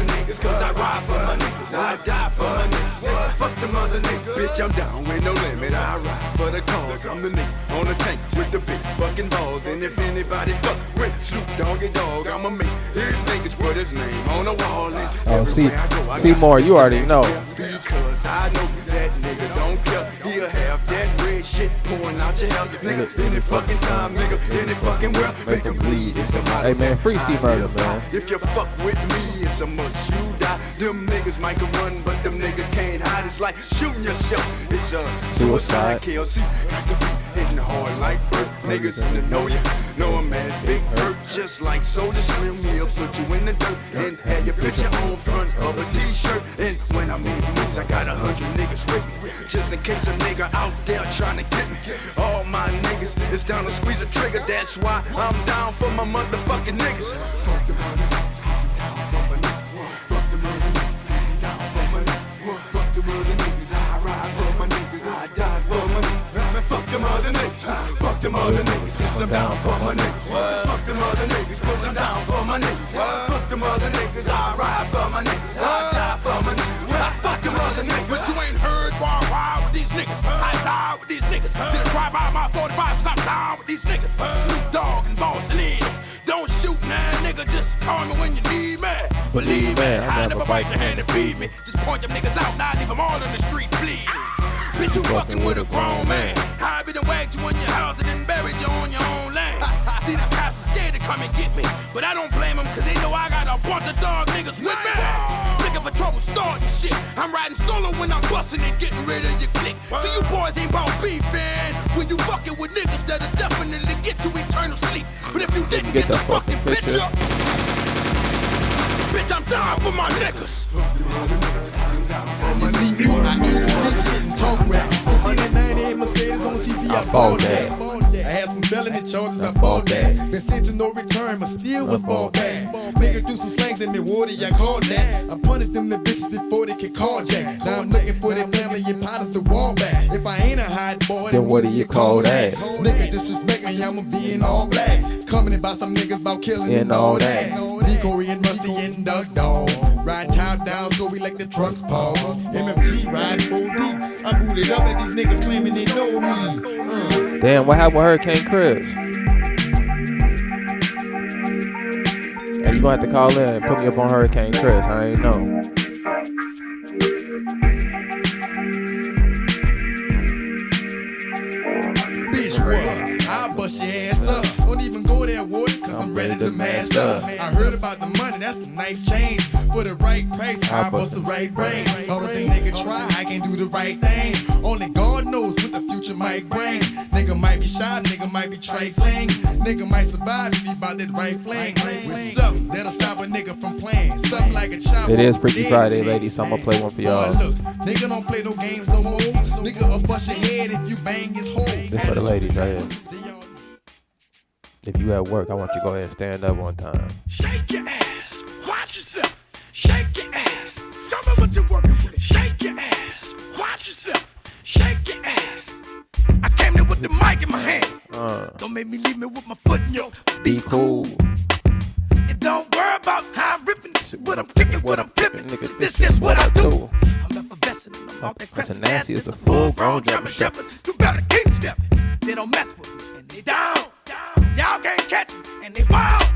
Fuck them other niggas, bitch, I'm down with no limit. I ride for the cause. I'm the nigga on the tank with the big fucking balls. And if anybody fuck with Snoop Doggy Dogg, I'ma make his niggas put his name on the wall. And oh, see more, you already know. Because I know that nigga don't care. He'll have that red shit pouring out your hell. Nigga, any fucking time, nigga, any fucking world, make them bleed. It's the Hey man, free C Murder, man. If you fuck with me, it's a must you die. Them niggas might can run, but them niggas can't hide. It's like shooting yourself. It's a suicide kill. See, got to be hitting hard like Burt. Niggas to know you, know a man's big hurt. Just like Soda Slim, he'll put you in the dirt and have your picture on front of a t-shirt. And when I make moves, I got 100 niggas with me, just in case a nigga out there trying to get me. All my niggas is down to squeeze a trigger. That's why I'm down for my motherfucking niggas. Fuck them other niggas, 'cause I'm down for my niggas. Fuck them other niggas, 'cause I'm down for my niggas. Fuck them other niggas, I ride for my niggas. I die for my niggas. Man, fuck them other niggas. Fuck them other niggas, 'cause I'm down for my niggas. Fuck them other niggas, 'cause I'm down for my niggas. Fuck them other niggas, I ride for my niggas. I die for my niggas. Fuck them other niggas. But you ain't heard why ride with these niggas. I die with these niggas. Did a drive by my 45 'cause I'm down with these niggas. Snoop Dogg and Boss Lid. Don't shoot now, nigga. Just call me when you need me. Believe me, I never bite the hand that feed me. Just point them niggas out, now leave them all in the street bleeding. Bitch, you fucking with a grown man. How be done wagged you in your house and then buried you on your own land. See, the cops are scared to come and get me, but I don't blame them cause they know I got a bunch of dog niggas with me. Looking for trouble starting shit. I'm riding solo when I'm busting and getting rid of your clique. See, you boys ain't about beef, man. When you fucking with niggas that'll definitely get you eternal sleep. But if you didn't get the fucking picture, bitch, I'm down for my niggas. You see me when I eat, sleep, shit, and talk rap. See that 98 Mercedes on TV, I bought that. I had some felony charges, I bought that. Been sent to no return, but still was ball back. Nigga threw some slangs in me, water, I called that. I punished them the bitches before they could call Jack. Now I'm looking for their family and partners to wall back. If I ain't a hot boy, then what do you call that? Nigga disrespect me, I'ma be in all black. Coming about some niggas about killing and all that. Decoy and Rusty and Duck Dog. Ride top down so we like the trucks pause. MMT ride full deep. I'm booted up at these niggas claiming they know me. Damn, what happened with Hurricane Chris? Hey, you gonna have to call in and put me up on Hurricane Chris. I ain't know. Bitch, what? I'll bust your ass up. Don't even go there, Woody, cause I'm ready to mass up. I heard about the money, that's a nice change. For the right price, I bust the right brain. All the thing nigga try, I can't do the right thing. Only God knows what the future might bring. Nigga might be shy, nigga might be trifling. Nigga might survive if he bout that right fling. With something that'll stop a nigga from playing. Something like a child. It is Freaky Friday, ladies, so I'm gonna play one for y'all. Look, nigga don't play no games no more. Nigga will bust your head if you bang his hole. This for the ladies right here. If you at work, I want you to go ahead and stand up one time. Shake your ass, watch yourself. Shake your ass, show me what you're working with. Shake your ass, watch yourself. Shake your ass. I came there with the mic in my hand. Don't make me leave me with my foot in your. Be cool. And don't worry about how I'm ripping this shit, what I'm kicking, what I'm flipping. Nigga, this just what I do. I'm effervescent and I'm out there crescent. Nasty as a full-grown German shepherd. You better keep stepping. They don't mess with me and they down. Y'all can't catch me and they wild.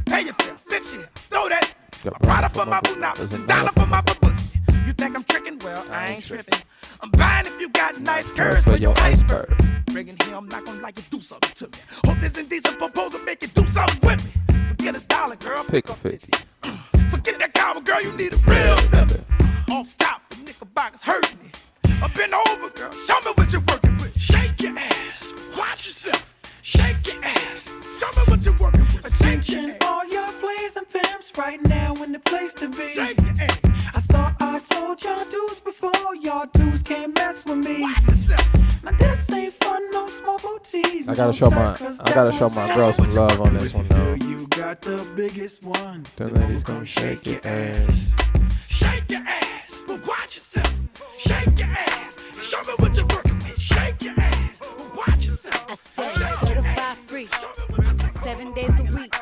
Pay your fare, fix it, throw that. Right up on my boots and dollar for my boots. You think I'm tricking? Well, I ain't tripping. I'm buying if you got nice curves for your iceberg. Bringing here, I'm not gonna like it, do something to me. Hope this indecent proposal make you do something with me. Forget $1, girl. Pick a 50. Forget that coward, girl. You need a real nigga. Off top, the knickerbockers hurting me. Up and over, girl. Show me what you're working with. Shake your ass. Watch yourself. Shake your ass. Show me what you're working with. Attention, all your plays and pimps right now in the place to be. Shake your ass. I thought I told y'all dudes before, y'all dudes can't mess with me. Now this ain't fun, no small booties. I gotta show my girl some love on this one though. You got the biggest one. The ladies gonna shake your ass. Shake your ass, but watch yourself. Shake your ass. Show me what you're working with. Shake your ass, but watch yourself. I said certified free, 7 days a week.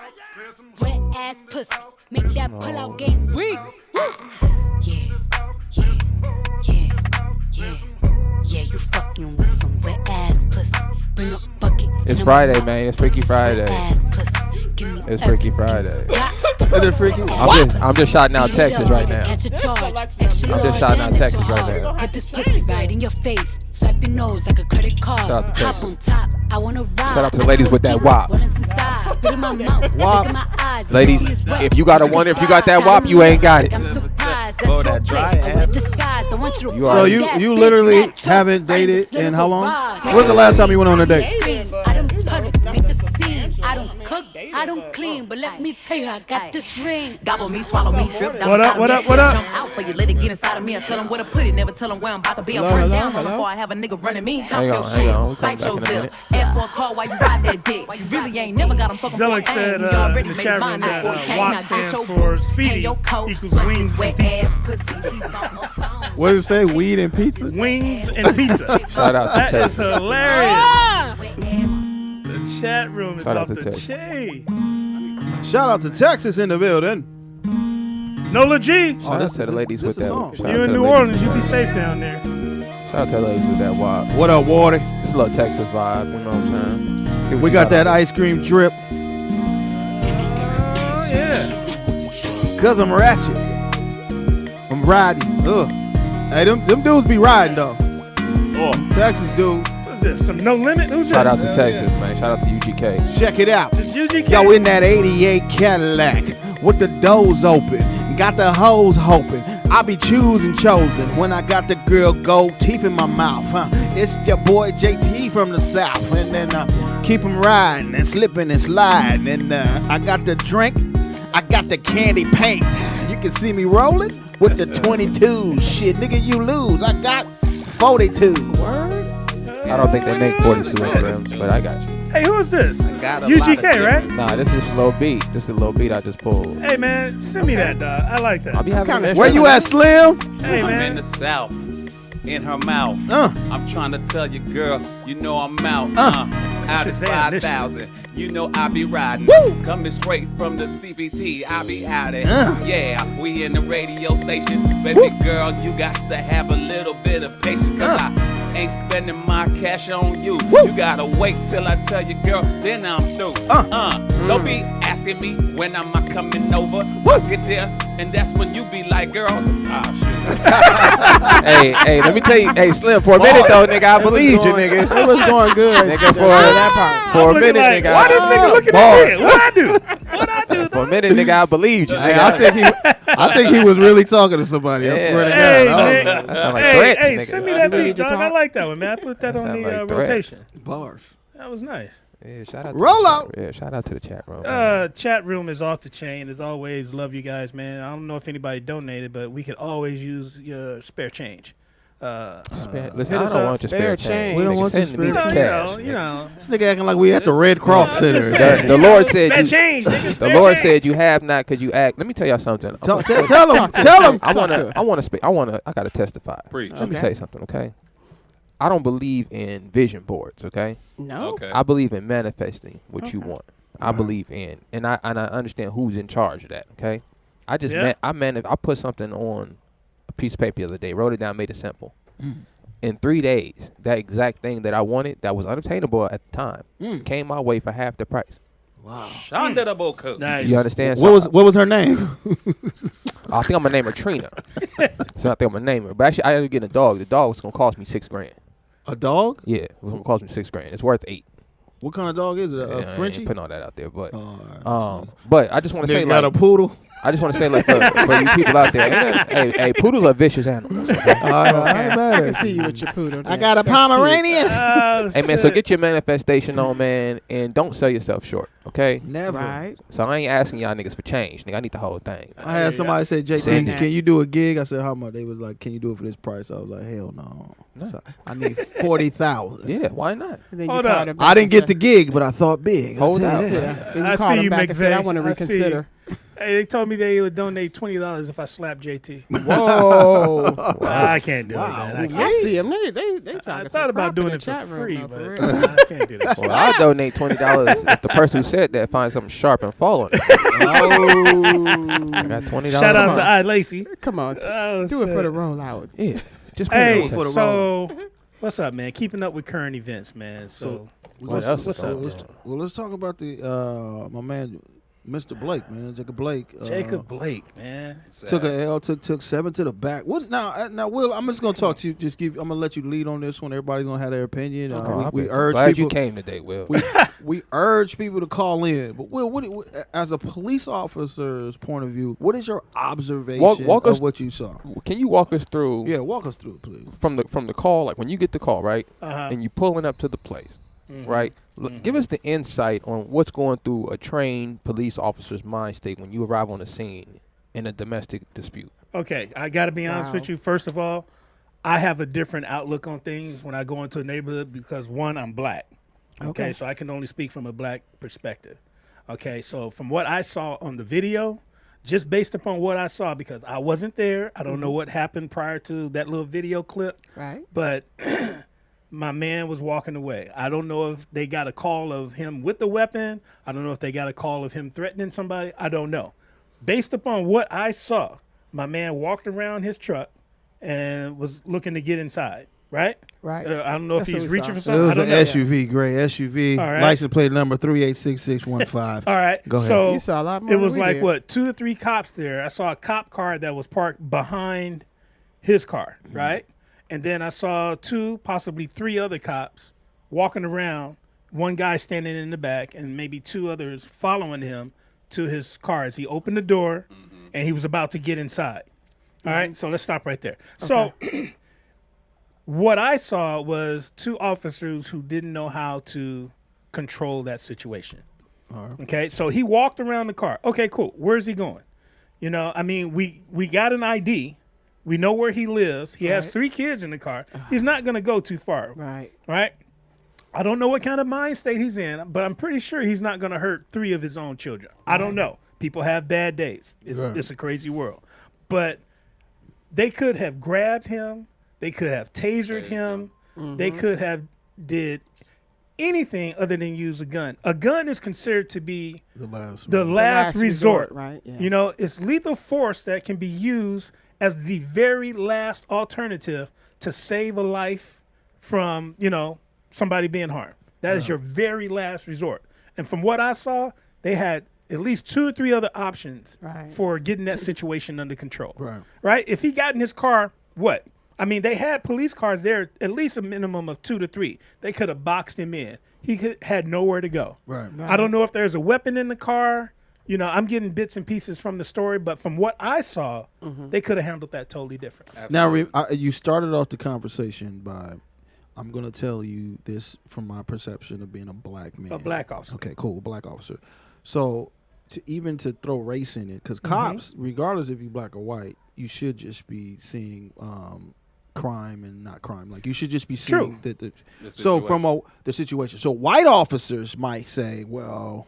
Wet ass pussy, make that pull out game weak. Yeah, you fucking with some wet ass pussy. Bring a bucket. It's Friday, man. It's Freaky Friday. It's Freaky Friday. It is freaky. I'm just shouting out Texas right now. I'm just shouting out Texas right now. Put this pussy right in your face. Swipe your nose like a credit card. Shout out to Hop Texas. on top. I wanna ride. Shout out to the ladies with that WAP. Spit in my mouth. Look in my eyes. Ladies, if you gotta wonder if you got that WAP, you ain't got it. I'm surprised. Oh, that dry ass. I want you to So you literally haven't dated in how long? When's the last time you went on a date? I don't put make the scene. I don't cook, I don't clean, but let me tell you, I got this ring. Gobble me, swallow me, drip down What up, what up, what up? Jump out for you, let it get inside of me. I tell them where to put it, never tell them where I'm about to be. I burn down on before I have a nigga running me. Talk your shit, bite your lip. Ask for a call while you ride that dick. You really ain't never got him fucking for a Zellick said thing. You already in the made chat his room mind that up for a cane. WAP Now get stands your for boots, Speedy hang your coat, equals fuck wings this wet and ass pussy. What does it say? Weed and pizza? Wings and pizza. Shout out to That is Texas. hilarious. The chat room is Shout off out to the Texas. chain. Shout out to Texas in the building. Nola G. Shout out to the ladies with that. Shout out You to in the New ladies Orleans, with you be that. safe down there. Shout out to the ladies with that WAP. What up, Wardy? It's a little Texas vibe, you know what I'm saying? See what We you got that ice cream drip. Oh, yeah. Cause I'm ratchet. I'm riding. Ugh. Hey, them dudes be riding though. Oh. Texas dudes. What's this? Some No Limit? Who's Shout that? out to Texas, man. Shout out to UGK. Check it out. It's UGK. Yo, in that 88 Cadillac with the doors open, got the hoes hoping. I be choosing chosen when I got the girl gold teeth in my mouth. It's your boy JT from the South, and then keep him riding and slipping and sliding. And I got the drink, I got the candy paint. You can see me rolling with the 22. Shit, nigga, you lose. I got 42. Word? I don't think they make 42 grams, but I got you. Hey, who is this? Got a UGK, right? Nah, this is a little beat. This is a little beat I just pulled. Hey, man, send me that, dog. I like that. I'll be having Where you at, Slim? Hey, I'm man. in the South, in her mouth. I'm trying to tell you, girl, you know I'm out. out of Shazam this 5,000. You know I be riding. Coming straight from the CBT. I be out it. Yeah, we in the radio station. Baby girl, you got to have a little bit of patience. Cause I ain't spending my cash on you. You gotta wait till I tell you, girl, then I'm through. Don't be asking me when I'm coming over. I'll get there, and that's when you be like, girl, Hey, let me tell you, hey, Slim, for a minute though, nigga, I believed you, nigga. It was going good. Nigga, for a minute, nigga. Why this nigga looking at me? What I do? What I do? For a minute, nigga, I believed you. Hey, Nigga. I think he was really talking to somebody. I swear to God. That sound like threats, Hey, nigga. send me that beat, dog. I like that one, man. I put that on the like threats. rotation. Barf. That was nice. Yeah, shout out. Roll out. Yeah, shout out to the chat room. Chat room is off the chain. As always, love you guys, man. I don't know if anybody donated, but we could always use your spare change. Listen, I don't want your spare change. We don't want your Send me spare the cash. You know. This nigga acting like we at the Red Cross Center. The Lord said Spare you. change, nigga, The spare Lord change. said you have not because you act. Let me tell y'all something. Tell him. I gotta testify. Preach. Let me say something, okay? I don't believe in vision boards, okay? No. Okay. I believe in manifesting what you want. I believe in, and I understand who's in charge of that, okay? I just I put something on a piece of paper the other day, wrote it down, made it simple. In 3 days, that exact thing that I wanted, that was unobtainable at the time, came my way for half the price. Wow. Shonda the Boku. Nice. You understand? What was her name? I think I'm gonna name her Trina. So I think I'm gonna name her. But actually, I ended up getting a dog. The dog was gonna cost me $6,000. A dog? Yeah, it was gonna cost me $6,000. It's worth $8,000. What kind of dog is it? A I Frenchie? ain't putting all that out there, but right. but I just want to say, got like, a poodle. I just want to say, like, for you people out there, hey, poodles are vicious animals. Okay? I can see you with your poodle. I got a Pomeranian. Hey man, so get your manifestation on, man, and don't sell yourself short, okay? Never. Right. So I ain't asking y'all niggas for change, nigga. I need the whole thing. I had somebody say, Send JT, it. can you do a gig? I said, how much? They was like, can you do it for this price? I was like, hell no. So I need 40,000. Yeah, why not? And then you Hold called up. him back I didn't and get said- the gig, but I thought big. Hold I'll tell out. you that. Then I you called see him you, back and said, I McVeigh. want to I see you. reconsider. Hey, they told me they would donate $20 if I slap JT. Whoa. I can't do it, man. I can't. I see him. They talking I some thought about crap in doing the it for chat room, free, though, but for real. I can't do that. Well, I'll donate $20 if the person who said that finds something sharp and fall on it. I got $20. Shout out to I Lacey. Come on. Oh, do it for shit. the rollout. Yeah, just put Hey, it on. so what's up, man? Keeping up with current events, man. So What else is what's going up? on? Well, let's talk about the my man, Mr. Blake, man, Jacob Blake. Jacob Blake, man. Took a L, took 7 to the back. What's now? Will, I'm just gonna talk to you. I'm gonna let you lead on this one. Everybody's gonna have their opinion. We urge Glad people. you came today, Will. We urge people to call in. But Will, what, as a police officer's point of view, what is your observation Walk of us- what you saw? Can you walk us through? Yeah, walk us through it, please. From the call, like when you get the call, right, Uh-huh. and you pulling up to the place, right? Give us the insight on what's going through a trained police officer's mind state when you arrive on the scene in a domestic dispute. Okay, I got to be honest with you. First of all, I have a different outlook on things when I go into a neighborhood because, one, I'm black. Okay, so I can only speak from a black perspective. Okay, so from what I saw on the video, just based upon what I saw, because I wasn't there, I don't know what happened prior to that little video clip. Right. But my man was walking away. I don't know if they got a call of him with the weapon. I don't know if they got a call of him threatening somebody. I don't know. Based upon what I saw, my man walked around his truck and was looking to get inside. Right? Right. I don't know if he's reaching for It something. was I an don't know. SUV, gray SUV, All right. license plate number 386615. All right. Go ahead. So You saw a lot more it than was we like did. what, 2 or 3 cops there. I saw a cop car that was parked behind his car, right? And then I saw 2, possibly 3 other cops walking around. One guy standing in the back, and maybe 2 others following him to his car as he opened the door, and he was about to get inside. All right. So let's stop right there. So. What I saw was 2 officers who didn't know how to control that situation. Okay, so he walked around the car. Okay, cool. Where's he going? You know, I mean, we got an ID. We know where he lives. He has 3 kids in the car. He's not going to go too far. Right. Right? I don't know what kind of mind state he's in, but I'm pretty sure he's not going to hurt 3 of his own children. I don't know. People have bad days. It's a crazy world. But they could have grabbed him. They could have tasered him. They could have did anything other than use a gun. A gun is considered to be the last resort. Right? Yeah. You know, it's lethal force that can be used as the very last alternative to save a life from, you know, somebody being harmed. That is your very last resort. And from what I saw, they had at least 2 or 3 other options for getting that situation under control. Right? If he got in his car, what? I mean, they had police cars there, at least a minimum of 2 to 3. They could have boxed him in. He had nowhere to go. I don't know if there's a weapon in the car. You know, I'm getting bits and pieces from the story, but from what I saw, they could have handled that totally different. Now, you started off the conversation by, I'm going to tell you this from my perception of being a black man. A black officer. Okay, cool, black officer. So, to throw race in it, because cops, regardless if you're black or white, you should just be seeing crime and not crime. Like, you should just be seeing the so from the situation. So white officers might say, well,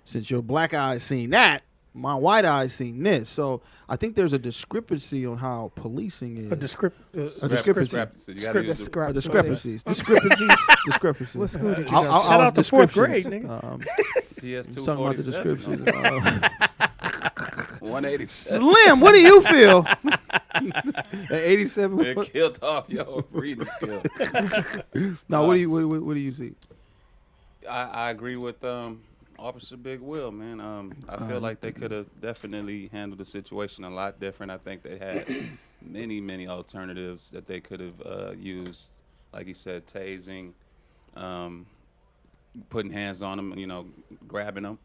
since your black eyes seen that, my white eyes seen this. So I think there's a discrepancy on how policing is. Discrepancies. Discrepancies. What school did you go to? Shout out to 4th grade, nigga. PS2 talking about the descriptions. 187. Slim, what do you feel? At 87, it killed off your reading skill. Now, what do you see? I agree with Officer Big Will, man. I feel like they could have definitely handled the situation a lot different. I think they had many alternatives that they could have used. Like he said, tasing, putting hands on him, you know, grabbing him.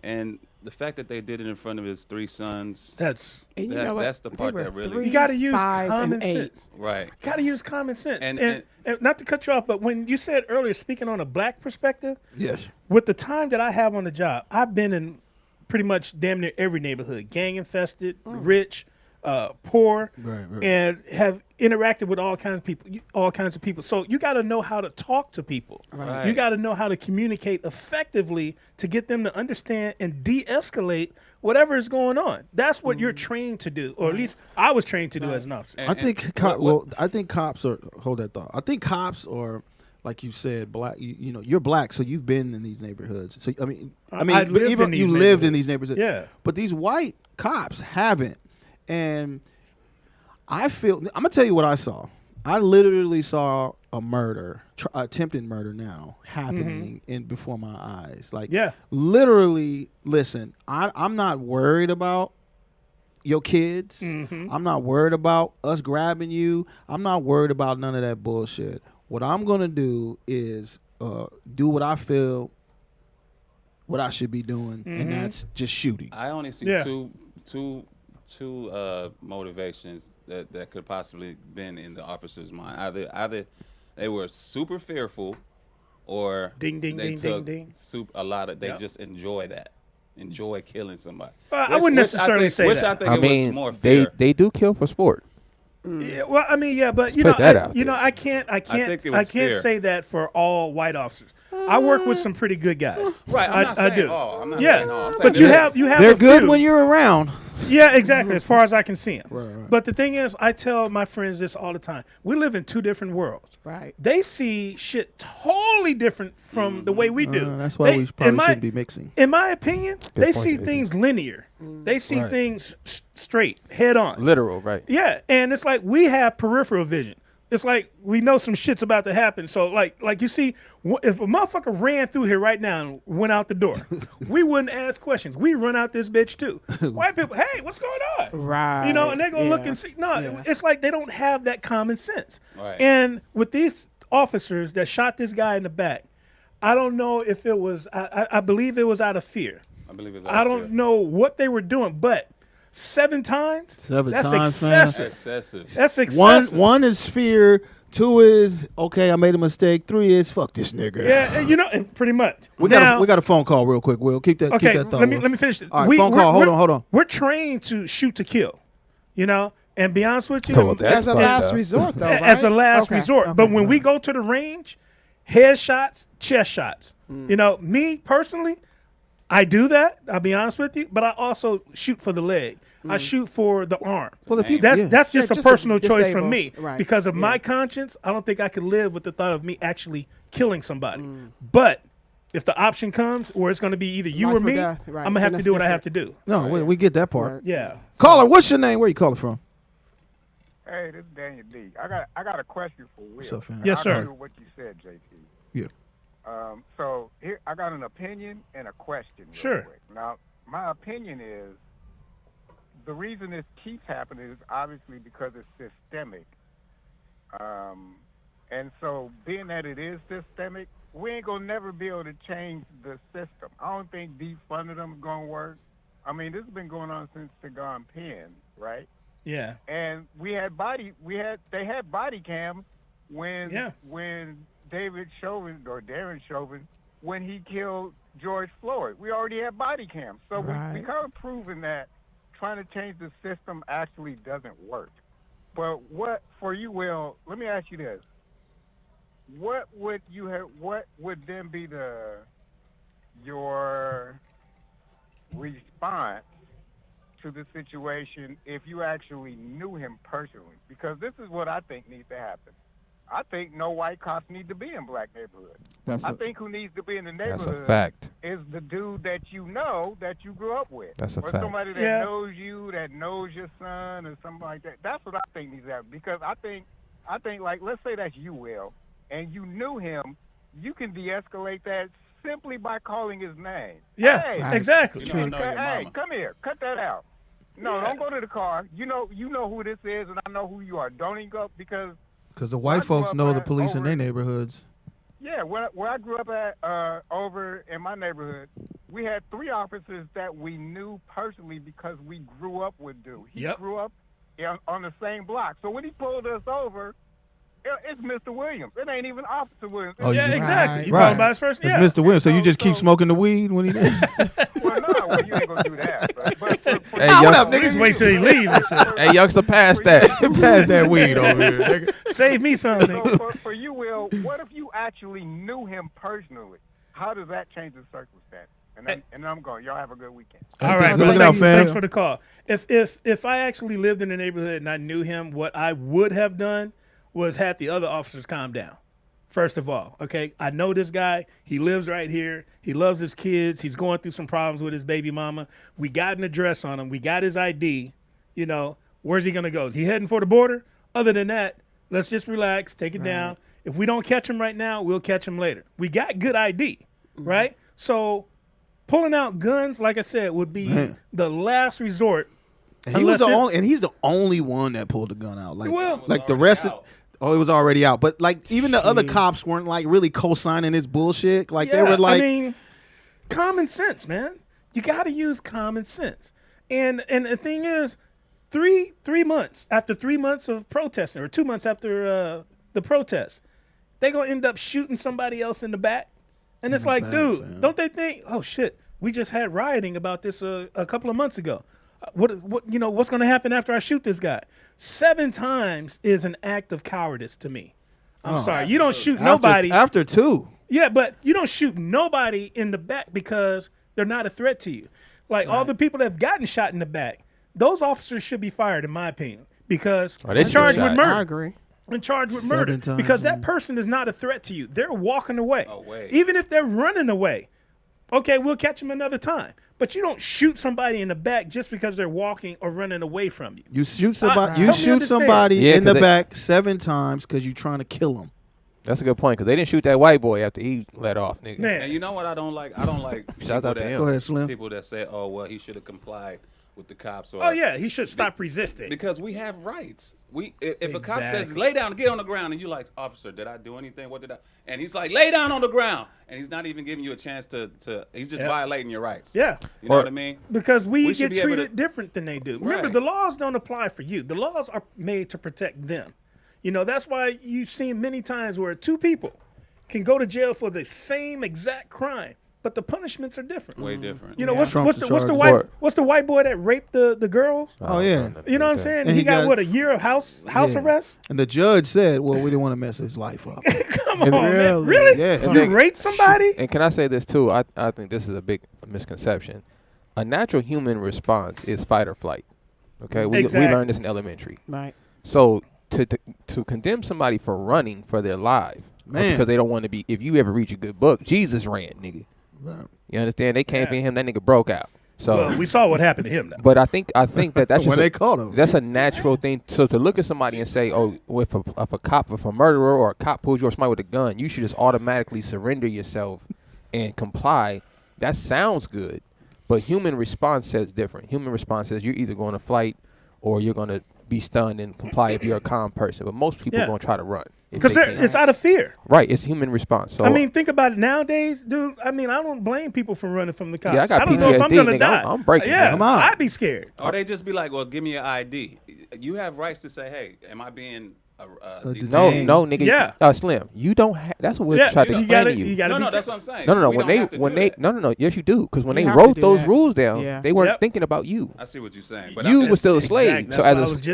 And the fact that they did it in front of his 3 sons, that's the part that really... You got to use common sense. Right. Got to use common sense. And not to cut you off, but when you said earlier, speaking on a black perspective, yes, with the time that I have on the job, I've been in pretty much damn near every neighborhood, gang infested, rich, poor, and have interacted with all kinds of people. So you got to know how to talk to people. Right. You got to know how to communicate effectively to get them to understand and de-escalate whatever is going on. That's what you're trained to do, or at least I was trained to do as an officer. I think cops are, hold that thought. I think cops are, like you said, black. You know, you're black, so you've been in these neighborhoods. So I mean, even you lived in these neighborhoods. Yeah. But these white cops haven't. And I feel, I'm gonna tell you what I saw. I literally saw a murder, attempted murder now happening before my eyes. Like, literally. Listen, I'm not worried about your kids. I'm not worried about us grabbing you. I'm not worried about none of that bullshit. What I'm gonna do is do what I feel, what I should be doing, and that's just shooting. I only see two motivations that could possibly been in the officer's mind. Either they were super fearful, or they just enjoy killing somebody. I wouldn't necessarily say that. I think it was more fear. They do kill for sport. Yeah, well, I mean, but Let's put that out there. I can't say that for all white officers. I work with some pretty good guys. Right, I'm not saying all. I'm not saying all. I'm saying but you have they're good when you're around. Yeah, exactly. As far as I can see them. Right. But the thing is, I tell my friends this all the time. We live in 2 different worlds. Right. They see shit totally different from the way we do. That's why we probably shouldn't be mixing. In my opinion, they see things linear. They see things straight, head on. Literal, right. Yeah, and it's like we have peripheral vision. It's like we know some shit's about to happen. So like you see, if a motherfucker ran through here right now and went out the door, we wouldn't ask questions. We run out this bitch too. White people, hey, what's going on? Right. You know, and they're going to look and see. No, it's like they don't have that common sense. Right. And with these officers that shot this guy in the back, I don't know if it was, I believe it was out of fear. I don't know what they were doing, but 7 times? That's excessive. That's excessive. One is fear. 2 is, okay, I made a mistake. 3 is, fuck this nigga. Yeah, you know, and pretty much. We got a phone call real quick. We'll keep that thought. Let me finish this. All right, phone call. Hold on. We're trained to shoot to kill, you know, and be honest with you. As a last resort, though, right? As a last resort. But when we go to the range, head shots, chest shots. You know, me personally, I do that. I'll be honest with you, but I also shoot for the leg. I shoot for the arm. Well, if you that's just a personal choice from me right. because of my conscience. I don't think I could live with the thought of me actually killing somebody. But if the option comes where it's going to be either you Life or or me, death, right. I'm gonna have And to do that's what I have to do. No, we get that part. Right. Yeah. Caller, what's your name? Where you calling from? Hey, this is Daniel D. I got a question for Will. What's up, fam? Yes, sir. I agree with what you said, JT. Yeah. So here I got an opinion and a question. Real Sure. quick. Now, my opinion is the reason this keeps happening is obviously because it's systemic. And so being that it is systemic, we ain't gonna never be able to change the system. I don't think defunding them is gonna work. I mean, this has been going on since Cigar and Pen, right? Yeah. And they had body cams when David Chauvin or Darren Chauvin when he killed George Floyd. We already had body cams. So we kind of proven that trying to change the system actually doesn't work. But what for you, Will, let me ask you this. What would then be your response to the situation if you actually knew him personally? Because this is what I think needs to happen. I think no white cops need to be in black neighborhoods. I think who needs to be in the neighborhood That's a fact. is the dude that you know that you grew up with. That's a or fact. somebody that knows you, that knows your son, or something like that. That's what I think needs to happen. Because I think like, let's say that's you, Will, and you knew him, you can de-escalate that simply by calling his name. Yeah, hey, exactly. Hey, come here, cut that out. No, don't go to the car. You know who this is, and I know who you are. Don't even go because the white folks know the police in their neighborhoods. Yeah, where I grew up at over in my neighborhood, we had 3 officers that we knew personally because we grew up with dude. He grew up on the same block. So when he pulled us over, it's Mr. Williams. It ain't even Officer Williams. Oh, yeah, exactly. You call him by his first name. It's Mr. Williams. So you just keep smoking the weed when he does? Well, no, you ain't gonna do that. But for Hey, what up, niggas? Wait till he leaves. Hey, youngster, pass that. Pass that weed over here, nigga. Save me something. So for you, Will, what if you actually knew him personally? How does that change the circumstance? And then I'm going. Y'all have a good weekend. All right, Good looking out, fam. Thanks for the call. If I actually lived in the neighborhood and I knew him, what I would have done was have the other officers calm down. First of all, okay, I know this guy. He lives right here. He loves his kids. He's going through some problems with his baby mama. We got an address on him. We got his ID. You know, where's he going to go? Is he heading for the border? Other than that, let's just relax, take it down. If we don't catch him right now, we'll catch him later. We got good ID, right? So pulling out guns, like I said, would be the last resort. And he was he's the only one that pulled the gun out. Like the rest of it was already out. But like even the other cops weren't like really co-signing his bullshit. Like they were like, I mean, common sense, man. You got to use common sense. And the thing is, 3 months after 3 months of protesting, or 2 months after the protest, they gonna end up shooting somebody else in the back. And it's like, dude, don't they think, oh shit, we just had rioting about this a couple of months ago. What's going to happen after I shoot this guy? 7 times is an act of cowardice to me. I'm sorry. You don't shoot nobody. After 2. Yeah, but you don't shoot nobody in the back because they're not a threat to you. Like all the people that have gotten shot in the back, those officers should be fired, in my opinion, because they're charged with murder. I agree. And charged with murder because that person is not a threat to you. They're walking away. Even if they're running away. Okay, we'll catch them another time. But you don't shoot somebody in the back just because they're walking or running away from you. You shoot somebody in the back 7 times because you're trying to kill them. That's a good point because they didn't shoot that white boy after he let off, nigga. Man. And you know what I don't like? I don't like Shout out to him. Go ahead, Slim. People that say, oh, well, he should have complied with the cops. Or, oh, yeah, he should stop resisting. Because we have rights. If a cop says, lay down, get on the ground, and you're like, officer, did I do anything? What did I? And he's like, lay down on the ground. And he's not even giving you a chance to he's just violating your rights. Yeah. You know what I mean? Because we get treated different than they do. Remember, the laws don't apply for you. The laws are made to protect them. You know, that's why you've seen many times where 2 people can go to jail for the same exact crime, but the punishments are different. Way different. You know, what's the white boy that raped the girls? Oh yeah. You know what I'm saying? And he got what, a year of house arrest? And the judge said, "Well, we didn't want to mess his life up." Come on, man. Really? Yeah. You raped somebody? And can I say this too? I think this is a big misconception. A natural human response is fight or flight. Okay, we learned this in elementary. Right. So to condemn somebody for running for their life, because they don't want to be. If you ever read a good book, Jesus ran, nigga. Right. You understand? They came for him. That nigga broke out. So well, we saw what happened to him. Though. But I think that that's just they caught him. That's a natural thing. So to look at somebody and say, oh, if a murderer or a cop pulls you or somebody with a gun, you should just automatically surrender yourself and comply. That sounds good, but human response says different. Human response says you're either going to fight or you're going to be stunned and comply if you're a calm person. But most people are going to try to run. Because it's out of fear. Right. It's human response. So I mean, think about it nowadays, dude. I mean, I don't blame people for running from the cops. Yeah, I got don't PTSD, know if I'm going to die. I'm breaking. Yeah, Come on. I'd be scared. Or they just be like, well, give me your ID. You have rights to say, hey, am I being no, nigga. Yeah. Slim, you don't have. That's what we're trying to explain to you. No, that's what I'm saying. No. No. Yes, you do. Because when they wrote those rules down, they weren't thinking about you. I see what you're saying. But you were still a slave. So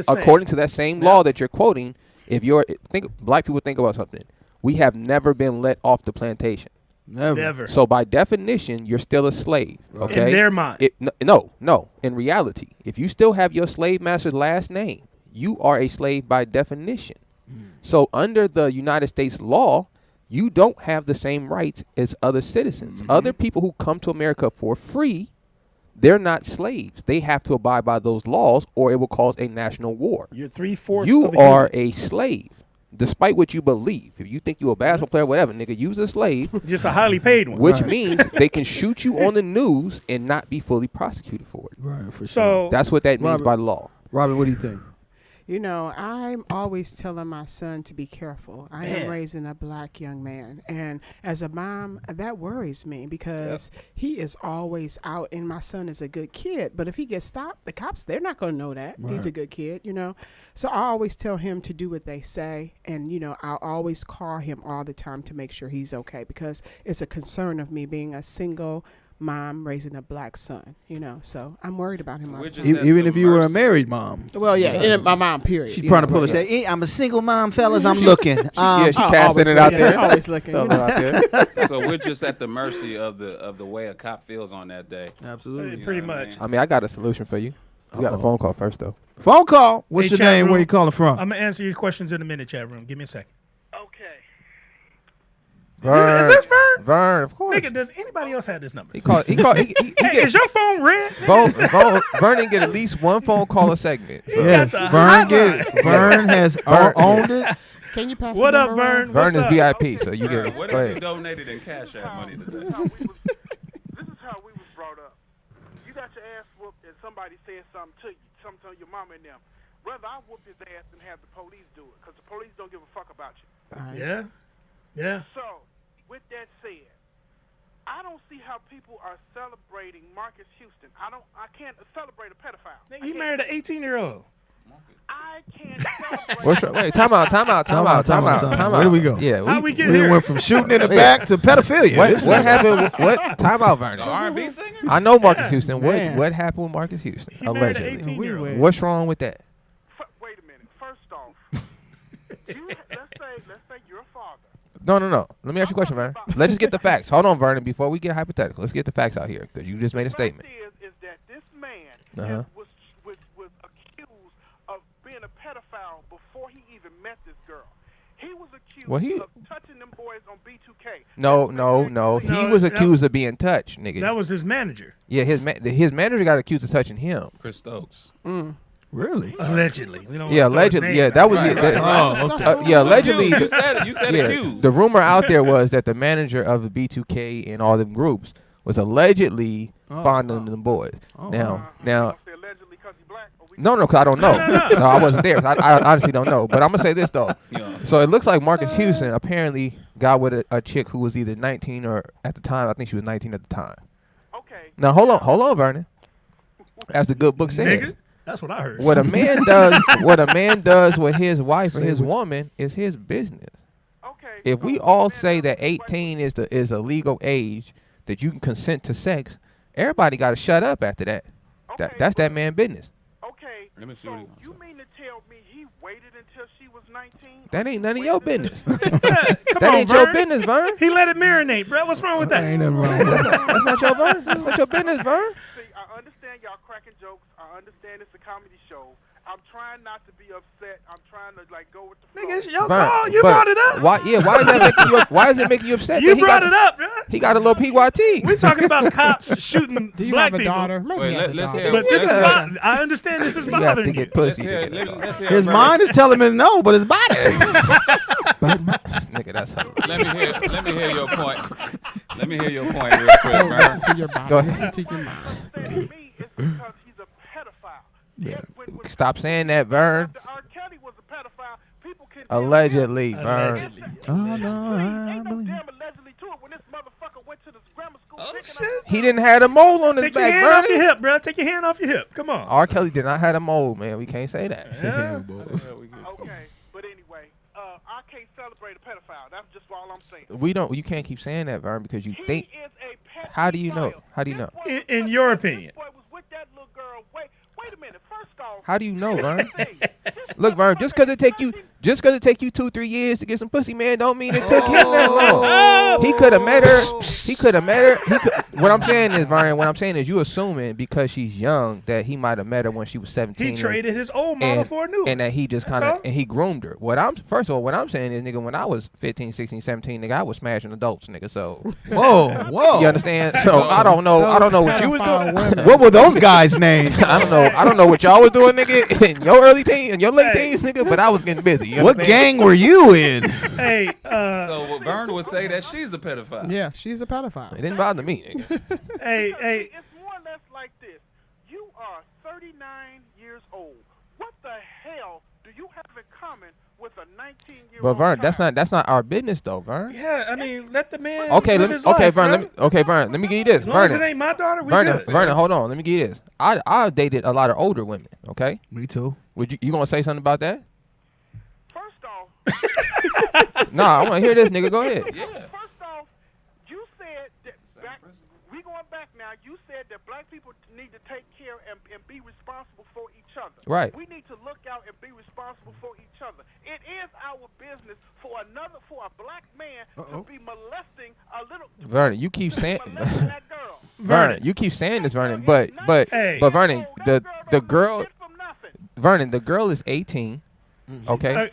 according to that same law that you're quoting, if you're black people think about something. We have never been let off the plantation. Never. So by definition, you're still a slave. Okay. In their mind. No. In reality, if you still have your slave master's last name, you are a slave by definition. So under the United States law, you don't have the same rights as other citizens. Other people who come to America for free, they're not slaves. They have to abide by those laws or it will cause a national war. You're 3/4. You are a slave. Despite what you believe, if you think you're a basketball player, whatever, nigga, you's a slave. Just a highly paid one. Which means they can shoot you on the news and not be fully prosecuted for it. Right, for sure. So that's what that means by law. Robin, what do you think? You know, I'm always telling my son to be careful. I am raising a black young man. And as a mom, that worries me because he is always out and my son is a good kid. But if he gets stopped, the cops, they're not going to know that. Right. He's a good kid, you know. So I always tell him to do what they say. And, you know, I'll always call him all the time to make sure he's okay because it's a concern of me being a single mom raising a black son, you know, so I'm worried about him. Even if you were a married mom. Well, my mom, period. She's trying to pull us. Say, I'm a single mom, fellas. I'm looking. She casting it out there. Always looking. So we're just at the mercy of the way a cop feels on that day. Absolutely, pretty much. I mean, I got a solution for you. We got a phone call first, though. Phone call. What's your name? Where you calling from? I'm gonna answer your questions in a minute, chat room. Give me a second. Vern. Is this Vern? Vern, of course. Nigga, does anybody else have this number? He is your phone red? Vern didn't get at least one phone call a segment. So. Yes, Vern has owned it. Can you pass what up, Vern? Vern is VIP, so you get it. What if you donated in Cash App money today? This is how we was brought up. You got your ass whooped and somebody said something to you, something to your mama and them. Rather I whoop his ass than have the police do it, because the police don't give a fuck about you. Yeah. So, with that said, I don't see how people are celebrating Marcus Houston. I can't celebrate a pedophile. He married an 18-year-old. I can't celebrate. Wait, time out. Where do we go? Yeah, how we get here? Went from shooting in the back to pedophilia. What happened? What? Time out, Vernon. R&B singer? I know Marcus Houston. What happened with Marcus Houston? He Allegedly. married an 18-year-old. What's wrong with that? Wait a minute. First off, let's say you're a father. No. Let me ask you a question, Vernon. Let's just get the facts. Hold on, Vernon. Before we get hypothetical, let's get the facts out here because you just made a statement. The fact is that this man was accused of being a pedophile before he even met this girl. He was accused of touching them boys on B2K. No. He was accused of being touched, nigga. That was his manager. Yeah, his manager got accused of touching him. Chris Stokes. Really? Allegedly. Allegedly. Yeah, that was allegedly. You said accused. The rumor out there was that the manager of the B2K and all them groups was allegedly fondling them boys. Now. No, because I don't know. No, I wasn't there. I honestly don't know. But I'm gonna say this though. So it looks like Marcus Houston apparently got with a chick who was either 19 or at the time. I think she was 19 at the time. Okay. Now hold on, Vernon. As the good book says. Nigga, that's what I heard. What a man does with his wife or his woman is his business. Okay. If we all say that 18 is a legal age that you can consent to sex, everybody got to shut up after that. That's that man business. Okay, so you mean to tell me he waited until she was 19? That ain't none of your business. Come that on, ain't Vern. your business, Vern. He let it marinate, bro. What's wrong with that? Ain't nothing wrong with that. That's not your Vern. That's not your business, Vern. See, I understand y'all cracking jokes. I understand it's a comedy show. I'm trying not to be upset. I'm trying to like go with the flow. Nigga, it's your Vern, call. You but brought it up. Why? Yeah. Why is that making you? Why is it making you upset? You that brought it up, bro. He got a little PYT. We're talking about cops shooting Do you black have a people. daughter? Maybe Wait, he has a let's daughter. hear. But this is Yeah. I understand this is You have bothering to you. get pussy. Let's hear His Vern. mind is telling him no, but his body. Nigga, that's how. Let me hear your point. Let me hear your point real quick, Don't Vern. listen to your body. Go ahead. Listen to your mind. Saying me is because he's a pedophile. Yeah. Stop saying that, Vern. After R. Kelly was a pedophile, people can Allegedly, Vern. Oh no, I ain't no believe. damn allegedly to it when this motherfucker went to the grammar school. He didn't have a mole on his Take your back, hand off your Vern. hip, bro. Take your hand off your hip. Come on. R. Kelly did not have a mole, man. We can't say that. Okay, but anyway, I can't celebrate a pedophile. That's just all I'm saying. We don't. You can't keep saying that, Vern, because you think. Is a pedophile. How do you know? How do you know? In your opinion. Boy was with that little girl. Wait a minute. First off, How do you know, Vern? Look, Vern, just because it take you 2-3 years to get some pussy, man, don't mean it took him that long. He could have met her. He could have met her. What I'm saying is, Vern, what I'm saying is you assuming because she's young that he might have met her when she was 17. He traded his old model for a new one. And that he just kind That's of, all. and he groomed her. First of all, what I'm saying is, nigga, when I was 15, 16, 17, nigga, I was smashing adults, nigga, so. Whoa. You understand? So I don't know what you was doing. What were those guys' names? I don't know what y'all was doing, nigga, in your early teens, in your late teens, nigga, but I was getting busy. You What understand? gang were you in? Hey, So Vern would say that she's a pedophile. Yeah, she's a pedophile. It didn't bother me, nigga. hey. it's more or less like this. You are 39 years old. What the hell do you have in common with a 19-year-old? But Vern, that's not our business though, Vern. Yeah, I mean, let the man. Okay, live his life, Vern. bro. Vern. Let me give you this, As long as Vernon. it ain't my daughter, we Vernon, good. Vernon, hold on. Let me give you this. I dated a lot of older women. Okay. Me too. Would you gonna say something about that? First off, Nah, I want to hear this, nigga. Go ahead. First off, you said that we going back now. You said that black people need to take care and be responsible for each other. Right. We need to look out and be responsible for each other. It is our business for a black man to be molesting a little. Vernon, you keep saying. that girl. Vernon, you keep saying this, Vernon, but Vernon, the girl, Vernon, the girl is 18. Okay.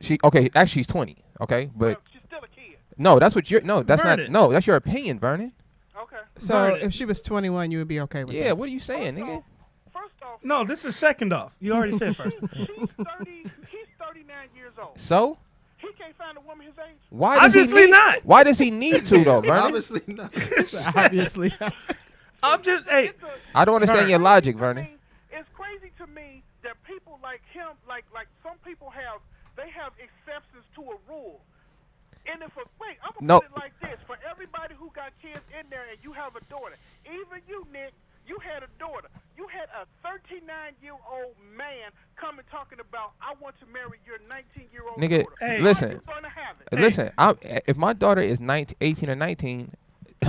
Actually she's 20. Okay, but she's still a kid. No, that's what you're. No, that's Vernon. not. No, that's your opinion, Vernon. Okay. So Vernon. if she was 21, you would be okay with that? Yeah. What are you saying, nigga? No, this is second off. You already said first. He's 39 years old. So He can't find a woman his age. why does Obviously he need? not. Why does he need to though, Vernon? Obviously not. Obviously. I'm just I don't understand your logic, Vernon. It's crazy to me that people like him, like some people have exceptions to a rule. And I'm gonna put it like this: for everybody who got kids in there, and you have a daughter, even you, Nick, you had a daughter. You had a 39-year-old man coming talking about, I want to marry your 19-year-old Nigga, daughter. listen. Listen, if my daughter is 18 or 19,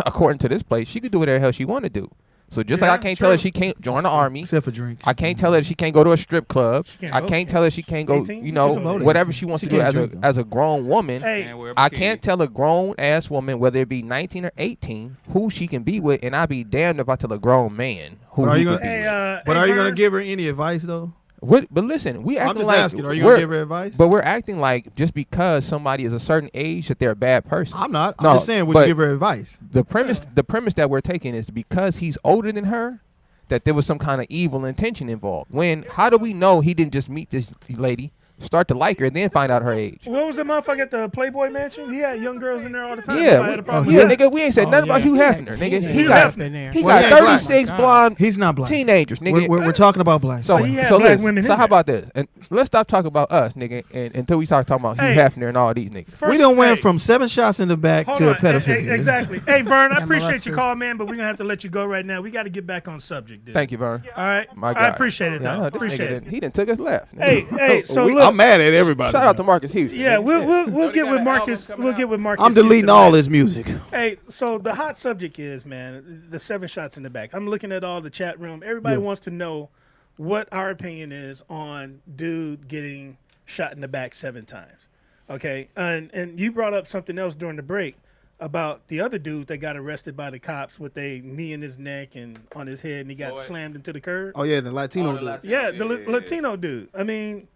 according to this place, she could do whatever the hell she want to do. So just like I can't tell her she can't join the army, except for drink. I can't tell her she can't go to a strip club. can't I vote. can't tell her she can't go, 18? you know, She can vote. whatever she wants She to do can't as drink, as a grown woman. Hey. And wear a I bikini. can't tell a grown ass woman, whether it be 19 or 18, who she can be with, and I'd be damned if I tell a grown man who But are he you can gonna? be with. But are you gonna Vern. give her any advice though? But listen, we I'm acting just like asking. Are you gonna give her advice? But we're acting like just because somebody is a certain age that they're a bad person. I'm not. I'm No, just saying, would but you give her advice? The premise that we're taking is because he's older than her, that there was some kind of evil intention involved. When how do we know he didn't just meet this lady, start to like her, and then find out her age? What was the motherfucker at the Playboy Mansion? He had young girls in there all the time. Yeah, Nobody had a problem yeah, with nigga, we ain't said nothing about Hugh Hefner, nigga. He got Well, he ain't 36 black. blonde He's not black. teenagers, nigga. We're talking about black. So, So he had so black listen, women in so how there. about this? And let's stop talking about us, nigga, and until we start talking about Hugh Hey. Hefner and all these niggas. First- We done went hey, from 7 shots in the back hold to on. pedophilia. Exactly. Hey, Vern, I And appreciate your molester. call, man, but we're going to have to let you go right now. We got to get back on subject, dude. Thank you, Vern. All right? My God. I appreciate it, Yeah, I though. know, this Appreciate nigga it. he done took us left. Hey, so look. I'm mad at everybody. Shout out to Marcus Houston. Yeah, nigga. we'll They get got with an Marcus. album We'll coming get out. with Marcus. I'm deleting Houston, all man. his music. Hey, Hey, so the hot subject is, man, the 7 shots in the back. I'm looking at all the chat room. Everybody wants to know what our opinion is on dude getting shot in the back 7 times. Okay, and you brought up something else during the break about the other dude that got arrested by the cops with a knee in his neck and on his head, and he got slammed into the curb. Oh yeah, the Latino dude. The Latino dude. I mean,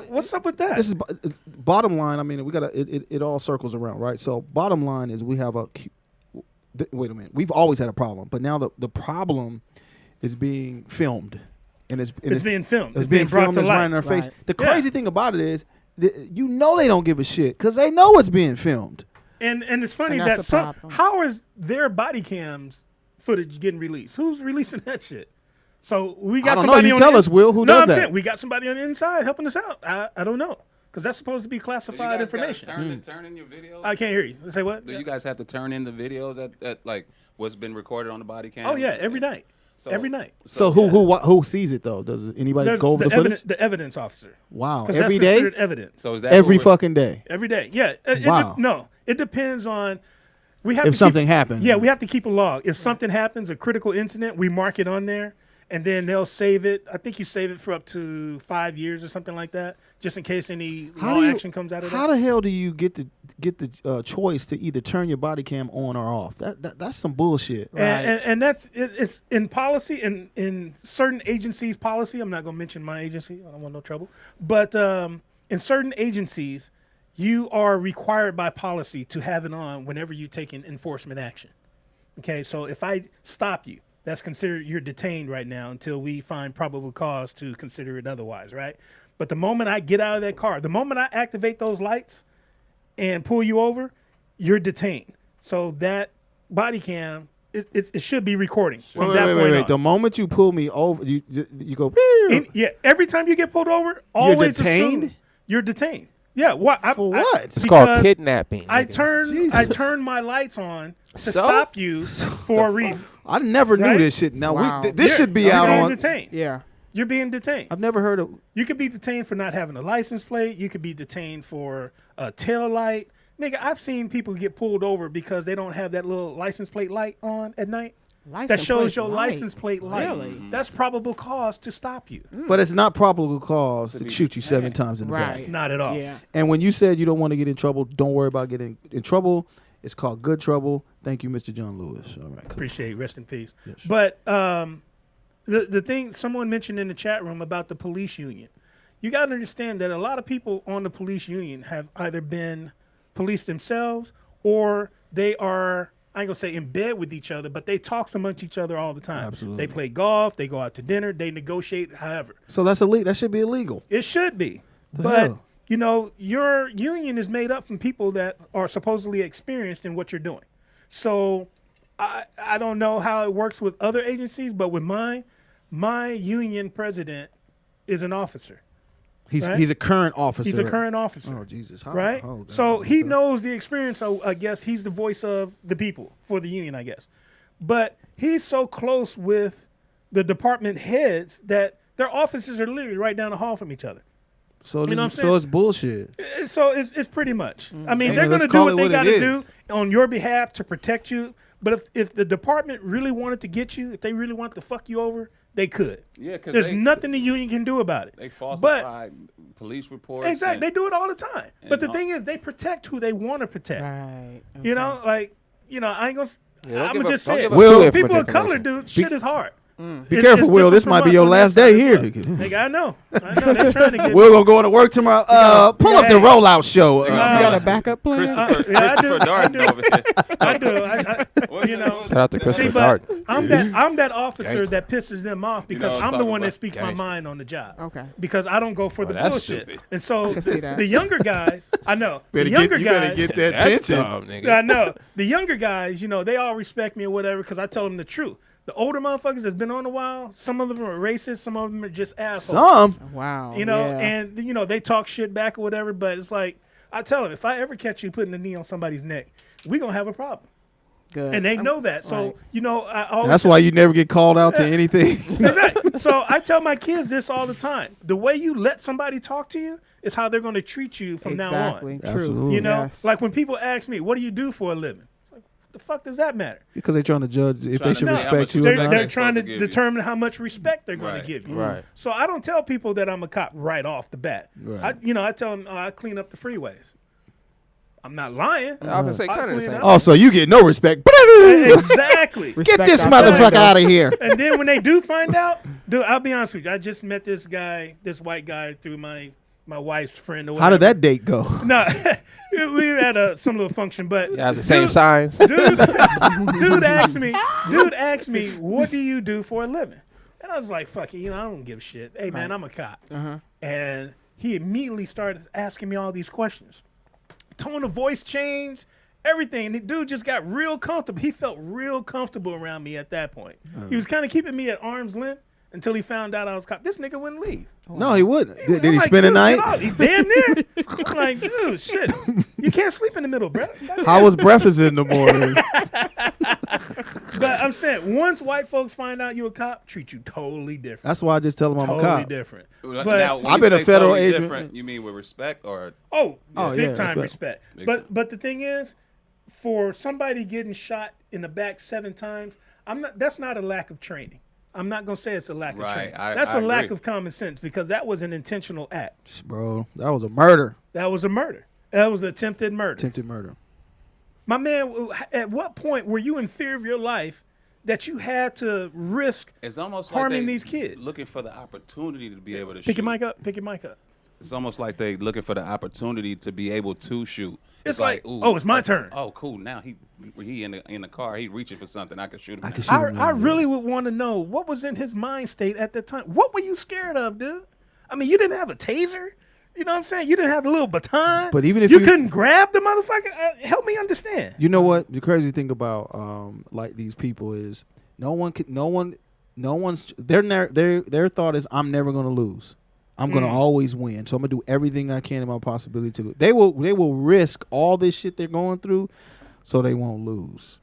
what's up with that? This is bottom line. I mean, we gotta. It all circles around, right? So bottom line is we have a. Wait a minute. We've always had a problem, but now the problem is being filmed, and it's being filmed. It's being brought filmed. to It's light. right in our face. The crazy thing about it is, you know, they don't give a shit because they know it's being filmed. And it's funny And that that's a problem. how is their body cams footage getting released? Who's releasing that shit? So we got I don't know. somebody You on tell the us, Will. Who no, does I'm that? saying we got somebody on the inside helping us out. I don't know because that's supposed to be classified information. Turn in your videos. I can't hear you. Say what? Do you guys have to turn in the videos at like what's been recorded on the body cam? Oh yeah, every night. Every night. So who sees it though? Does anybody There's go over the footage? The evidence officer. Wow, 'Cause every that's day. considered evidence. So is that every fucking day? Every day. Yeah. Wow. No, it depends on. We have If to something keep, happens. Yeah, we have to keep a log. If something happens, a critical incident, we mark it on there, and then they'll save it. I think you save it for up to 5 years or something like that, just in case any law action comes out of that. How the hell do you get the choice to either turn your body cam on or off? That's some bullshit. And that's it's in policy in certain agencies' policy. I'm not gonna mention my agency. I don't want no trouble. But in certain agencies, you are required by policy to have it on whenever you take an enforcement action. Okay, so if I stop you, that's considered you're detained right now until we find probable cause to consider it otherwise, right? But the moment I get out of that car, the moment I activate those lights and pull you over, you're detained. So that body cam, it should be recording from that point on. The moment you pull me over, you go. Yeah, every time you get pulled over, always detained? assume you're detained. Yeah, what? For what? It's called kidnapping. I nigga. turn my lights on to So? stop you for a reason. I never knew Right? this shit. Now Wow. this should be out You're on. detained. Yeah. You're being detained. I've never heard of. You could be detained for not having a license plate. You could be detained for a tail light. Nigga, I've seen people get pulled over because they don't have that little license plate light on at night. That shows your license plate light. Really? That's probable cause to stop you. But it's not probable cause to shoot you 7 times in the back. Right. Not at all. Yeah. And when you said you don't want to get in trouble, don't worry about getting in trouble. It's called good trouble. Thank you, Mr. John Lewis. All right. Cool. Appreciate it. Rest in peace. Yes. But the thing someone mentioned in the chat room about the police union, you got to understand that a lot of people on the police union have either been police themselves or they are, I ain't gonna say in bed with each other, but they talk amongst each other all the time. Absolutely. They play golf, they go out to dinner, they negotiate, however. So that's illegal. That should be illegal. It should be. The But hell? you know, your union is made up from people that are supposedly experienced in what you're doing. So I don't know how it works with other agencies, but with mine, my union president is an officer. He's right? he's a current officer. He's a current officer. Oh Jesus! Right? So he knows the experience. So I guess he's the voice of the people for the union, I guess. But he's so close with the department heads that their offices are literally right down the hall from each other. So You know what I'm so saying? it's bullshit. So it's pretty much. I mean, Hey, they're let's going to do call what it they what got it to do is. on your behalf to protect you. But if the department really wanted to get you, if they really wanted to fuck you over, they could. Yeah, 'cause there's they- nothing the union can do about it. They falsify police reports. Exactly, they do it all the time. But the and thing is, they protect who they want to protect. Right. You know, like I ain't gonna. Yeah, don't I'm give gonna up- just don't say, give it. up too much People of color, information. dude, shit is hard. Be careful, Will. This might be your last day here. Nigga, I know. They're trying to get. We're gonna go to work tomorrow. Pull up the rollout show. You got a backup plan? Christopher Darden over here. I do. You know. Shout out to Christopher See, but Darden. I'm that officer Gangsta. that pisses them off because know what I'm I'm the talking one that about. speaks my Gangsta. mind on the job. Okay. Because I don't go for the that's bullshit. stupid. And so I can see that. the younger guys, I know. Better The younger you guys, better get that That's pension. dumb, nigga. I know. The younger guys, they all respect me or whatever because I tell them the truth. The older motherfuckers that's been on a while, some of them are racist, some of them are just assholes. Some. Wow. And yeah. they talk shit back or whatever, but it's like I tell them, if I ever catch you putting a knee on somebody's neck, we gonna have a problem. Good. And they know that. So, right. I always That's why you never get called out to anything. Exactly. So I tell my kids this all the time. The way you let somebody talk to you is how they're going to treat you from now on. True. Absolutely. You know, Yes. like when people ask me, what do you do for a living? It's like, the fuck does that matter? Because they're trying to judge if they should to see how respect much you or respect not. They're trying to give you. determine how much respect they're going Right. to give you. Right. So I don't tell people that I'm a cop right off the bat. Right. I tell them I clean up the freeways. I'm not lying. I would say kind of the clean same. up. Oh, so you get no respect. Exactly. Get this our motherfucker family, out of here. And then when they do find out, dude, I'll be honest with you. I just met this white guy through my wife's friend. Or whatever. How did that date go? No, we were at some little function, but Yeah, the same signs. Dude asked me, what do you do for a living? And I was like, fuck it, I don't give a shit. Hey man, I'm a cop. And he immediately started asking me all these questions. Tone of voice changed, everything. The dude just got real comfortable. He felt real comfortable around me at that point. He was kind of keeping me at arm's length until he found out I was a cop. This nigga wouldn't leave. No, he wouldn't. Did I'm he like, spend the dude, night? get out. He's damn near. I'm like, dude, shit. You can't sleep in the middle, bro. How was breakfast in the morning? But I'm saying, once white folks find out you a cop, treat you totally different. That's why I just tell them I'm a Totally cop. different. Now, But when I've you been a say federal totally agent. Different, you mean with respect or? big yeah, time respect. respect. But the thing is, for somebody getting shot in the back 7 times, that's not a lack of training. I'm not gonna say it's a lack of training. That's a lack of common sense because that was an intentional act. Bro, that was a murder. That was a murder. That was attempted murder. Attempted murder. My man, at what point were you in fear of your life that you had to risk It's almost harming like they these kids? looking for the opportunity to be able to Pick shoot. your mic up. Pick your mic up. It's almost like they looking for the opportunity to be able to shoot. It's like, ooh, oh, it's my turn. Oh, cool. Now he in the car. He reaching for something. I can shoot him. I really would want to know what was in his mind state at the time. What were you scared of, dude? I mean, you didn't have a taser. You know what I'm saying? You didn't have a little baton. But even if you you- couldn't grab the motherfucker, help me understand. You know what? The crazy thing about like these people is no one's their thought is I'm never gonna lose. I'm gonna always win. So I'm gonna do everything I can in my possibility to. They will risk all this shit they're going through, so they won't lose.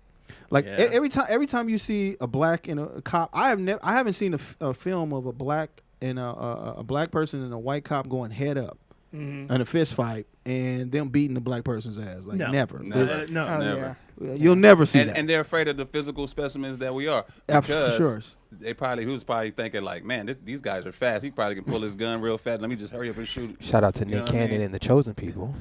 Like every time you see a black and a cop, I haven't seen a film of a black and a black person and a white cop going head up in a fist fight and them beating the black person's ass. Like never. Never. You'll never see that. And they're afraid of the physical specimens that we are. For sure. He was probably thinking like, man, these guys are fast. He probably can pull his gun real fast. Let me just hurry up and shoot. Shout out to You know Nick what I Cannon mean? and the Chosen People.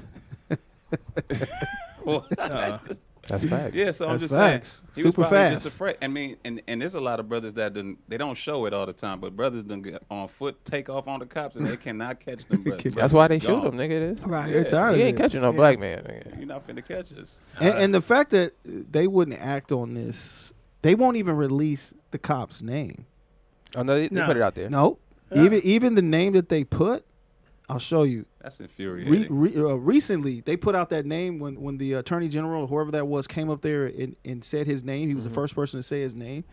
That's facts. Yeah, so I'm That's just facts. saying, he was Super probably fast. just afraid. I mean, and there's a lot of brothers that they don't show it all the time, but brothers done get on foot, take off on the cops, and they cannot catch them. Brothers. That's why they Gone. shoot them, nigga. It is. Right. They're tired of You ain't it. catching no black man. Nigga. You're not finna catch us. And the fact that they wouldn't act on this, they won't even release the cop's name. Oh no, they put it out there. No, even the name that they put, I'll show you. That's infuriating. Recently, they put out that name when the attorney general or whoever that was came up there and said his name. He was the first person to say his name.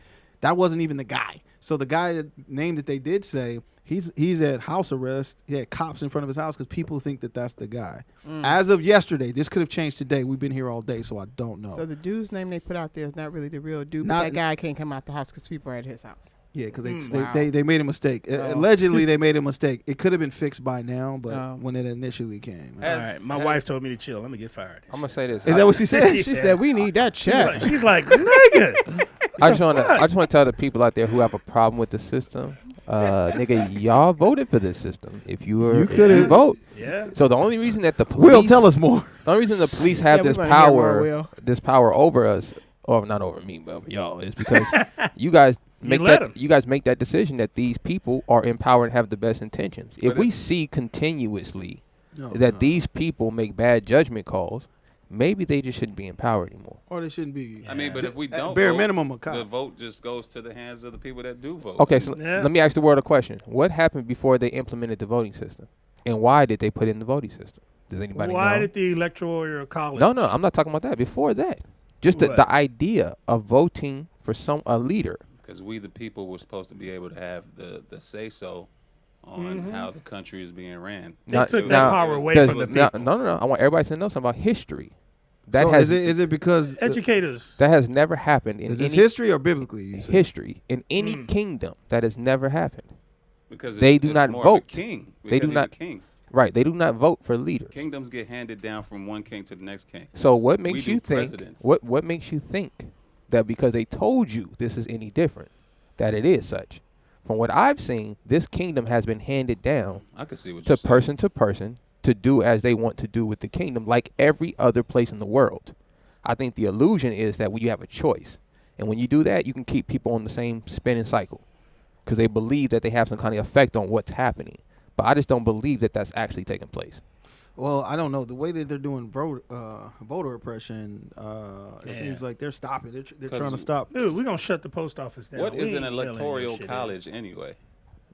That wasn't even the guy. So the guy name that they did say, he's at house arrest. He had cops in front of his house because people think that that's the guy. As of yesterday, this could have changed today. We've been here all day, so I don't know. So the dude's name they put out there is not really the real dude, but Not- that guy can't come out the house because people are at his house. Yeah, because Wow. they made a mistake. Allegedly, they made a mistake. It could have been fixed by now, but when it initially came. All right, my wife told me to chill. Let me get fired. I'm gonna say this. Is that what she said? She said, we need that check. She's like, nigga. I just want to tell the people out there who have a problem with the system, nigga, y'all voted for this system. If you vote, Yeah. So the only reason that the police, Will, tell us more. The only reason the police have Yeah, this we wanna hear more, power, Will. this power over us, or not over me, but over y'all, is because you guys make let that 'em. you guys make that decision that these people are empowered and have the best intentions. If we see continuously that these people make bad judgment calls, maybe they just shouldn't be empowered anymore. Or they shouldn't be. I mean, but if we don't bare vote, minimum, a cop. the vote just goes to the hands of the people that do vote. Okay, so let me ask the world a question. What happened before they implemented the voting system? And why did they put in the voting system? Does anybody Why know? did the electoral college? No, I'm not talking about that. Before that, just the idea of voting for a leader. Because we, the people, were supposed to be able to have the say so on how the country is being ran. They took that power away from the people. No. I want everybody to know something about history. That So has is it because educators? That has never happened in is this any history or biblically? You said? history in any kingdom. That has never happened. Because they it's do not more of a vote. king, They because do he's not. a king. Right. They do not vote for leaders. Kingdoms get handed down from one king to the next king. So what makes We you do think? presidents. What makes you think that because they told you this is any different, that it is such? From what I've seen, this kingdom has been handed down I can see what to you're saying. person to do as they want to do with the kingdom, like every other place in the world. I think the illusion is that when you have a choice, and when you do that, you can keep people on the same spinning cycle because they believe that they have some kind of effect on what's happening. But I just don't believe that that's actually taking place. Well, I don't know. The way that they're doing voter oppression, it seems like they're stopping. They're trying to stop. Dude, we're going to shut the post office down. What We is an ain't mailing electoral that shit college anyway?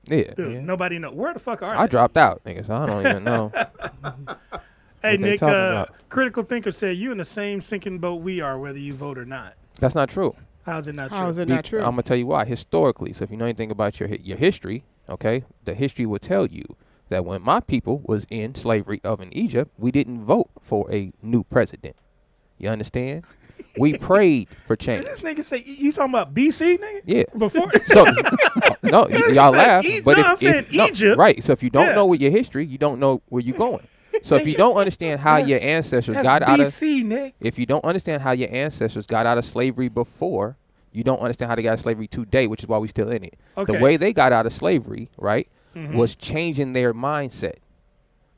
Yeah. Dude, nobody know. Where the fuck are I they? dropped out, nigga, so I don't even know. Hey, what they Nick, talking about. Critical Thinker said you in the same sinking boat we are, whether you vote or not. That's not true. How's it not true? How is it not true? I'm gonna tell you why. Historically, so if you know anything about your history, okay, the history will tell you that when my people was in slavery of in Egypt, we didn't vote for a new president. You understand? We prayed for change. This nigga say you talking about BC, nigga? Yeah. Before. So no, y'all said laugh, no, I'm saying Egypt. right? So if you don't Yeah. know what your history, you don't know where you're going. So if you don't understand how your ancestors got out of BC, Nick. if you don't understand how your ancestors got out of slavery before, you don't understand how they got out of slavery today, which is why we still in it. Okay. The way they got out of slavery, right, Mhm. was changing their mindset,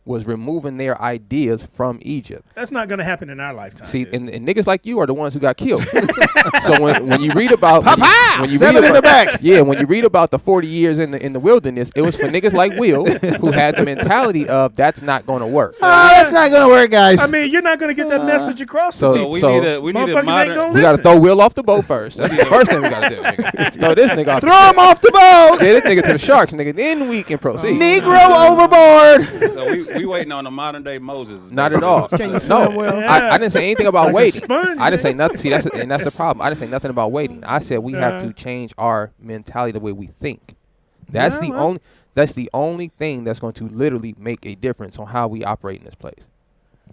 was removing their ideas from Egypt. That's not gonna happen in our lifetime. See, and niggas like you are the ones who got killed. So when you read about when you Seven read in the about, back. yeah, when you read about the 40 years in the wilderness, it was for niggas like Will who had the mentality of that's not going to work. That's not gonna work, guys. I mean, you're not gonna get that message across. So- to we people. need a Motherfuckers ain't modern. gonna We got to listen. throw Will off the boat first. That's the first thing we got to do, nigga. Throw this nigga off. Throw him off the boat. Yeah, this nigga to the sharks, nigga. Then we can proceed. Negro overboard. So we waiting on the modern day Moses. Not at all. Can you No, swim well? I didn't say anything about Like a waiting. sponge, I didn't say nigga. nothing. See, that's the problem. I didn't say nothing about waiting. I said we have to change our mentality, the way we think. That's Yeah, the well. only. That's the only thing that's going to literally make a difference on how we operate in this place.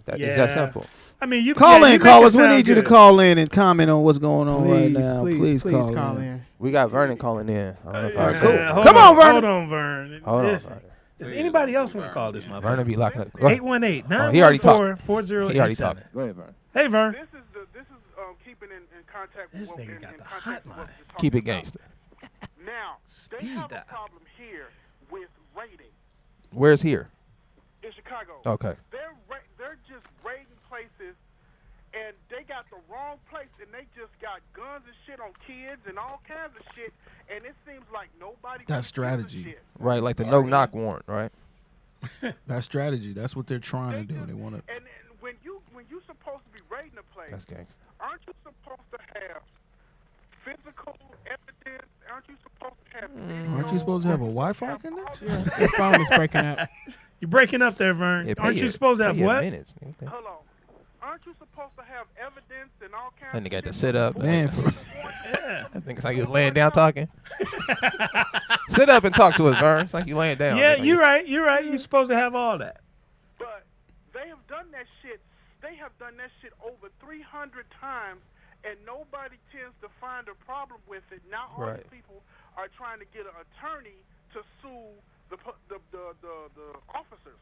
That is that Yeah. simple. I mean, you Call yeah, you in, make callers. it We sound need you to good. call in and comment on what's going on right Please, now. please Please call in. We got Vernon calling in. I don't know if I Yeah, cool. hold Come on, Vernon. Hold on, Vern. Hold on, Listen, Vernon. does anybody else want to call this motherfucker? Vernon be locking up. Go ahead. 818 He already talked. 914 He already talked. 4087. Go ahead, Vernon. Hey, Vern. This is keeping in contact with This what, nigga in got the context with what hotline. we're talking Keep it about. gangster. Now, they Speed have dial. a problem here with raiding Where's here? in Chicago. Okay. They're just raiding places, and they got the wrong place, and they just got guns and shit on kids and all kinds of shit, and it seems like nobody. That's gives a strategy. shit. Right, like the no knock warrant, right? That's strategy. That's what they're trying to do. They want to. And when you supposed to be raiding a place, That's gangster. aren't you supposed to have physical evidence? Aren't you supposed to have? Aren't you supposed to have a Wi-Fi connection? Your phone is breaking up. You're breaking up there, Vern. Yeah, pay Aren't you your- supposed to pay have your what? minutes, nigga. Hold on. Aren't you supposed to have evidence and all kinds That of nigga got to shit sit up. before Man, you for- support? Yeah. I think it's like you was laying down talking. Sit up and talk to us, Vern. It's like you laying down. Yeah, nigga. you're right. You're right. You're supposed to have all that. But they have done that shit. They have done that shit over 300 times, and nobody tends to find a problem with it. Now all Right. these people are trying to get an attorney to sue the officers.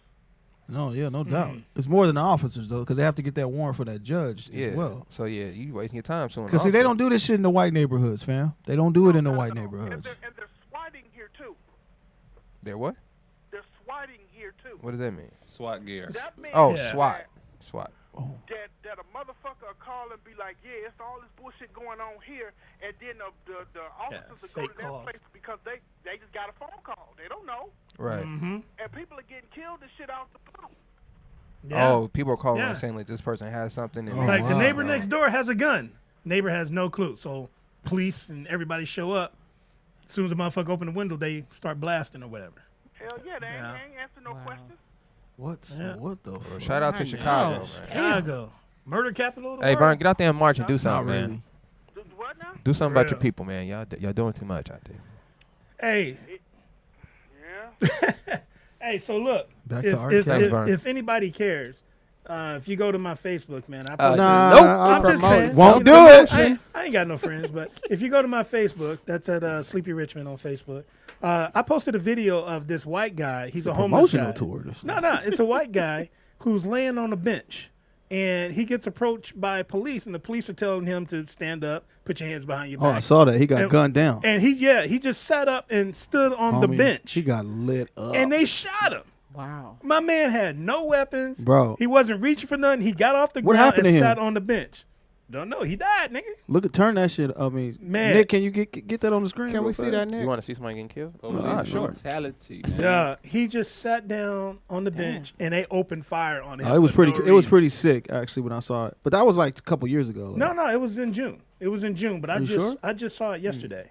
No, yeah, no doubt. It's more than the officers though, because they have to get that warrant for that judge Yeah. as well. So yeah, you wasting your time. So Because see, they don't do this shit in the white neighborhoods, fam. They don't do it in the white And neighborhoods. they're swatting here too. They're what? They're swatting here too. What does that mean? SWAT gear. That means Oh, Yeah. SWAT. SWAT. that a motherfucker will call and be like, yeah, it's all this bullshit going on here, and then the officers will go fake to that calls. place because they just got a phone call. They don't know. Right. Mm-hmm. And people are getting killed and shit out the blue. Yeah. Oh, people are calling Yeah. and saying like this person has something. And Oh, Like the wow. neighbor next door has a gun. Neighbor has no clue. So police and everybody show up. As soon as the motherfucker open the window, they start blasting or whatever. Hell yeah, they Yeah. ain't answering no questions. What the Well, fuck? shout out to I Chicago, know. man. Chicago. Murder capital of the Hey, world. Vern, get out there and march and do something, Not man. really. What now? Do something about your Real. people, man. Y'all doing too much out there. Hey, Yeah. hey. So look, Back to if, R. if, Kelly. if, if anybody cares, if you go to my Facebook, man, I Uh, posted. Nah, Nope. I'll I'm just promote saying. it. Won't I'm do promoting- it. I ain't got no friends, but if you go to my Facebook, that's at Sleepy Richmond on Facebook. I posted a video of this white guy. He's a homeless guy. Promotional tour. No, it's a white guy who's laying on a bench, and he gets approached by police, and the police are telling him to stand up, put your hands behind your back. Oh, I saw that. He got gunned down. And he just sat up and stood on the bench. He got lit up. And they shot him. Wow. My man had no weapons. Bro. He wasn't reaching for nothing. He got off the What ground happened and to him? sat on the bench. Don't know. He died, nigga. Turn that shit. I mean, Man. Nick, can you get that on the screen? Can we see that, Nick? You want to see somebody getting killed? Sure. Brutality, man. Yeah, he just sat down on the bench and they opened fire on him. It was for pretty. no It was reason. pretty sick actually when I saw it. But that was like a couple years ago. No, it was in June. But Are you sure? I just saw it yesterday.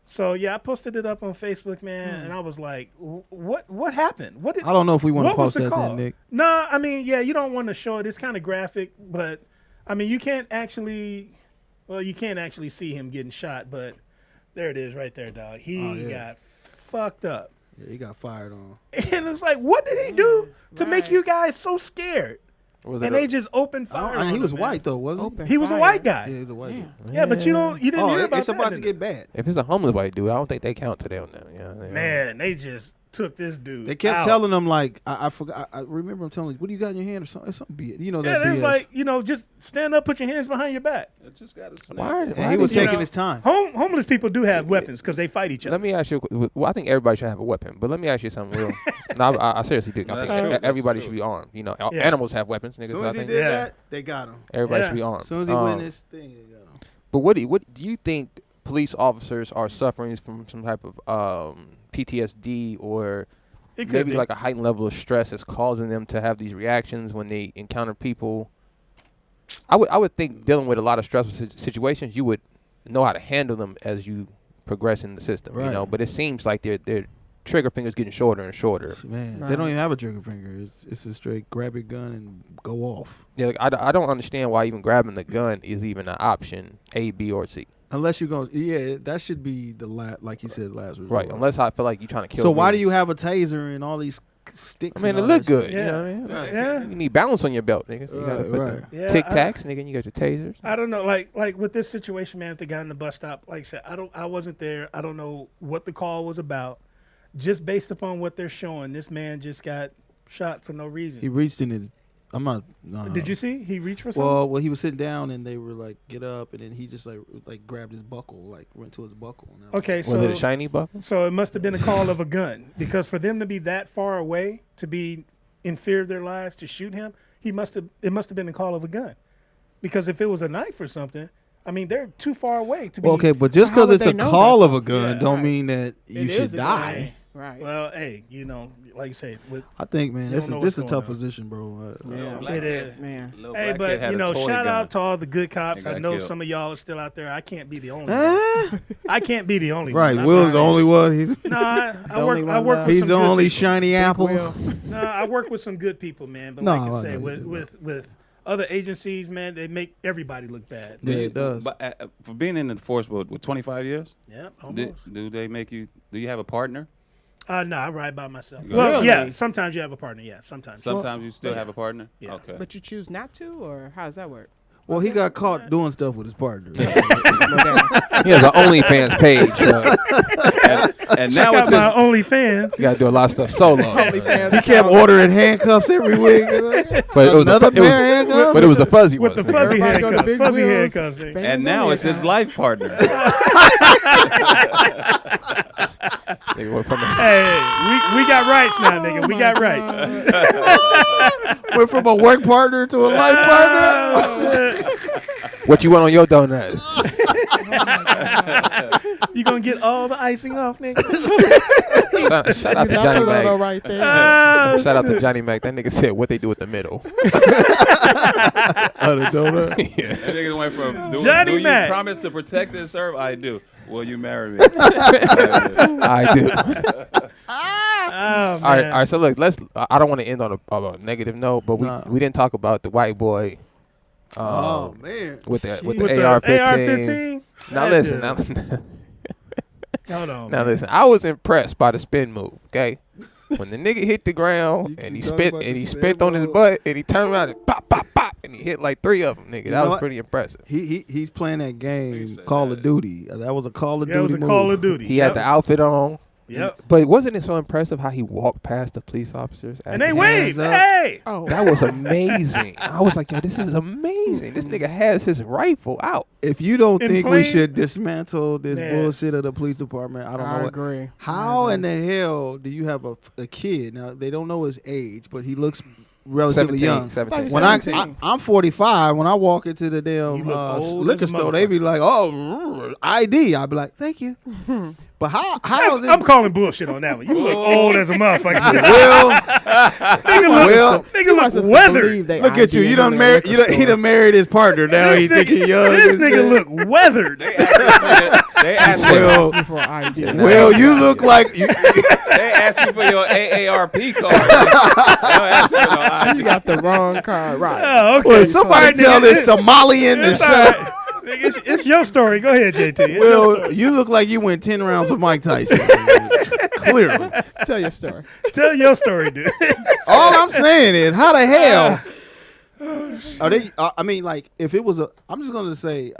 So yeah, I posted it up on Facebook, man, and I was like, "What happened? What did?" I don't know if we want to what was post the that call? then, Nick. No, I mean, yeah, you don't want to show it. It's kind of graphic, but I mean, you can't actually see him getting shot, but there it is right there, dog. He got fucked up. Yeah, he got fired on. And it's like, what did he do to make you guys so scared? And they just opened fire. He on was him, white man. though, wasn't he? He was a white guy. Yeah, he's a white guy. Yeah, but you didn't hear about it's that, about to did get bad. If it's a homeless white dude, I don't think they count today on that. Yeah, Man, they just took this dude. They kept out. telling him like I forgot. I remember him telling him, "What do you got in your hand?" or something. You know Yeah, that they was BS. like, just stand up, put your hands behind your back. I just got to And he was taking his time. Homeless people do have weapons because they fight each other. Let me ask you. Well, I think everybody should have a weapon, but let me ask you something real. No, I seriously do. I think everybody should be armed. You know, animals have weapons, niggas. As soon so as I he think did that, they got him. everybody should be armed. As soon as he went this thing, they got him. But what do you think police officers are suffering from some type of PTSD or It could maybe be. like a heightened level of stress that's causing them to have these reactions when they encounter people? I would think dealing with a lot of stressful situations, you would know how to handle them as you progress in the system, you know. Right. But it seems like their trigger fingers getting shorter and shorter. Man, they don't even have a trigger finger. It's a straight grab your gun and go off. Yeah, like, I don't understand why even grabbing the gun is even an option, A, B, or C. Unless you're going, that should be the like you said, last resort. Right, unless I feel like you're trying to kill So me. why do you have a taser and all these sticks? I mean, it and all look that good. shit? You know what I mean? Yeah. You need balance on your belt, nigga. So you gotta put the Tic Tacs, nigga, and you got your tasers. I don't know, like with this situation, man, with the guy in the bus stop. Like I said, I wasn't there. I don't know what the call was about. Just based upon what they're showing, this man just got shot for no reason. He reached in his. I'm not. No. Did you see? He reached for something. Well, he was sitting down and they were like, "Get up," and then he just like grabbed his buckle, like went to his buckle. And Okay, so was it a shiny buckle? So it must have been a call of a gun, because for them to be that far away, to be in fear of their lives, to shoot him, it must have been a call of a gun. Because if it was a knife or something, I mean, they're too far away to be. Well, okay, but just because it's a call of a gun, don't mean that you should die. Right. Well, hey, like you say, I think, man, you this don't know is what's a going tough on. position, bro. It is, man. Hey, but shout out to all the good cops. I know some of y'all are still out there. I can't be the only one. I can't be the only Right, one. Will's the only one. He's no, I work. With He's some the good only people. shiny apple. No, I work with some good people, man. But No, like I I say, know you with other agencies, man, they make everybody look bad. Yeah, it does. But for being in the force, with 25 years, yeah, almost. Do they make you? Do you have a partner? No, I ride by myself. You Well, really? yeah, sometimes you have a partner. Yeah, sometimes. Sometimes you still have a partner. Yeah. Okay. But you choose not to, or how does that work? Well, he got caught doing stuff with his partner. He has an OnlyFans page. And Check now out it's my his, OnlyFans. You got to do a lot of stuff solo. He kept ordering handcuffs every week. But it was Another pair of handcuffs? but it was the fuzzy With ones. the nigga. fuzzy handcuffs. big Fuzzy wheels. handcuffs. nigga. and now it's his life partner. Nigga went from Hey, we got rights now, nigga. We got rights. Went from a work partner to a life partner. what you want on your donut? You gonna get all the icing off, nigga? Shout out to That Johnny photo Mac. right there. Shout out to Johnny Mac. That nigga said what they do with the middle. Oh, the donut. Yeah. That nigga went from do Johnny you Mac. promise to protect and serve? I do. Will you marry me? I do. Oh, All right. So look, I don't want to end on a negative note, but we didn't talk about the white boy. Oh man. With the With the AR-15. AR-15? Now That listen. dude. Hold on. Now man. listen. I was impressed by the spin move. Okay. When the nigga hit the ground and he talking spit about and the he spin spit on his move. butt and he turned around and pop pop pop. and he hit like 3 of them, nigga. That was pretty impressive. He's playing that game Call of Duty. That was a Call of Duty. It was a Call of Duty. He had the outfit on. Yep. But wasn't it so impressive how he walked past the police officers? And they waved. Hey! Oh. That was amazing. I was like, yo, this is amazing. This nigga has his rifle out. If you don't In think we plain- should dismantle this Man. bullshit of the police department, I don't know. I what- agree. How in the hell do you have a kid? Now, they don't know his age, but he looks relatively 17, young. 17. When I'm 45, when I walk into the damn old liquor as a store, they be like, "Oh, ID." I'd be like, "Thank you." But how is it? I'm calling bullshit on that one. You look old as a motherfucker. Well, nigga look weathered. Look at you. You done married. He done married his partner. Now he think he young. This nigga look weathered. They asked Well, for ID. well, you look like you. They asked you for your AARP card. They don't ask you for no ID. You got the wrong card, right? Oh, okay. Well, somebody tell this Somalian to It's shut all up. right. Nigga, it's your story. Go ahead, JT. It's your Well, story. you look like you went 10 rounds with Mike Tyson. Clearly. Tell your story. Tell your story, dude. All I'm saying is, how the hell are they? I mean, like, if it was a, I'm just gonna say,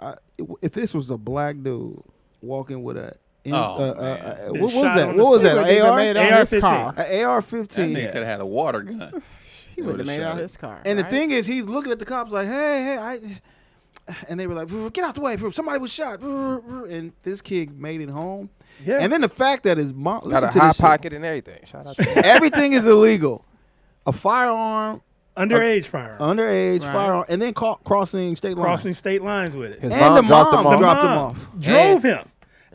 if this was a black dude walking with a, what was shot that? on What was the that? He AR? made out his car. An That nigga AR-15. could have had a water gun. He would have made out his car. And the right? thing is, he's looking at the cops like, hey, and they were like, get out the way, somebody was shot. And this kid made it home. Yeah. And then the fact that his mom Got a listen to hot this shit. pocket and everything. Shout out to him. Everything is illegal. A firearm, Underage firearm. underage Right. firearm, and then crossing state lines. Crossing state lines with it. His And mom the dropped him mom off. dropped him Mom off. Drove him.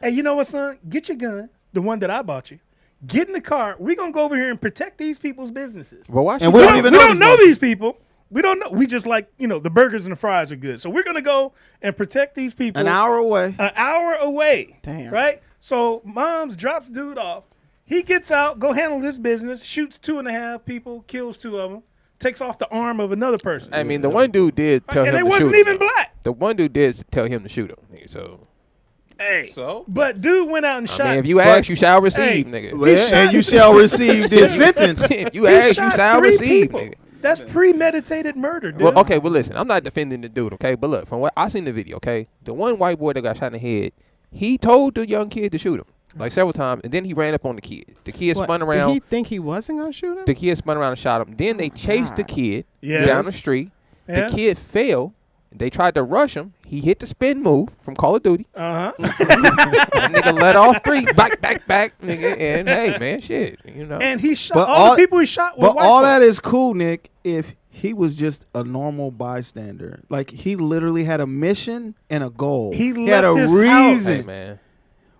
Hey, you know what, son? Get your gun, the one that I bought you. Get in the car. We're going to go over here and protect these people's businesses. But why And should we We don't even know know these these people. We don't know. We just like, the burgers and the fries are good. So we're going to go and protect these people. An hour away. An hour away. Damn. Right? So moms drops dude off. He gets out, go handle his business, shoots 2.5 people, kills 2 of them, takes off the arm of another person. I mean, the one dude did tell and him they to shoot wasn't him. even black. The one dude did tell him to shoot him. Nigga, so Hey. So? But dude went out and shot. I mean, if you ask, you shall receive, nigga. And you shall receive this sentence. If you He ask, you shot shall 3 receive, people. nigga. That's premeditated murder, dude. Well, okay, well, listen, I'm not defending the dude, okay? But look, from what I seen the video, okay? The one white boy that got shot in the head, he told the young kid to shoot him, like several times, and then he ran up on the kid. The kid What, spun Did around. he think he wasn't gonna shoot him? The kid spun around and shot him. Then they chased the kid Yes. down the street. Yeah. The kid fell. They tried to rush him. He hit the spin move from Call of Duty. Uh-huh. That nigga let off 3. Back, nigga. And hey, man, shit, And he shot But all the people he shot were But white all folk. that is cool, Nick, if he was just a normal bystander. Like, he literally had a mission and a goal. He had a left his reason. Hey, man.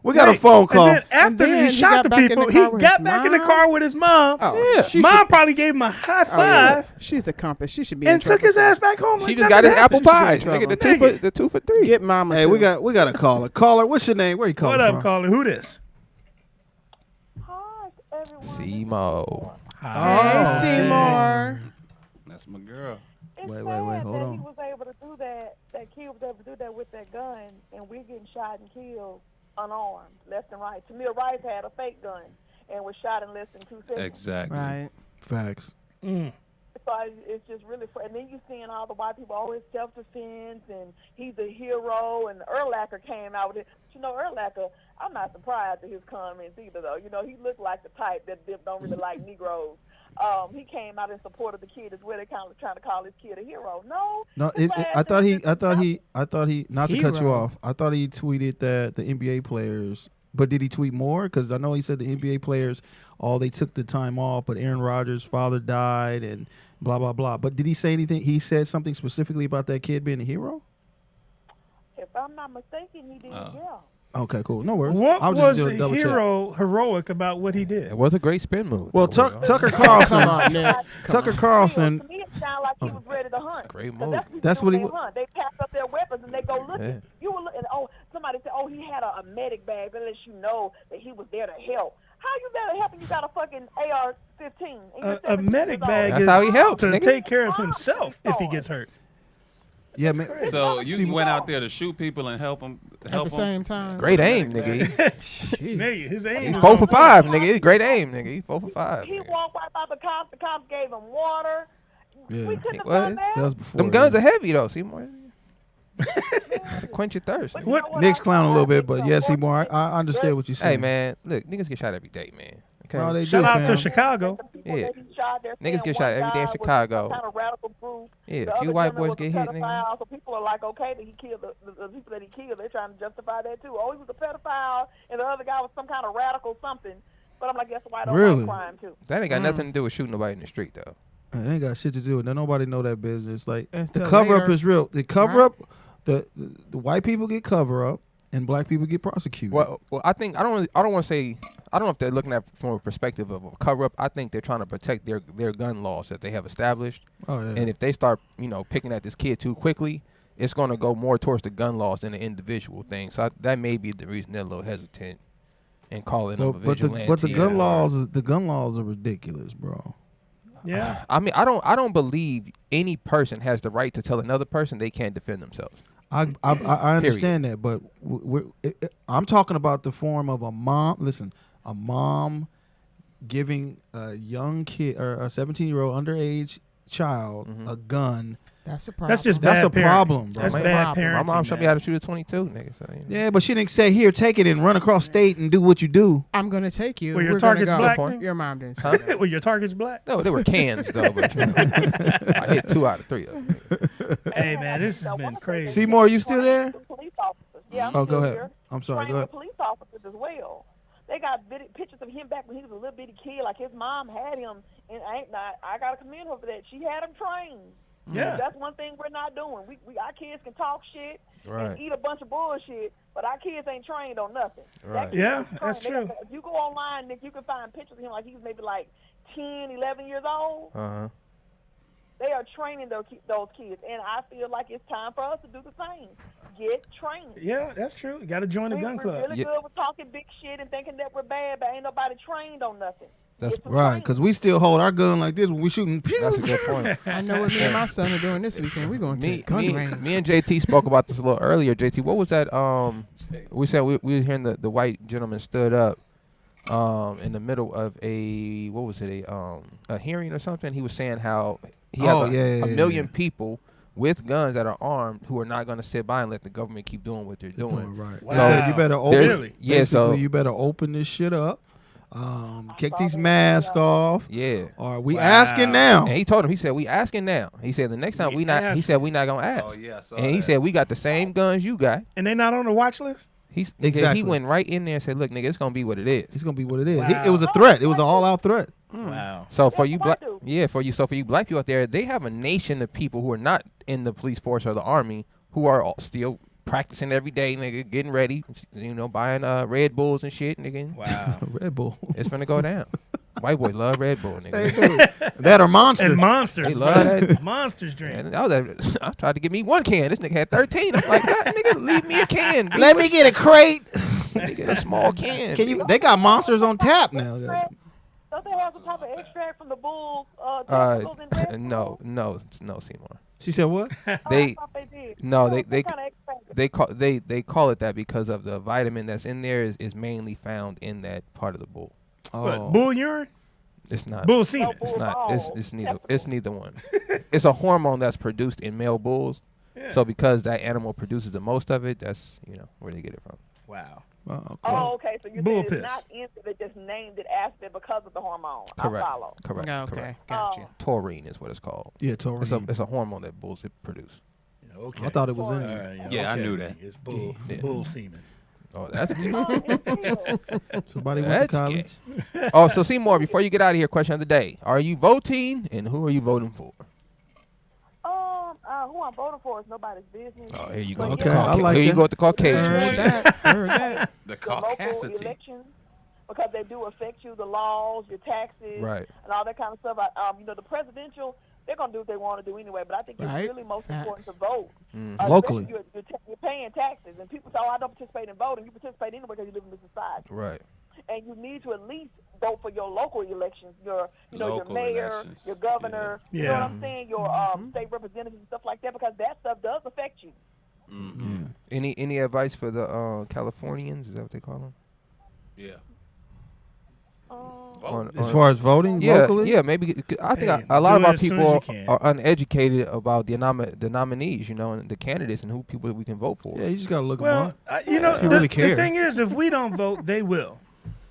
We got a Right. phone call. And then after then he shot got the back in people, the he car with got his back in the mom? car with his mom. Oh, Yeah. she Mom should- probably gave him a high oh, yeah. five She's accomplished. She should be. and in took trouble his too. ass back home. She like just nothing got his apple happened. pies, nigga. trouble. The two for three. Get mama. Hey, too. we got a caller. Caller, what's your name? Where you calling What up, from? caller? Who this? Simo. Hey, Seymour. That's my girl. Wait, Sad hold that on. he was able to do that. That kid was able to do that with that gun, and we're getting shot and killed unarmed, left and right. Tamir Rice had a fake gun and was shot in less than 2 seconds. Exactly. Right. Facts. So it's just really, and then you seeing all the white people always self-defense, and he's a hero, and Urlacher came out with it. But Urlacher, I'm not surprised at his comments either, though. He looked like the type that don't really like Negroes. He came out in support of the kid as well. They kind of trying to call his kid a hero. No, I thought he. Not to cut you Hero. off. I thought he tweeted that the NBA players. But did he tweet more? Because I know he said the NBA players, they took the time off, but Aaron Rodgers' father died and blah blah blah. But did he say anything? He said something specifically about that kid being a hero. If I'm not mistaken, he did. Yeah. Okay, cool. No worries. What I was was just doing a the double check. heroic about what he did? It was a great spin move. Well, Tucker Carlson. Tucker Carlson. To me, it sounded like he was ready to hunt. Great 'Cause move. That's what he they wa- hunt. They pack up their weapons and they go looking. Yeah. You were looking. Somebody said, he had a medic bag that lets you know that he was there to help. How you there to help and you got a fucking AR-15? and you're A 17 medic years bag That's is how he helps, to nigga. take care of himself if he gets hurt. Yeah, man. So you went out there to shoot people and help them. At the same time. Great aim, nigga. Nigga, his aim He's is 4 on for point. 5, nigga. He's great aim, nigga. He's 4 for 5. He nigga. walked right by the cops. The cops gave him water. Yeah. We couldn't have What? done that. That was before. Them guns are heavy though, Seymour. Quench your thirst. But you know what? Nick's clowning a little bit, I but think yeah, some Seymour, I understand what you're Hey saying. man, look, niggas get shot every day, man. Okay. No, they Shout do, out to fam. Chicago. Yeah. They're Niggas saying get shot one every day in guy was Chicago. some kind of radical group. Yeah, The a few other white gentleman boys was get a hit, nigga. pedophile, so people are like, okay, that he killed the people that he killed. They're trying to justify that too. Oh, he was a pedophile, and the other guy was some kind of radical something. But I'm like, that's why I don't Really? like crime too. That ain't got nothing to do with shooting nobody in the street though. It ain't got shit to do with it. Nobody know that business. Like Until the cover up later. is real. The cover up, the white people get cover up, and black people get prosecuted. Well, I think I don't want to say I don't know if they're looking at it from a perspective of a cover up. I think they're trying to protect their gun laws that they have established. Oh, yeah. And if they start picking at this kid too quickly, it's going to go more towards the gun laws than the individual thing. So that may be the reason they're a little hesitant and calling them a vigilante. But the gun laws are ridiculous, bro. Yeah. I mean, I don't believe any person has the right to tell another person they can't defend themselves. I understand that, but I'm talking about the form of a mom. Listen, a mom giving a young kid or a 17-year-old underage child a gun. That's a problem. That's just That's bad a problem, bro. That's My bad parenting. mom showed me man. how to shoot a 22, nigga. So, Yeah, but she didn't say, here, take it and run across state and do what you do. I'm gonna take you. Were your We're gonna targets go. black? Point. Your mom didn't say that. Were your targets black? No, they were cans though. But I hit 2 out of 3 of them. Hey man, this has been crazy. Seymour, you still there? Police officers. Yeah, I'm Oh, go still ahead. here. I'm sorry, Training go ahead. police officers as well. They got pictures of him back when he was a little bitty kid. Like his mom had him, and I gotta commend her for that. She had him trained. Yeah. That's one thing we're not doing. We our kids can talk shit Right. and eat a bunch of bullshit, but our kids ain't trained on nothing. Right. Yeah, Trained. that's true. If you go online, Nick, you can find pictures of him like he's maybe like 10, 11 years old. Uh-huh. They are training those kids, and I feel like it's time for us to do the same. Get trained. Yeah, that's true. You got to join the gun We're club. really good with talking big shit and thinking that we're bad, but ain't nobody trained on nothing. That's Right, because we still hold our gun like this when we shooting. That's a good point. I know what me and my son are doing this weekend. We're going to take gun range. Me and JT spoke about this a little earlier. JT, what was that? We said we were hearing the white gentleman stood up in the middle of a hearing or something. He was saying how he has a million people with guns that are armed who are not going to sit by and let the government keep doing what they're doing. Right. Wow. He said you better open. Really? Yeah, so Basically, you better open this shit up. Kick these masks off. Yeah. Or we asking now. And he told him, he said, we asking now. He said the next time we not. He said we not gonna ask. Oh, yeah, I saw and he that. said we got the same guns you got. And they not on the watch list? Exactly. He went right in there and said, look, nigga, it's gonna be what it is. It's gonna be what it is. Wow. It was a threat. It was an all-out threat. Wow. So for you black, for you black people out there, they have a nation of people who are not in the police force or the army who are all still practicing every day, nigga, getting ready, buying Red Bulls and shit, nigga. Wow. Red Bull. It's finna go down. White boys love Red Bull, nigga. They do. That or Monster. And Monsters. They love that. Monsters drink. And I tried to give me 1 can. This nigga had 13. I'm like, God, nigga, leave me a can. Let me get a crate. Let me get a small can. They got Monsters on tap now. Don't they have some type of extract from the bulls? Testicles and breast? No, Seymour. She said what? They I thought they did. no, What they kind of extract? they call it that because of the vitamin that's in there is mainly found in that part of the bull. What, bull urine? It's not. Bull semen. It's not. It's neither one. It's a hormone that's produced in male bulls. Yeah. So because that animal produces the most of it, that's where they get it from. Wow. Oh, okay. So you're Bull saying piss. it's not in they just named it after because of the hormone. Correct. I follow. Correct. Okay, correct. got you. Taurine is what it's called. Yeah, taurine. It's a hormone that bulls produce. Okay. I thought it was in there. Yeah, I knew that. It's bull semen. Oh, that's good. Somebody went to That's college. gay. Oh, so Seymour, before you get out of here, question of the day: are you voting, and who are you voting for? Who I'm voting for is nobody's business. Oh, here you go. Okay, I like here you that. go with the Caucasian Heard shit. that. Heard that. The local caucasity. elections, because they do affect you, the laws, your taxes, Right. and all that kind of stuff. The presidential, they're gonna do what they want to do anyway. But I think it's Right. really most Facts. important to vote Locally. especially You're paying taxes, and people say, "Oh, I don't participate in voting." You participate anyway because you live in this society, Right. and you need to at least vote for your local elections, your your Local mayor, elections. your governor. Yeah. You know what I'm saying? Your state representatives and stuff like that, because that stuff does affect you. Mm-hmm. Any advice for the Californians? Is that what they call them? Yeah. As far as voting locally? Yeah, maybe. I think a lot of our people are uneducated about the nominees, and the candidates and who people we can vote for. Yeah, you just got to look well, them up. If you really care. The thing is, if we don't vote, they will.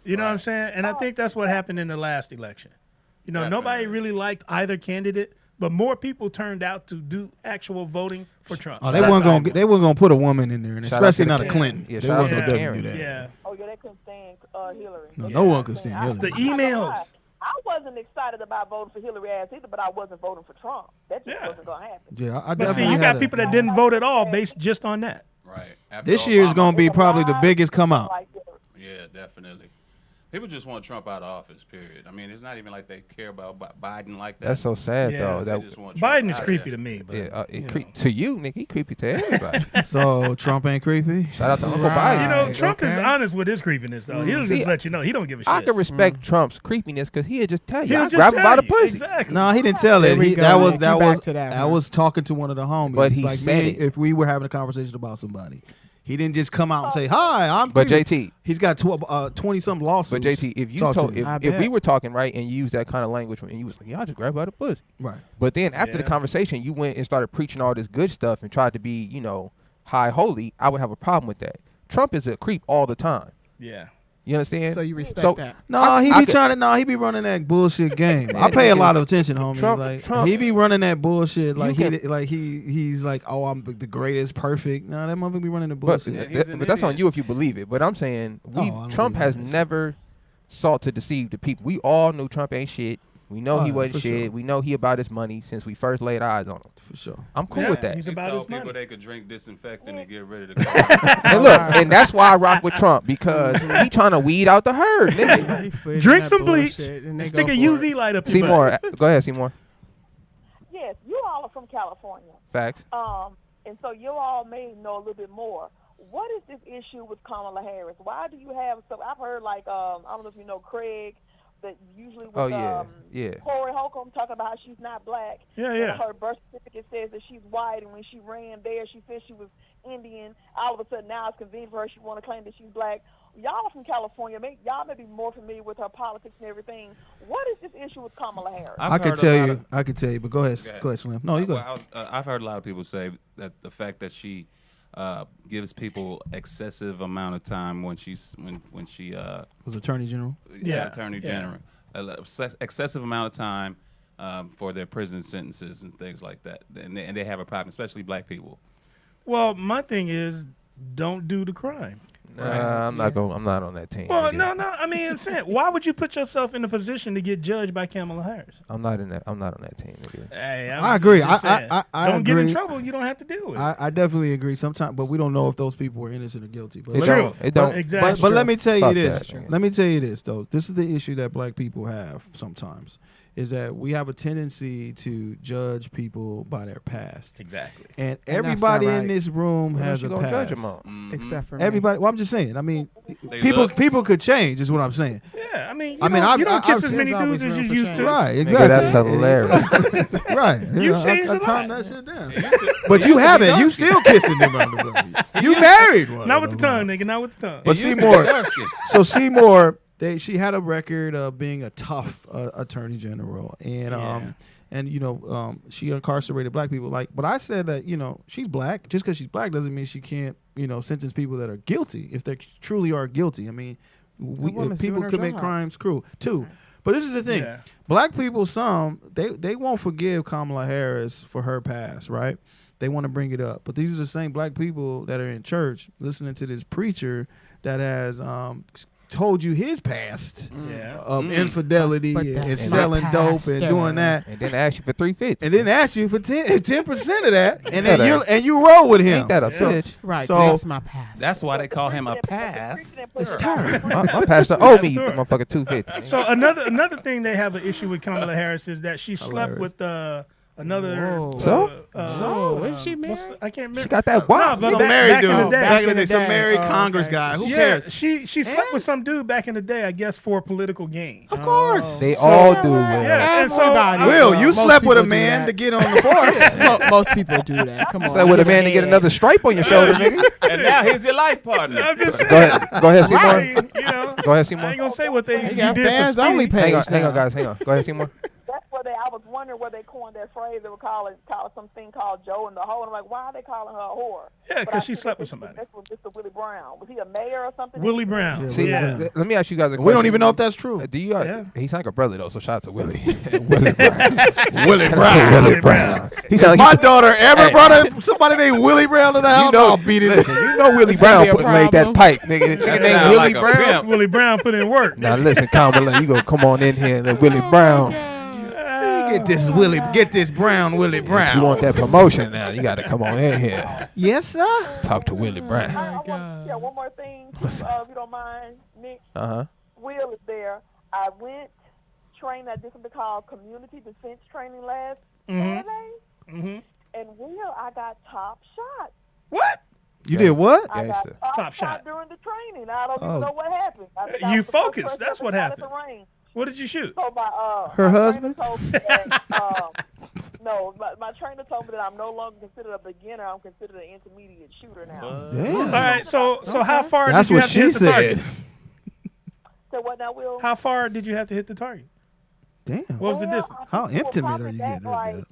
You know what I'm saying? And I think that's what happened in the last election. Nobody really liked either candidate, but more people turned out to do actual voting for Trump. Oh, they weren't gonna put a woman in there, and especially not a Clinton. Yeah, they shout out to wasn't the gonna do that. Yeah. Oh yeah, they couldn't stand Hillary. No one could stand Hillary. The emails. I wasn't excited about voting for Hillary ass either, but I wasn't voting for Trump. That just wasn't gonna happen. Yeah, I But see, definitely you got people that didn't vote at all based just on that. Right. This year is gonna be probably the biggest come out. Yeah, definitely. People just want Trump out of office, period. I mean, it's not even like they care about Biden like that. That's so sad, though. They That just want Trump Biden is out of creepy there. to me. But, to you, Nick, he creepy to everybody. So Trump ain't creepy. Shout out to Uncle Biden. Trump is honest with his creepiness, though. He'll just let you know he don't give a shit. I can respect Trump's creepiness because he'll just tell you. He'll I just grab him by tell the you. pussy. Exactly. No, he didn't tell it. There we go. That was Come back to that I one. was talking to one of the homies. But he like said me, it. if we were having a conversation about somebody, he didn't just come out and say, "Hi, I'm." But creepy." JT, he's got 20-something lawsuits. But JT, if you if we were talking right and you used that kind of language and you was like, "Yeah, I just grab by the pussy," right? But then after the conversation, you went and started preaching all this good stuff and tried to be, high holy. I would have a problem with that. Trump is a creep all the time. Yeah. You understand? So you respect that? No, he be running that bullshit game. I pay a lot of attention, homie. Trump, he be running that bullshit he's like, oh, I'm the greatest, perfect. No, that motherfucker be running the bullshit. But that's on you if you believe it. But I'm saying Trump has never sought to deceive the people. We all knew Trump ain't shit. We know he wasn't shit. Sure. We know he about his money since we first laid eyes on him. For sure. I'm cool with that. He told people they could drink disinfectant and get rid of the And look, and that's why I rock with Trump because he trying to weed out the herd, nigga. Drink some bleach and stick a UV light up your Seymour, go ahead, Seymour. Yes, you all are from California. Facts. And so you all may know a little bit more. What is this issue with Kamala Harris? Why do you have so? I've heard I don't know if you know Craig, that usually with Corey Holcomb talking about how she's not black. Yeah. And her birth certificate says that she's white, and when she ran there, she said she was Indian. All of a sudden now it's convenient for her. She want to claim that she's black. Y'all from California, y'all may be more familiar with her politics and everything. What is this issue with Kamala Harris? I could tell you, but go ahead, Slim. No, you go. I've heard a lot of people say that the fact that she gives people excessive amount of time when she was Attorney General. Attorney General, excessive amount of time for their prison sentences and things like that, and they have a problem, especially black people. Well, my thing is, don't do the crime. I'm not on that team. Well, no. I mean, I'm saying, why would you put yourself in a position to get judged by Kamala Harris? I'm not on that team. Nigga. Hey, I agree. I don't agree. get in trouble. You don't have to deal with it. I definitely agree. Sometimes, but we don't know if those people are innocent or guilty. But It don't. Exactly. But let me tell you this. That, let me tell you this though. This is the issue that black people have sometimes. Is that we have a tendency to judge people by their past. Exactly. And everybody in this room What has you a gonna past. judge them on? Except for me. Everybody. Well, I'm just saying. I mean, They people could change. Is what I'm saying. Yeah, I mean, you don't kiss as many I've dudes as you always used to. Right. Nigga, Exactly. that's hilarious. Right. You changed I a timed lot. that shit down. But you haven't. You still kissing them on the butt. You married one. Not with the tongue, nigga. Not with the tongue. But Seymour, she had a record of being a tough attorney general, and she incarcerated black people. But I said that she's black. Just because she's black doesn't mean she can't sentence people that are guilty if they truly are guilty. I mean, people commit crimes too. But this is the thing: black people, they won't forgive Kamala Harris for her past, right? They want to bring it up, but these are the same black people that are in church listening to this preacher that has told you his past of infidelity and selling dope and doing that, and then ask you for $350, and then ask you for 10% of that, and then you roll with him. Ain't that a bitch? Right. So That's my past. That's why they call him a pass. It's terrible. My pastor owe me motherfucker $250. So another thing they have an issue with Kamala Harris is that she slept with Another. Is she married? I can't remember. She got that wild. Some married dude. Back in the day, some married Congress guy. Who cares? She slept with some dude back in the day, I guess, for political gain. Of course. They all do. Yeah, and so Will, you slept with a man to get on the force. Most people do that. Come on. Slept with a man to get another stripe on your shoulder, nigga. And now he's your life partner. I'm just saying. Go ahead, Seymour. Right, you know, Go ahead, Seymour. I ain't gonna say what they got did for fans only Speedy. page. Hang on, guys. Hang on. Go ahead, Seymour. That's what I was wondering where they coined that phrase. They were calling something called Joe in the hole. And I'm like, why are they calling her a whore? Yeah, But I because she think slept with this somebody. was Mr. Willie Brown. Was he a mayor or something? Willie Brown. See, Yeah. let me ask you guys a question. We don't even know if that's true. Do you? Yeah. He sounds like a brother though, so shout out to Willie. Willie Brown. Willie Brown. Willie Brown. He If sounds my like daughter ever brought up somebody named Willie Brown to the house, I'll beat it. Listen, you know Willie It's gonna Brown be a laid that problem. pipe, nigga. Nigga named sound Willie like a Brown. pimp. Willie Brown put in work. Now listen, Kamala, you gonna come on in here and let Willie Brown. Get this Brown Willie Brown. You want that promotion now? You got to come on in here. Yes, sir. Talk to Willie Brown. I want to share one more thing, if you don't mind, Nick. Uh-huh. Will is there. I went trained. I did something called community defense training last Saturday. Mm-hmm. And Will, I got top shot. What? You did what? I got Gangster. top shot during the training. I don't even know what happened. I think I You was the first focused. person That's that what got at happened. the range. What did you shoot? So my Her my husband? trainer told me that, no, my trainer told me that I'm no longer considered a beginner. I'm considered an intermediate shooter now. Damn. All right. So how far That's did you what have to she hit the target? said. So what now, Will? How far did you have to hit the target? Damn. What was the distance? How We were intimate probably are you back getting? like,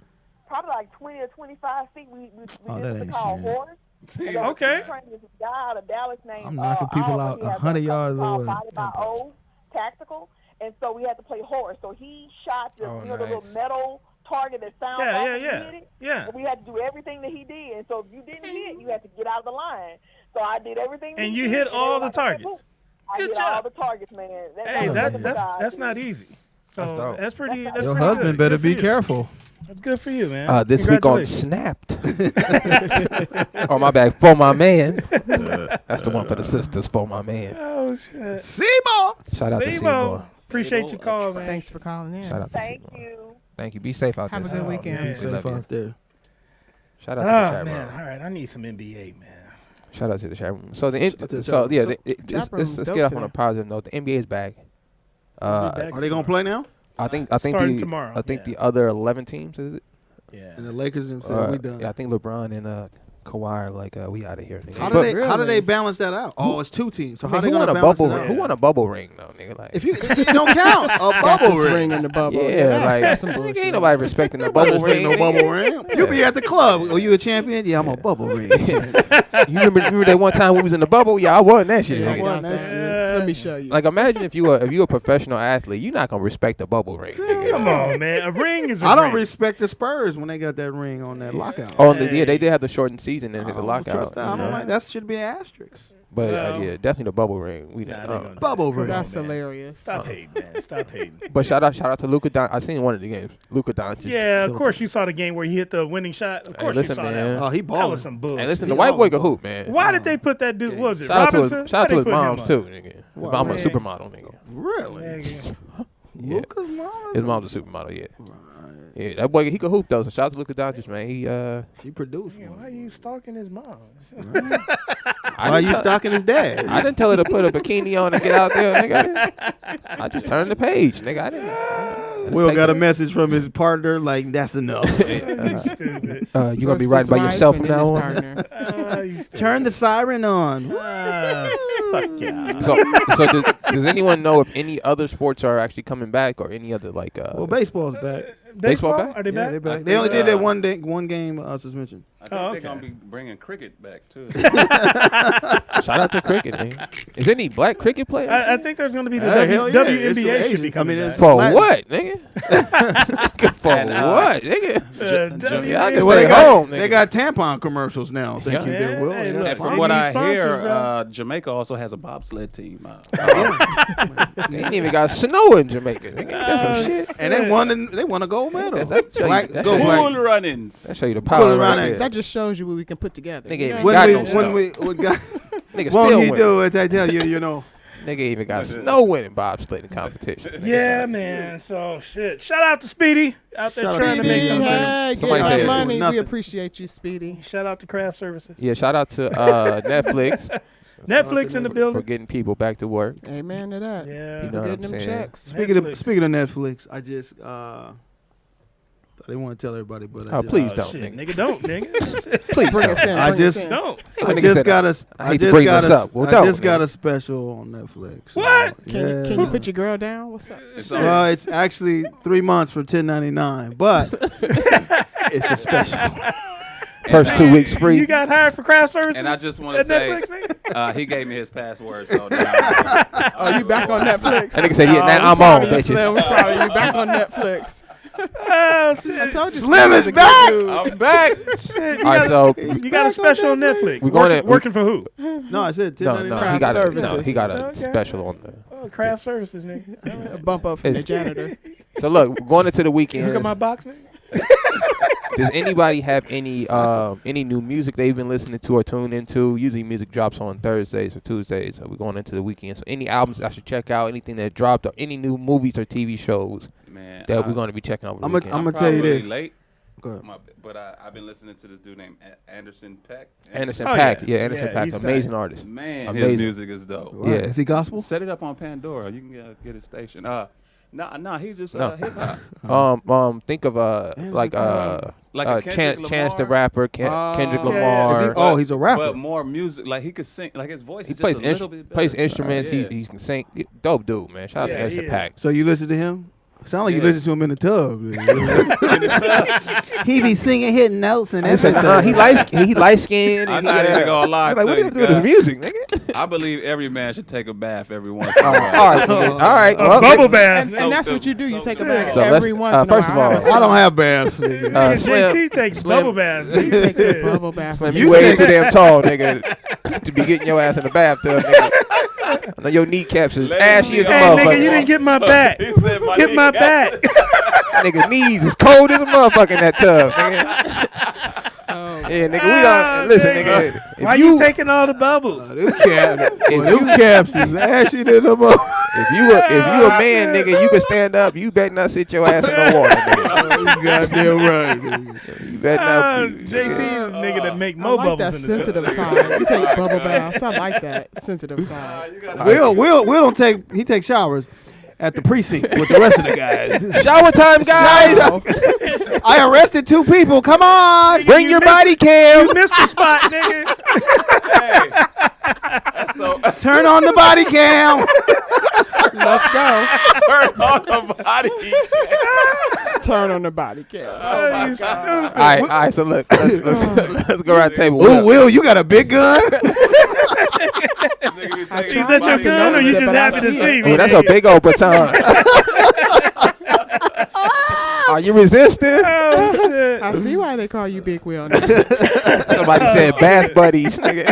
probably like 20 or 25 feet. We Oh, did that something ain't called shit. horse. And there was Okay. training this guy out of Dallas named I'm knocking people Oliver. out He has 100 a company yards called away. Body by O, tactical. And so we had to play horse. So he shot the, the little nice. metal target that sounds Yeah, off yeah, and yeah. hit it. Yeah. And we had to do everything that he did. And so if you didn't hit, you had to get out of the line. So I did everything. And he you did, hit and all the everybody said, targets. I Good hit job. all the targets, man. Hey, was that's not easy. So That's dope. that's pretty. That's Your pretty husband good. better Good for be you. careful. That's good for you, man. This week on Congratulations. Snapped. Oh, my bad. For my man. That's the one for the sisters. For my man. Oh shit. Seymour. Shout out to Seymour. Appreciate your call, man. Thanks for calling in. Shout out to Thank Seymour. you. Thank you. Be safe out Have there. a good Seymour. weekend. Be We safe love you. out there. Shout out to the Oh chat man, room. all right. I need some NBA, man. Shout out to the chat room. So Shout out to the so chat room. yeah, So, let's room's get dope off on a today. positive note. The NBA is back. Are they gonna play now? I think Starting the tomorrow, I think yeah. the other 11 teams is it? Yeah. And the Lakers themselves, we done. Yeah, I think LeBron and Kawhi are like we out of here. Nigga. How But- do they balance that out? Oh, it's two teams. So I how mean, they who gonna won a balance bubble? it out? Who won a bubble ring though, nigga? Like If you it don't count a bubble This ring. ring in the bubble. yeah, like that's some nigga, bullshit. ain't nobody respecting the bubble ring. No bubble ring. You be at the club. Oh, you a champion? Yeah, I'm a bubble ring. You remember that one time we was in the bubble? Yeah, I won that shit. Yeah, nigga. I got that. Let me show you. Like imagine if you a professional athlete, you're not gonna respect the bubble ring. Nigga. Come on, man. A ring is a I don't ring. respect the Spurs when they got that ring on that lockout. Oh, and yeah, they did have the shortened season and I the don't lockout. trust that. I you don't know? like that. Should be an asterisk. But Well, yeah, definitely the bubble ring. We Nah, they know. gonna do Bubble that. ring. That's Come on, man. hilarious. Stop hating, man. Stop hating. But shout out to Luka Doncic. I seen one of the games. Luka Doncic. Yeah, of course you saw the game where he hit the winning shot. Of Hey, course listen, you saw man. that. Oh, he That balling. was some bullshit. Hey, listen, the white boy can hoop, man. Why did they put that dude? What was it Shout out to Robinson? his, shout out to Why his they put him moms up? too, nigga. His What, mom a man? supermodel, nigga. Really? Yeah. Luka's mom? His mom's a supermodel, yeah. Yeah, that boy he could hoop though. So shout out to Luka Doncic, man. He She produced Yeah, one. why are you stalking his mom? Why are you stalking his dad? I didn't tell her to put a bikini on and get out there, nigga. I just turned the page, nigga. I didn't. Will got a message from his partner like that's enough. Stupid. You gonna be right by yourself from now on. Turn the siren on. Fuck yeah. So does anyone know if any other sports are actually coming back or any other like Well, baseball's back. Baseball back? Are they Yeah, back? they're back. They only did that one game suspension. I think Oh, they're okay. gonna be bringing cricket back too. Shout out to cricket, man. Is there any black cricket players? I think there's going to be the Hell yeah. It's WNBA should Asian. be coming it's back. For Latin. what, nigga? For And, what, nigga? Y'all can Well, stay they got, home, they nigga. got tampon commercials now. Thank you, Yeah. there, Will. Hey, Yeah, look, And fine. from what I Sponsors, hear, bro. Jamaica also has a bobsled team. They ain't even got snow in Jamaica. Nigga, that's some shit. And they won a gold medal. That show you- Black, that go show you- black. Cool runnings. That show you the Cool power right runnings. there. That just shows you what we can put together. Nigga You ain't know? even got no When snow. we got, Nigga won't still he win. do it? I tell you, you know. Nigga even got snow winning bobsledding competition. Yeah, man. So shit. Shout out to Speedy out there Shout out trying to to make Speedy. some money. Hey, Somebody get said- our money. We Nothing. appreciate you, Speedy. Shout out to Craft Services. Yeah, shout out to Netflix Netflix in the for building. getting people back to work. Amen to that. Yeah. You know what I'm Getting them saying? checks. Speaking of Netflix. Netflix, I just I didn't want to tell everybody, but I Oh, just, please Oh, don't, shit, nigga. nigga. Don't, nigga. Please Bring don't. us in. I bring just- us in. Don't. I Nigga just said got I hate to bring this up. Well, I don't, just got nigga. a special on Netflix. So, What? Can you put your girl down? What's up? Well, it's actually 3 months for $10.99, but it's a special. First 2 weeks free. You got hired for Craft Services? And I just want to at say, Netflix, nigga? he gave me his password, so now Oh, you back on Netflix? That nigga said, yeah, now we I'm proud on, of you, bitches. Slim. We proud of you. Back on Netflix. Oh, shit. I told you Slim Speedy is was a good back. dude. I'm back. Shit, All right, so you got a special on Netflix. We going to- working for who? No, I said no, $10.99. he got Services. he got a Okay. special on there. Oh, Craft Services, nigga. A bump up from the It's- janitor. So look, going into the weekend. Look at my box, nigga. Does anybody have any new music they've been listening to or tuned into? Usually music drops on Thursdays or Tuesdays. So we're going into the weekend. So any albums I should check out, anything that dropped, or any new movies or TV shows Man, that we're going to be checking out over the I'm weekend. gonna tell you probably this. Late, Go ahead. but I've been listening to this dude named Anderson Peck. Anderson Oh, Paak. yeah. Yeah, Anderson Yeah, Paak. he's Amazing tight. artist. Man, Amazing. his music is dope. Right. Yeah. Is he gospel? Set it up on Pandora. You can get his station. No, he just No. hip hop. Think of Like a Kendrick Chance the Lamar? rapper, Kendrick Yeah, Lamar. Oh, he's a rapper. But more music, like he could sing, like his voice He is plays just a little bit better. plays instruments. Yeah. He can sing. Dope dude, man. Shout out to Yeah, Anderson he is. Paak. So you listen to him? Sound like you Yeah. listen to him in the tub. He be singing, hitting notes and I said, everything. he light skinned. I'm not even gonna lie. Like, what to do you do you, with his guys. music, nigga? I believe every man should take a bath every once in a All while. right, all right. A bubble bath. And that's what you do. You take a bath So every let's- once in a while. first of all, I don't have baths. nigga. Nigga, Slim- JT takes Slim- bubble baths. He takes a bubble bath. Slim, you way too damn tall, nigga, to be getting your ass in the bathtub, nigga. I know your kneecaps is Let ashy me as a Hey, know. nigga, you motherfucker. didn't get my back. He said my Get my kneecap. back. Nigga, knees is cold as a motherfucker in that tub, nigga. Yeah, nigga, we don't listen, nigga. Why If you taking all the bubbles? Them caps is ashy to the mother. If you a man, nigga, you can stand up. You better not sit your ass in the water, nigga. You goddamn right. nigga. You better not. JT is a nigga that make I more like that bubbles in the tub. sensitive side. You take bubble baths. I like that sensitive side. Will don't take. He takes showers at the precinct with the rest of the guys. Shower time, guys. I arrested 2 people. Come on. Nigga, Bring you your missed- body cam. You missed the spot, nigga. So Turn on the body cam. Let's go. turn on the body. Turn on the body cam. Oh my God. All right. So look, let's go around the table. Oh, Will, you got a big gun? She's at your gun, or you just happy to see me? Oh, that's a big old baton. Are you resisting? Oh, shit. I see why they call you Big Will. Somebody said bath buddies, nigga.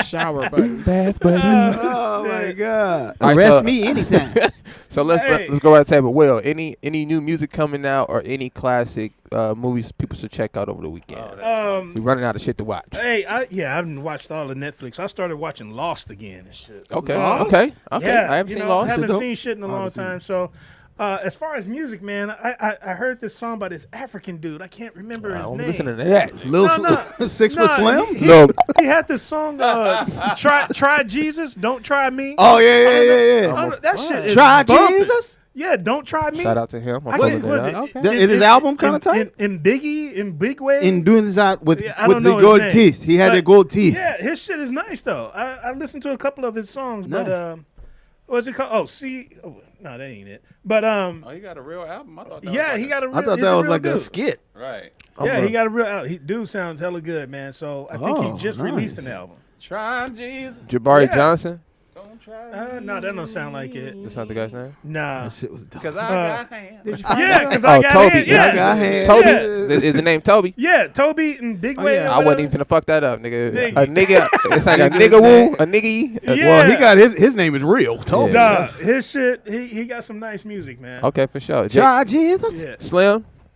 Shower buddy. Bath buddies. Oh my God. All right, Arrest so- me anytime. So let's go around the table. Will, any new music coming out or any classic movies people should check out over the weekend? We running out of shit to watch. Hey, I haven't watched all of Netflix. I started watching Lost again and shit. Okay, Lost? okay. Yeah, I haven't seen Lost. I haven't Dope. seen shit in a long time. So, as far as music, man, I heard this song by this African dude. I can't remember his I'm name. listening to that. Little No. 6 foot slim? He had this song, try Jesus, don't try me. Oh, yeah. That shit is Try bumping. Jesus? Yeah, don't try me. Shout out to him. I'm I pulling can't, it was up. it? Okay. Is his album kind of tight? In Biggie, in Big Way. In doing this out with Yeah, I with don't the know his gold name. teeth. He had But the gold teeth. Yeah, his shit is nice though. I listened to a couple of his songs, but what's it called? No, that ain't it. But Oh, he got a real album. I thought. That yeah, was he got a. Real, I thought he's that was real like a dude. skit. right. Yeah, he got a real. Dude sounds hella good, man. So I think Oh, he just nice. released an album. Try Jesus. Jabari Yeah. Johnson. Don't try. No, that don't sound like it. That's not the guy's name. Nah. That shit was dope. Because I got hands. Did you find Yeah, out? because I got Toby. hands. Yeah, I got hands. Toby. Yeah. Is the name Toby? Yeah, Toby and Big Way. yeah. or I wasn't whatever. even finna fuck that up, nigga. Nigga. A nigga. It's like a nigga woo, a niggy. Yeah. Well, he got his name is real. Toby. Yeah. Nah, his shit. He got some nice music, man. Okay, for sure. Try Jesus. Yeah. Slim.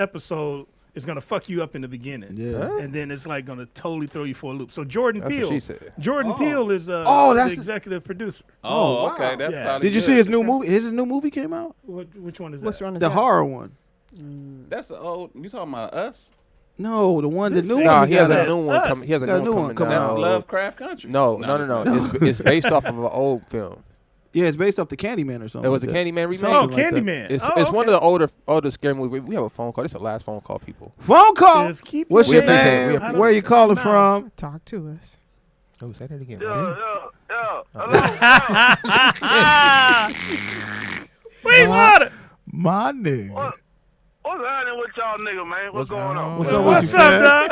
episode is gonna fuck you up in the beginning. Yeah. And then it's like gonna totally throw you for a loop. So Jordan That's Peele. what she said. Jordan Peele is that's the executive producer. Oh, okay. That's probably Did you see his new movie? His new movie came out? Which one is that? What's wrong with The that? horror one. That's an old. You talking about Us? No, the one, the new one. No, he has got a new one coming. He has a new one coming That's out. Lovecraft Country. No. It's based off of an old film. Yeah, it's based off the Candyman or something. It was like the that. Candyman remake. Something like that. It's one of the older scary movies. We have a phone call. This is the last phone call, people. Phone call. What's We your appreciate it. name? Where are you calling from? Talk to us. Oh, say that again. Wait, what? My nigga. What's happening with y'all nigga, man? What's going on? What's up with you, man?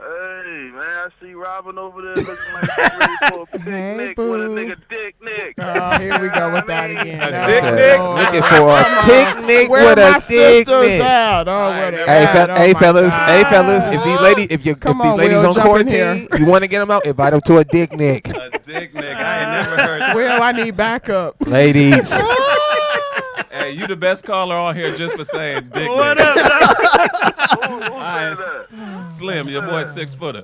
Hey, man, I see Robin over there looking like he's ready for a picnic with a nigga Dick Nick. Oh, here we go with that again. A Dick Nick? Looking for a picnic Where with my a dick sisters nick. at? Oh, where they Hey, at? Oh, hey, my fellas, God. hey, fellas. If these ladies, if these on, ladies Will, on jump in quarantine, you want to get them out, invite them to a dick nick. A dick nigga. I ain't never heard. Will, I need backup. Ladies. Hey, you the best caller on here just for saying dick. What nigga. up? Slim, your boy 6 footer.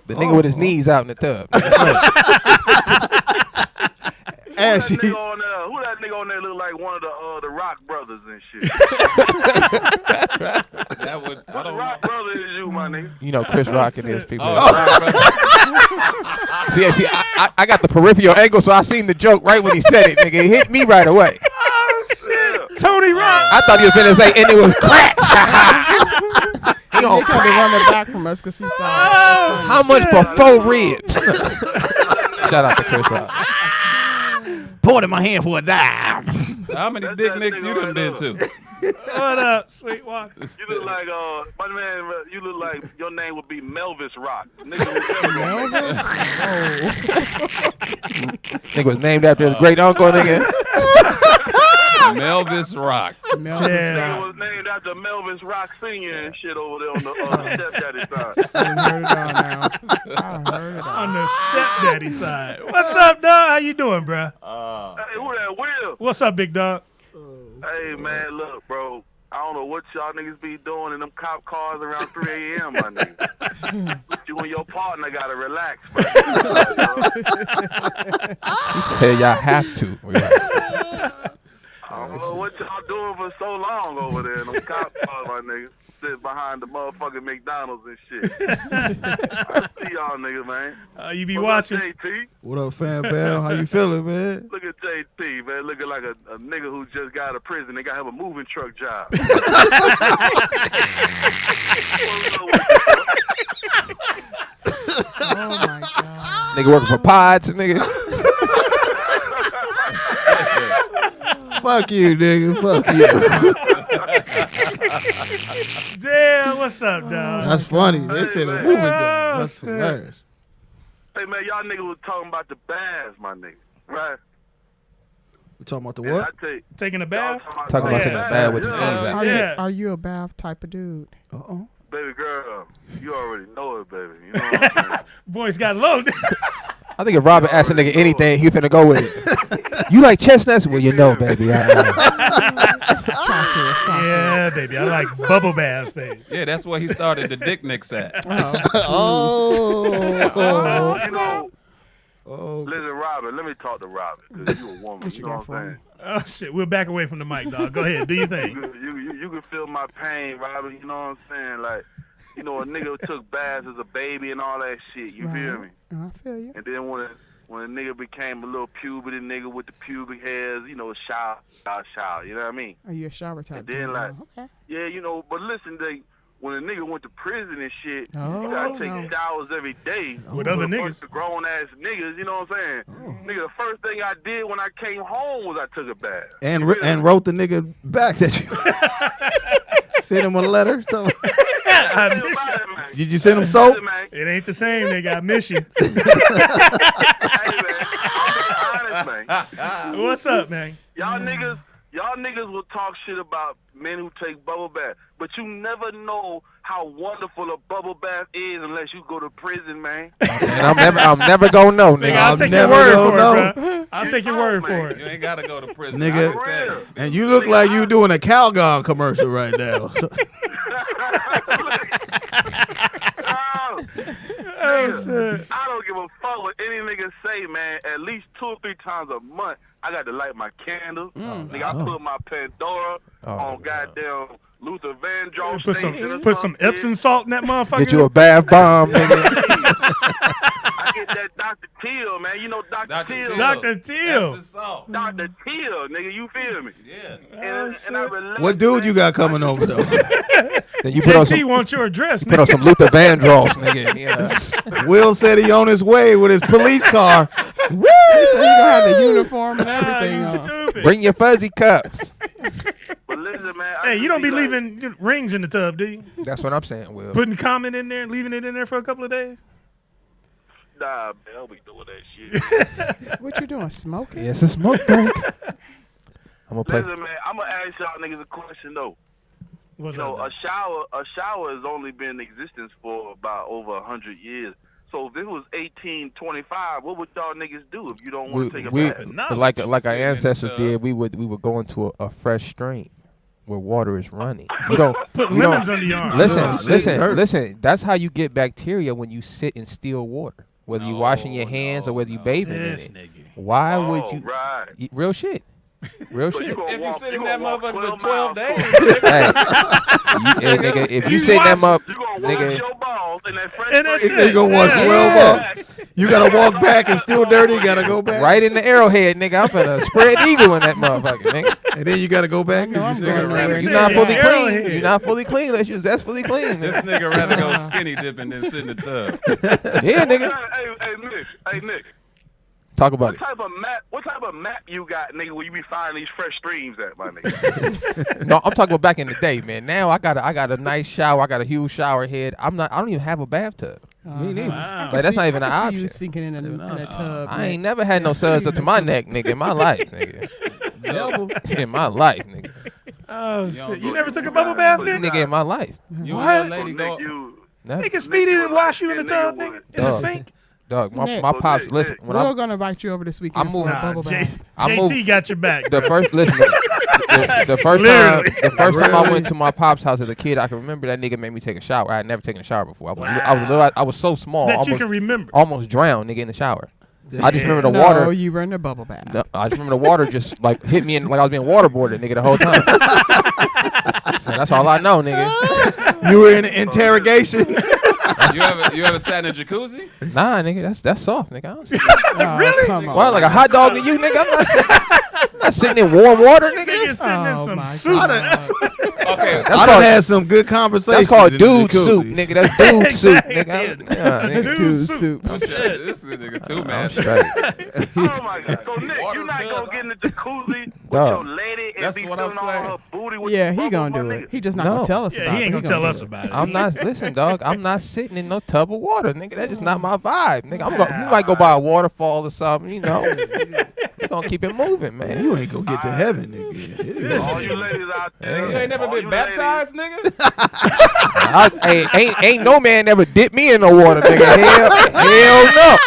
The nigga with his knees out in the tub. Ashy. Who that nigga on there look like one of the Rock brothers and shit? That would. What Rock brother is you, my nigga? You know Chris Rock and his people. Oh, See, I got the peripheral angle, so I seen the joke right when he said it, nigga. It hit me right away. Oh shit! Tony Rock. I thought he was gonna say, and it was crack. He He on can't be running back from us because he saw it. How much for 4 ribs? Shout out to Chris Rock. Pour it in my hand for a dime. How many dick nicks you done been to? What up, Sweetwater? You look like my man. You look like your name would be Melvis Rock. Nigga Nigga was named after his great uncle, nigga. Melvis Rock. Nigga was named after Melvis Rock Senior and shit over there on the stepdaddy side. I heard it all now. I heard it all. On the stepdaddy side. What's up, dog? How you doing, bro? Hey, who that Will? What's up, big dog? Hey, man, look, bro. I don't know what y'all niggas be doing in them cop cars around 3 a.m., my nigga. You and your partner gotta relax, bro. He said y'all have to. I don't know what y'all doing for so long over there in them cop cars, my nigga. Sit behind the motherfucking McDonald's and shit. I see y'all niggas, man. You be What's watching? up, JT? What up, fam, Bell? How you feeling, man? Look at JT, man. Looking like a nigga who just got out of prison. They got him a moving truck job. Oh, my God. Nigga working for Pods, nigga. Fuck you, nigga. Fuck you. Damn, what's up, dog? That's funny. They said a moving job. That's hilarious. Hey, man, y'all niggas was talking about the baths, my nigga. Right? We talking about the And what? I tell you, Taking a bath? Talking about taking a bath with the knees out. Are you a bath type of dude? Uh-oh. baby girl, you already know it, baby. You know what I'm saying? Boys got loaded. I think if Robert asked a nigga anything, he finna go with it. You like chestnuts? Well, you know, baby. Yeah, baby. I like bubble baths, baby. Yeah, that's where he started the dick nicks at. You know, listen, Robert, let me talk to Robert, because you a woman. You know what I'm saying? Oh, shit. We'll back away from the mic, dog. Go ahead. Do your thing. You can feel my pain, Robert. You know what I'm saying? Like, you know, a nigga took baths as a baby and all that shit. You feel me? I feel you. And then when a nigga became a little puberty nigga with the pubic hairs, you know, shower. You know what I mean? Are you a shower type? And then, like, yeah, you know, but listen, when a nigga went to prison and shit, you gotta take showers every day with other niggas, grown ass niggas. You know what I'm saying? Nigga, the first thing I did when I came home was I took a bath. And wrote the nigga back that you sent him a letter. So I miss you. Did you send him soap? It ain't the same, nigga. I miss you. What's up, man? Y'all niggas will talk shit about men who take bubble baths, but you never know how wonderful a bubble bath is unless you go to prison, man. And I'm never gonna know, nigga. I'll take your word for it, bro. I'll take your word for it. You ain't gotta go to prison. Nigga, and you look like you doing a Calgon commercial right now. I don't give a fuck what any nigga say, man. At least 2 or 3 times a month, I got to light my candles. Nigga, I put my Pandora on goddamn Luther Vandross station. Put some Epsom salt in that motherfucker. Get you a bath bomb, nigga. I get that Dr. Teal, man. You know Dr. Teal. Dr. Teal. Dr. Teal, nigga. You feel me? Yeah. And I relax. What dude you got coming over though? Then you put on some. wants your address. Put on some Luther Vandross, nigga. Yeah. Will said he on his way with his police car. Woo! He said he gonna have the uniform and everything on. Bring your fuzzy cups. But listen, man. Hey, you don't be leaving rings in the tub, do you? That's what I'm saying, Will. Putting comment in there and leaving it in there for a couple of days? Nah, man, I'll be doing that shit. What you doing, smoking? Yeah, it's a smoke break. I'm gonna play. Listen, man, I'm gonna ask y'all niggas a question though. What's a shower has only been in existence for about over 100 years. So if it was 1825, what would y'all niggas do if you don't want to take a bath? Like our ancestors did, we would go into a fresh stream where water is running. You don't put you lemons don't, under your arm. Listen. That's how you get bacteria when you sit in still water. Whether you washing your hands or whether you bathing in it. Why would you? Right. Real shit. Real So shit. if you sit in that motherfucker for 12 days, hey, nigga, if you sit in that motherfucker, nigga, You gonna wash 12 off? You gotta walk back and still dirty. You gotta go back. right in the arrowhead, nigga. I'm finna spread eagle in that motherfucker, nigga. And then you gotta go back. You're not fully clean. You're not fully clean unless you that's fully clean. this nigga rather go skinny dipping than sit in the tub. Yeah, nigga. Hey, Nick. Talk about it. What type of map you got, nigga, where you be finding these fresh streams at, my nigga? No, I'm talking about back in the day, man. Now I got a nice shower. I got a huge shower head. I don't even have a bathtub. Me neither. Like, that's not even an I see option. you sinking in a tub. I ain't never had no suds up to my neck, nigga, in my life, nigga. In my life, nigga. Oh, shit. You never took a bubble bath, nigga? Nigga, in my life. You What? and your lady go. Nigga, Speedy didn't wash you in the tub, nigga? In the sink? Dog, my pops. Listen, when We're gonna invite you over this weekend for a bubble bath. JT got your back. The first time I went to my pop's house as a kid, I can remember that nigga made me take a shower. I had never taken a shower before. I was so small, That you can remember. almost drowned, nigga, in the shower. I just remember the water. No, you were in a bubble bath. No, I just remember the water just like hit me like I was being waterboarded, nigga, the whole time. So that's all I know, nigga. You were in an interrogation. You ever sat in a jacuzzi? Nah, nigga, that's soft, nigga. I don't see Really? Come on. Well, like a hot dog to you, nigga. I'm not sitting in warm water, nigga. Nigga sitting in some my soup. Okay, I done had some good conversations. That's called in the dude jacuzzi. soup, nigga. That's dude soup, nigga. Dude soup. shit, this nigga too, man. I'm straight. Oh my God. So Nick, you not gonna get in the jacuzzi with Dog. your lady and That's be what I'm feeling all saying. her booty with Yeah, your he bubble, gonna my do it. nigga? He just not No. gonna tell us Yeah, about it. he ain't gonna tell us about it. I'm not. Listen, dog. I'm not sitting in no tub of water, nigga. That's just not my vibe, nigga. We might go by a waterfall or something, you know. We gonna keep it moving, man. You ain't gonna get to heaven, nigga. All you ladies out there. You ain't never all been you baptized, nigga? Ain't no man ever dip me in the water, nigga. Hell no.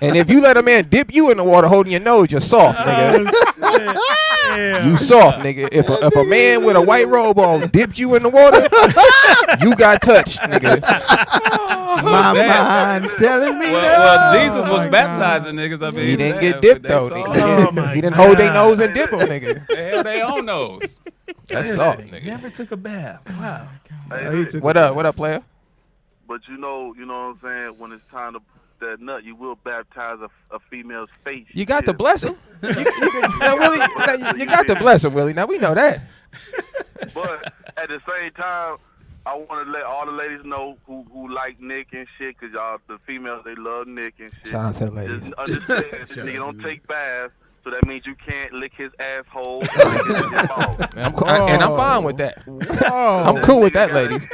And if you let a man dip you in the water holding your nose, you're soft, nigga. You soft, nigga. If a man with a white robe on dipped you in the water, you got touched, nigga. My mind's telling me. Well, Jesus was baptizing niggas up here. He didn't get dipped though, nigga. He didn't hold their nose and dip them, nigga. They held their own nose. That's soft, nigga. Never took a bath. Wow. What up, player? But you know what I'm saying? When it's time to that nut, you will baptize a female's face. You got to bless him. You got to bless him, Willie. Now we know that. But at the same time, I want to let all the ladies know who like Nick and shit, because y'all, the females, they love Nick and shit. Shout out to the ladies. Just understand, this nigga don't take baths, so that means you can't lick his asshole. And I'm fine with that. I'm cool with that, ladies.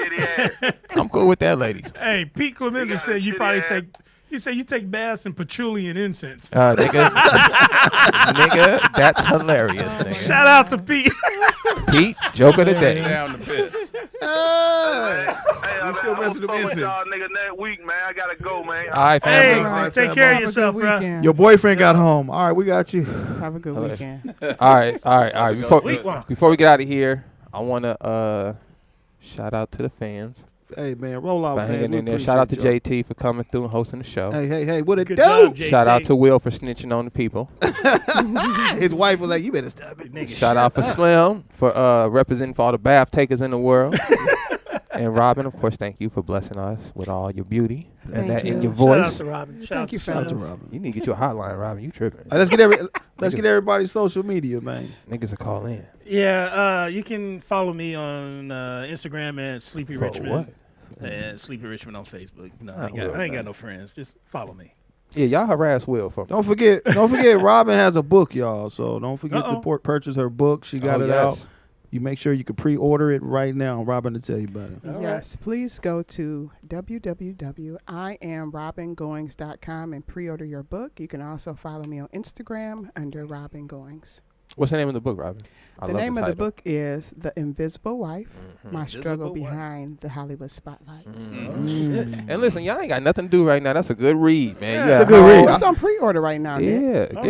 I'm cool with that, ladies. Hey, Pete Clemenza said you probably take. He said you take baths in patchouli and incense. Nigga, that's hilarious, nigga. Shout out to Pete. Pete, joke of the day. Down the piss. Hey, y'all. You still Man. messing with them I'm incense. y'all nigga next week, man. I gotta go, man. All right, family. Hey, take care of yourself, bro. Your boyfriend got home. All right, we got you. Have a good weekend. All right. Before we get out of here, I want to shout out to the fans. Hey, man, roll out, for fans. hanging We in there. Shout out to appreciate JT for coming through and hosting the show. Hey, what it Good do? job, JT. Shout out to Will for snitching on the people. His wife was like, you better stop it, nigga. Shout out for Slim for representing for all the bath takers in the world. And Robin, of course, thank you for blessing us with all your beauty and that in your voice. Shout out to Robin. Thank you, Shout out to fellas. Robin. You need to get you a hotline, Robin. You tripping. Let's get everybody's social media, man. Niggas will call in. Yeah, you can follow me on Instagram at Sleepy For Richmond. what? And Sleepy Richmond on Facebook. No, I I ain't got no friends. Just follow me. Yeah, y'all harass Will for me. Don't forget, Robin has a book, y'all. So don't forget to purchase her book. She got it out. You make sure you can pre-order it right now. Robin to tell you about it. Yes, please go to www.IamRobinGoings.com and pre-order your book. You can also follow me on Instagram under Robin Goings. What's the name of the book, Robin? The name of the book is The Invisible Wife, My Struggle Invisible Wife. Behind the Hollywood Spotlight. And listen, y'all ain't got nothing to do right now. That's a good read, man. It's a good read. It's on pre-order right now, Nick. Yeah,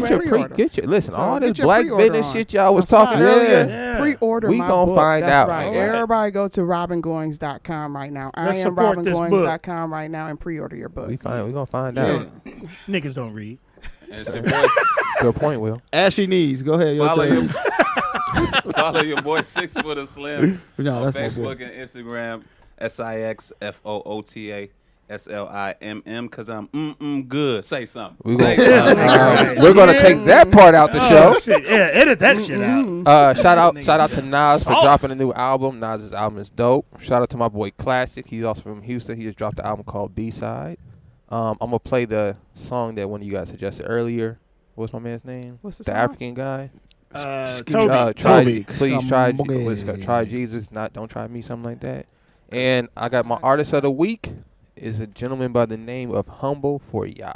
get your listen. So all this get your black pre-order business on. shit y'all was That's talking right. earlier. Yeah. Pre-order We my gonna book. find That's out. right. All right. Everybody go to robingoings.com right now. Let's support this book. IamRobinGoings.com right now and pre-order your book. We gonna find out. Niggas don't read. It's your boy. Good point, Will. Ashy knees. Go ahead. Your Follow turn. Follow your boy 6 Foot of Slim No, on that's my Facebook boy. and Instagram. SIXFOOTASLIMM because I'm good. Say something. We're Say gonna, something. we're gonna take that part out the show. Shit. Yeah, edit that shit out. Shout out to Nas for dropping a new album. Nas's album is dope. Shout out to my boy Classic. He's also from Houston. He just dropped an album called B-Side. I'm gonna play the song that one of you guys suggested earlier. What's my man's name? What's the the song? African guy. Toby. Please try Jesus, don't try me, something like that. And I got my artist of the week is a gentleman by the name of Humble for Ya.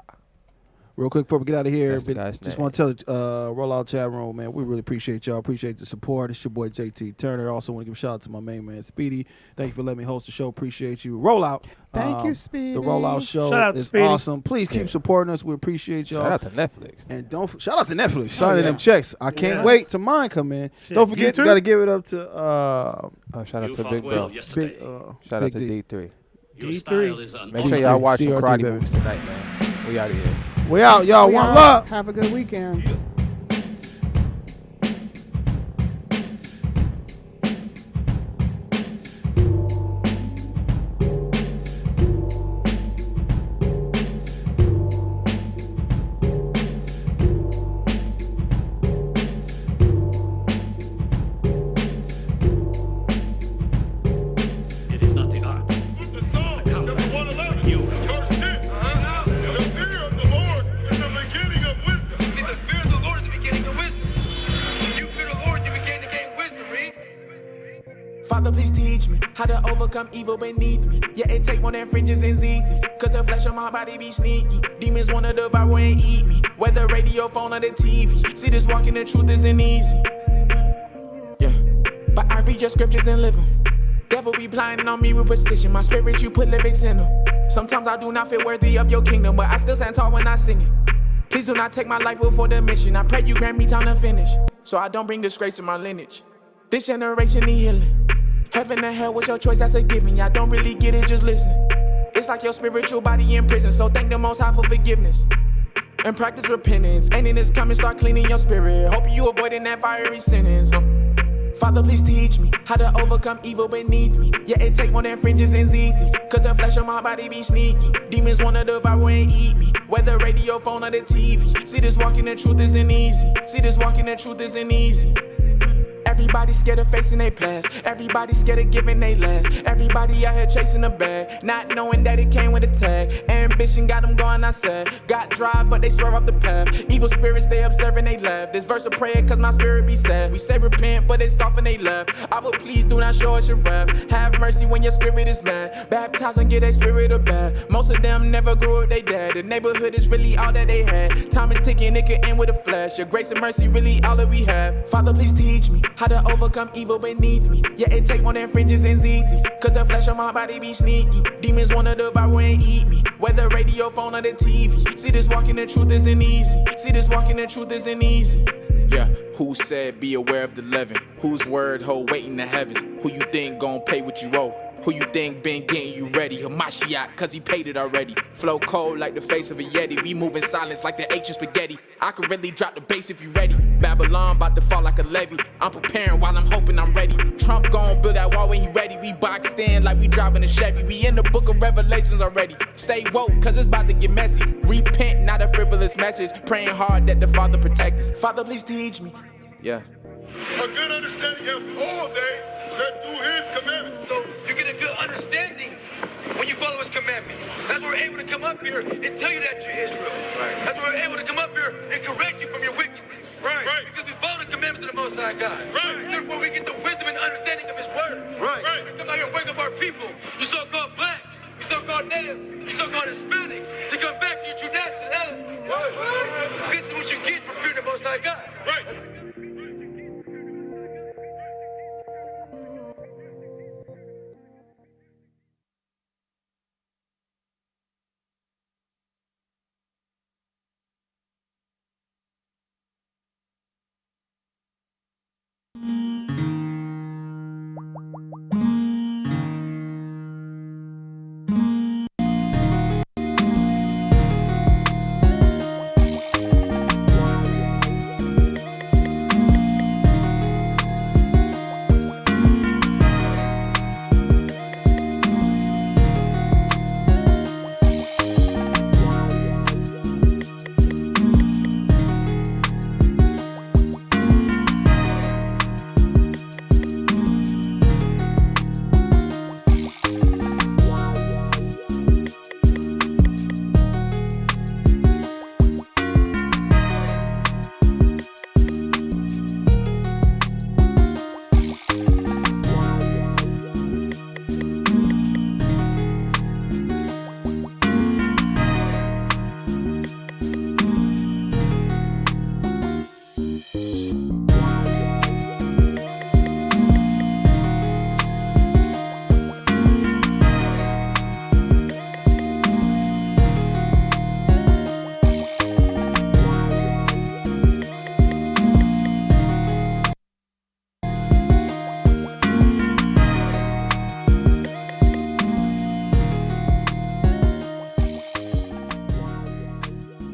Real quick before we get out of here, That's the guy's just name. want to tell Roll Out Chat Room, man, we really appreciate y'all. Appreciate the support. It's your boy JT Turner. Also want to give a shout out to my main man Speedy. Thank you for letting me host the show. Appreciate you. Roll Out. Thank you, Speedy. The Roll Out show Shout out to is Speedy. awesome. Please keep supporting us. We appreciate y'all. Shout out to Netflix. And shout out to Netflix. Signing them checks. I can't wait till mine come in. Shit. Don't forget, You you too? got to give it up to Shout out to Big Bro. Shout out to Big D. D3. D3. Make sure y'all watch some DRT, karate baby. movies tonight, man. We out of here. We out, y'all. We One out. love. Have a good weekend. It is not the art. The combat. You. See, the fear of the Lord is the beginning of wisdom. You fear the Lord, you begin to gain wisdom, read. Father, please teach me how to overcome evil beneath me. Yeah, it take more than fringes and zits. Cause the flesh of my body be sneaky. Demons wanna devour and eat me. Whether radio, phone, or the TV. See, this walking the truth isn't easy. Yeah, but I read your scriptures and live them. Devil be blinding on me with precision. My spirit, you put lyrics in them. Sometimes I do not feel worthy of your kingdom, but I still stand tall when I sing it. Please do not take my life before the mission. I pray you grant me time to finish, so I don't bring disgrace to my lineage. This generation need healing. Heaven and hell, what's your choice? That's a given. I don't really get it, just listen. It's like your spiritual body in prison, so thank the Most High for forgiveness. And practice repentance. Ending is coming, start cleaning your spirit. Hope you avoiding that fiery sentence. Father, please teach me how to overcome evil beneath me. Yeah, it take more than fringes and zits. Cause the flesh of my body be sneaky. Demons wanna devour and eat me. Whether radio, phone, or the TV. See, this walking the truth isn't easy. See, this walking the truth isn't easy. Everybody scared of facing their past. Everybody scared of giving they last. Everybody out here chasing a bag, not knowing that it came with a tag. Ambition got them going outside. Got drive, but they swerve off the path. Evil spirits, they observing they laugh. This verse of prayer, cause my spirit be sad. We say repent, but they scoff and they laugh. I would please do not show us your wrath. Have mercy when your spirit is mad. Baptize and get a spirit of bad. Most of them never grew up they dad. The neighborhood is really all that they had. Time is ticking, it could end with a flash. Your grace and mercy really all that we have. Father, please teach me how to overcome evil beneath me. Yeah, it take more than fringes and ZZs. Cause the flesh of my body be sneaky. Demons wanna devour and eat me. Whether radio, phone, or the TV. See this walking the truth isn't easy. See this walking the truth isn't easy. Yeah, who said be aware of the leaven? Whose word hold weight in the heavens? Who you think gon' pay what you owe? Who you think been getting you ready? Hamashiach, cause he paid it already. Flow cold like the face of a Yeti. We move in silence like the ancient spaghetti. I could really drop the bass if you ready. Babylon about to fall like a levee. I'm preparing while I'm hoping I'm ready. Trump gon' build that wall when he ready. We boxed in like we driving a Chevy. We in the book of Revelations already. Stay woke, cause it's about to get messy. Repent, not a frivolous message. Praying hard that the Father protect us. Father, please teach me. Yeah. A good understanding of all they that do his commandments. So you get a good understanding when you follow his commandments. That's why we're able to come up here and tell you that you're Israel. Right. That's why we're able to come up here and correct you from your wickedness. Right. Because we follow the commandments of the Most High God. Right. Therefore we get the wisdom and understanding of his word. Right. We come out here and wake up our people, you so-called black, you so-called natives, you so-called Hispanics, to come back to your true nationality. Right. This is what you get for fearing the Most High God. Right.